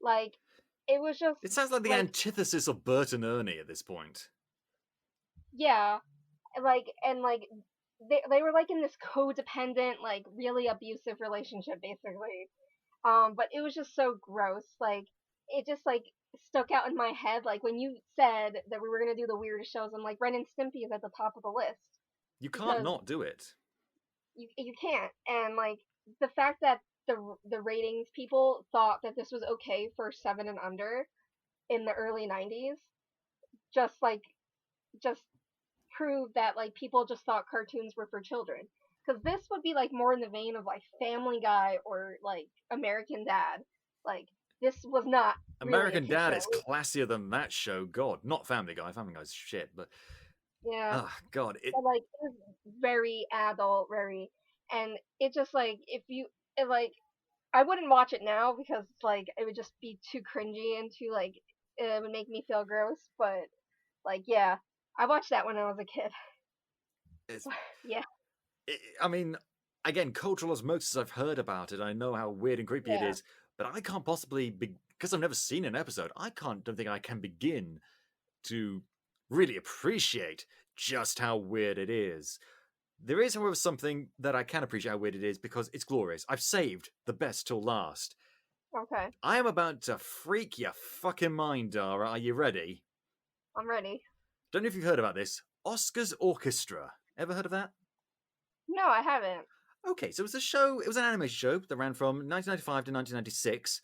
Like it was just It sounds like the like antithesis of Bert and Ernie at this point. yeah, like and like they were like in this codependent like really abusive relationship basically. But it was just so gross. Like it just like stuck out in my head. Like when you said that we were gonna do the weirdest shows, I'm like Ren and Stimpy is at the top of the list You can't because not do it. you can't. And like the fact that the ratings people thought that this was okay for 7 and under in the early 90s just like just proved that like people just thought cartoons were for children. Because this would be like more in the vein of like Family Guy or like American Dad. Like this was not really a American kid Dad show. is classier than that show. God, not Family Guy. Family Guy's shit, but Yeah, God, it. but like it was very adult, very, and it just like if you it, like I wouldn't watch it now because like it would just be too cringy and too like it would make me feel gross. But like yeah, I watched that when I was a kid. It's, Yeah, I mean, again, cultural osmosis. I've heard about it. I know how weird and creepy it yeah. is, but I can't possibly because I've never seen an episode. Don't think I can begin to really appreciate just how weird it is. There is, however, something that I can appreciate how weird it is because it's glorious. I've saved the best till last. Okay, I am about to freak your fucking mind, Dara. Are you ready? I'm ready. Don't know if you've heard about this. Oscar's Orchestra. Ever heard of that? No, I haven't. Okay, so it was a show. It was an animation show that ran from 1995 to 1996.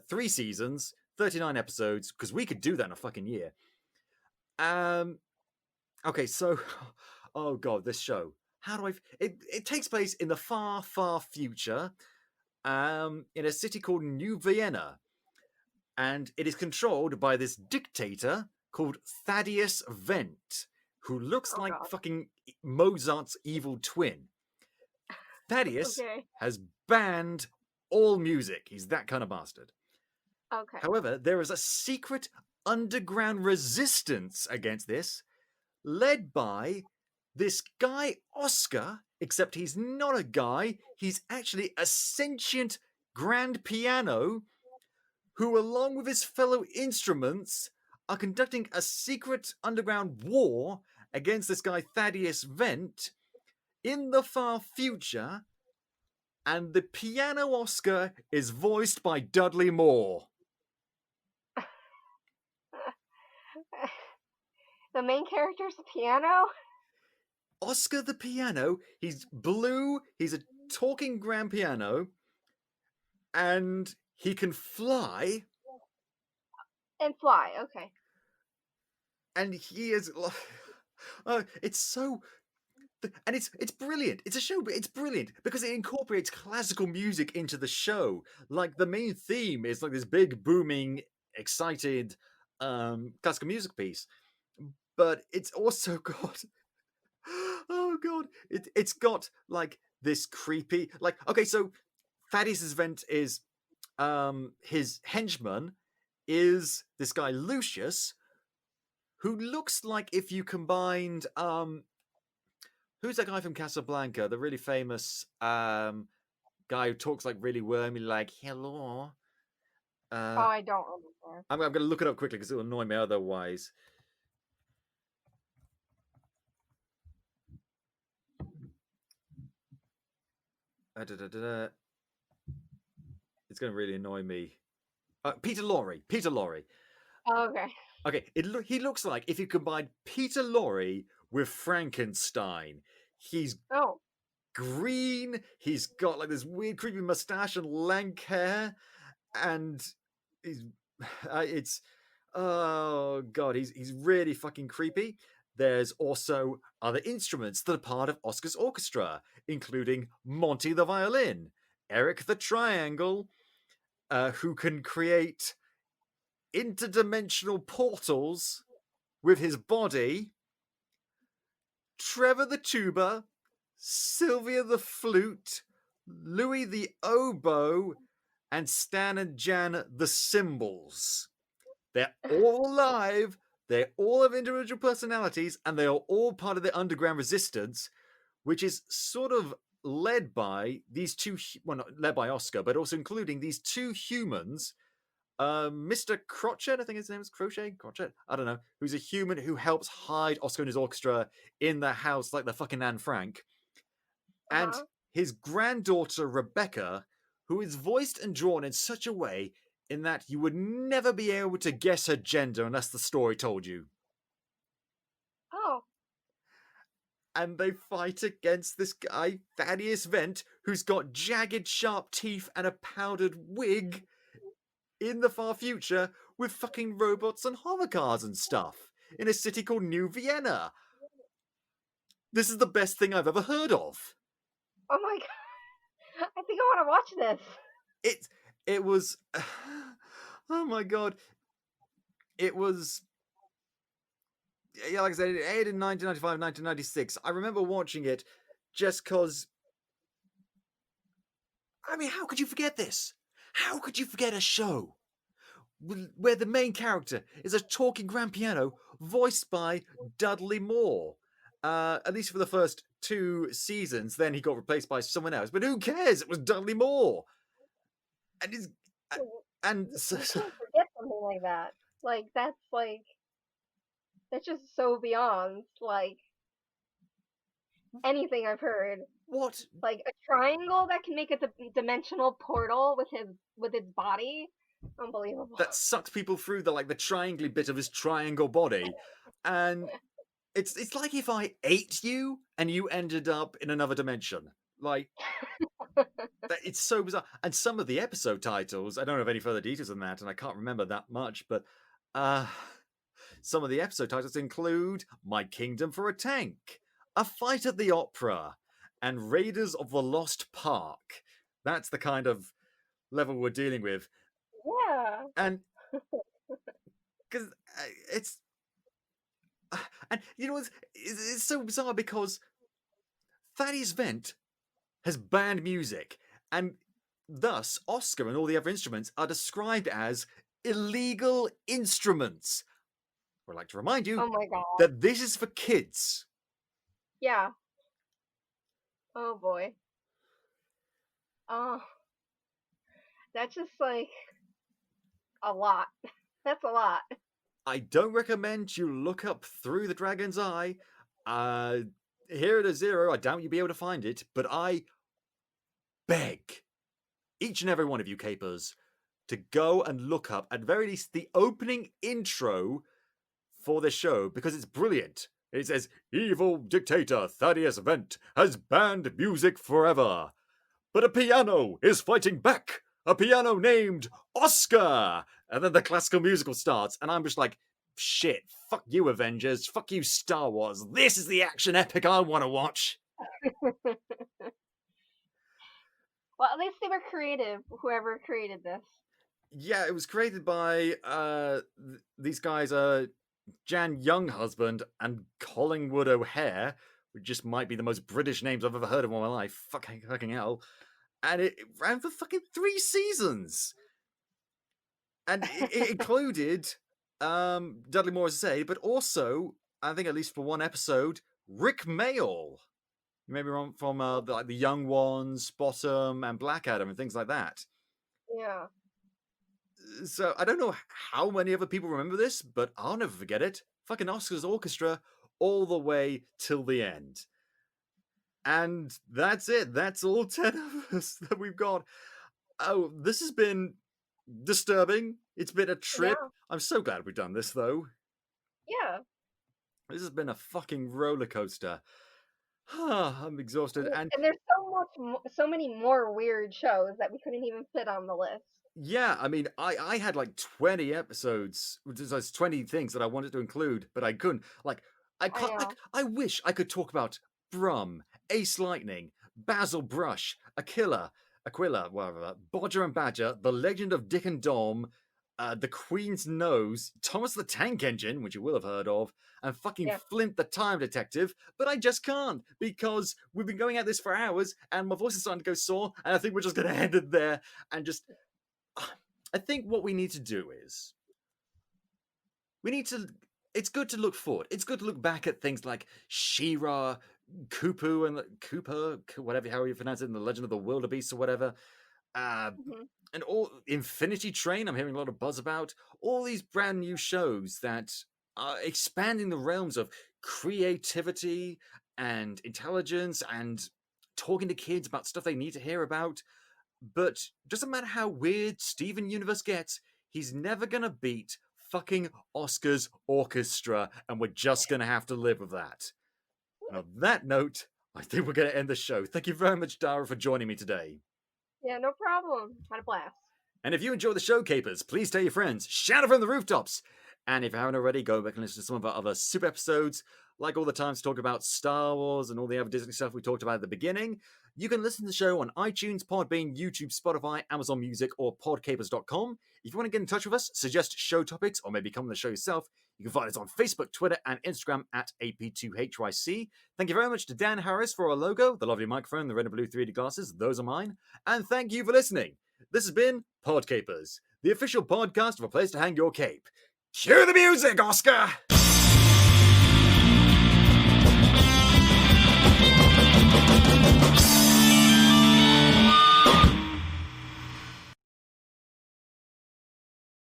3 seasons, 39 episodes. Because we could do that in a fucking year. Okay, so, oh god, this show. How do I? It takes place in the far, far future, in a city called New Vienna, and it is controlled by this dictator called Thaddeus Vent, who looks Oh like god. fucking Mozart's evil twin. Thaddeus Okay. has banned all music. He's that kind of bastard. Okay. However, there is a secret underground resistance against this, led by this guy Oscar, except he's not a guy, he's actually a sentient grand piano who, along with his fellow instruments, are conducting a secret underground war against this guy Thaddeus Vent in the far future, and the piano Oscar is voiced by Dudley Moore. The main character's a piano? Oscar the piano, he's blue, he's a talking grand piano, and he can fly, And fly, okay. and he is it's so, and it's brilliant. It's a show, but it's brilliant because it incorporates classical music into the show. Like the main theme is like this big booming excited classical music piece, but it's also got oh god, it's got like this creepy, like, okay, so Thaddeus Vent is his henchman is this guy Lucius, who looks like if you combined who's that guy from Casablanca, the really famous guy who talks like really wormy, like hello. Oh, I don't remember. I'm going to look it up quickly because it'll annoy me otherwise. It's going to really annoy me. Peter Lorre. Peter Lorre. Oh, okay. Okay, he looks like if you combine Peter Lorre with Frankenstein. He's green. He's got like this weird, creepy mustache and lank hair, and he's it's Oh god, he's really fucking creepy. There's also other instruments that are part of Oscar's orchestra, including Monty the violin, Eric the triangle, who can create interdimensional portals with his body, Trevor the tuba, Sylvia the flute, Louis the oboe, and Stan and Jan the cymbals. They're all alive, they all have individual personalities, and they are all part of the underground resistance, which is sort of led by these two, well, not led by Oscar, but also including these two humans. Mr. Crotchet, I think his name is Crochet? Crotchet? I don't know. Who's a human who helps hide Oscar and his orchestra in the house like the fucking Anne Frank. And his granddaughter, Rebecca, who is voiced and drawn in such a way in that you would never be able to guess her gender unless the story told you. Oh. And they fight against this guy, Thaddeus Vent, who's got jagged, sharp teeth and a powdered wig in the far future with fucking robots and hovercars and stuff in a city called New Vienna. This is the best thing I've ever heard of. Oh my god. I think I want to watch this. It was... Oh my god. It was... Yeah, like I said, it aired in 1995, 1996. I remember watching it just because... I mean, how could you forget this? How could you forget a show where the main character is a talking grand piano voiced by Dudley Moore? At least for the first 2 seasons, then he got replaced by someone else. But who cares? It was Dudley Moore. And you can't forget something like that. That's just so beyond, anything I've heard. What? Like a triangle that can make a dimensional portal with its body. Unbelievable. That sucks people through the triangly bit of his triangle body. And it's like if I ate you and you ended up in another dimension. It's so bizarre. And some of the episode titles, I don't have any further details than that, and I can't remember that much, but some of the episode titles include My Kingdom for a Tank, A Fight at the Opera, and Raiders of the Lost Park. That's the kind of level we're dealing with. Yeah. And because it's... And you know, it's so bizarre because Thaddeus Vent has banned music, and thus Oscar and all the other instruments are described as illegal instruments. I'd like to remind you that this is for kids. Yeah. Oh boy. Oh. That's just a lot. That's a lot. I don't recommend you look up Through the Dragon's Eye. Here at a zero, I doubt you'll be able to find it, but I beg each and every one of you capers to go and look up, at very least, the opening intro for the show, because it's brilliant. It says, evil dictator Thaddeus Vent has banned music forever, but a piano is fighting back. A piano named Oscar. And then the classical musical starts, and I'm just like, shit, fuck you, Avengers, fuck you, Star Wars. This is the action epic I want to watch. Well, at least they were creative, whoever created this. Yeah, it was created by these guys, Jan Younghusband and Collingwood O'Hare, which just might be the most British names I've ever heard of in my life. Fucking hell. And it ran for fucking 3 seasons. And it included Dudley Moore, as I say, but also, I think at least for one episode, Rick Mayall. You may be wrong, from the Young Ones, Bottom, and Black Adam, and things like that. Yeah. So I don't know how many other people remember this, but I'll never forget it. Fucking Oscar's orchestra all the way till the end. And that's it. That's all 10 of us that we've got. Oh, this has been disturbing. It's been a trip. Yeah. I'm so glad we've done this, though. Yeah. This has been a fucking roller coaster. I'm exhausted. And there's so many more weird shows that we couldn't even fit on the list. Yeah, I mean, I had like 20 episodes, there's 20 things that I wanted to include, but I couldn't. Like, I I can't. know. I wish I could talk about Brum, Ace Lightning, Basil Brush, Aquila, whatever, Bodger and Badger, The Legend of Dick and Dom, The Queen's Nose, Thomas the Tank Engine, which you will have heard of, and fucking Yeah. Flint the Time Detective, but I just can't because we've been going at this for hours and my voice is starting to go sore, and I think we're just going to end it there and just. I think what we need to do is it's good to look forward. It's good to look back at things like She-Ra, Cooper, whatever, how you pronounce it, in The Legend of the Wildebeest or whatever. Mhm. And all Infinity Train, I'm hearing a lot of buzz about. All these brand new shows that are expanding the realms of creativity and intelligence and talking to kids about stuff they need to hear about. But doesn't matter how weird Steven Universe gets, he's never gonna beat fucking Oscar's orchestra, and we're just gonna have to live with that. And on that note, I think we're gonna end the show. Thank you very much, Dara, for joining me today. Yeah, no problem. Had a blast. And if you enjoy the show, Capers, please tell your friends. Shout it from the rooftops. And if you haven't already, go back and listen to some of our other super episodes, like all the times to talk about Star Wars and all the other Disney stuff we talked about at the beginning. You can listen to the show on iTunes, Podbean, YouTube, Spotify, Amazon Music, or podcapers.com. If you want to get in touch with us, suggest show topics, or maybe come on the show yourself, you can find us on Facebook, Twitter, and Instagram at AP2HYC. Thank you very much to Dan Harris for our logo, the lovely microphone, the red and blue 3D glasses. Those are mine. And thank you for listening. This has been Podcapers, the official podcast of a place to hang your cape. Cue the music, Oscar!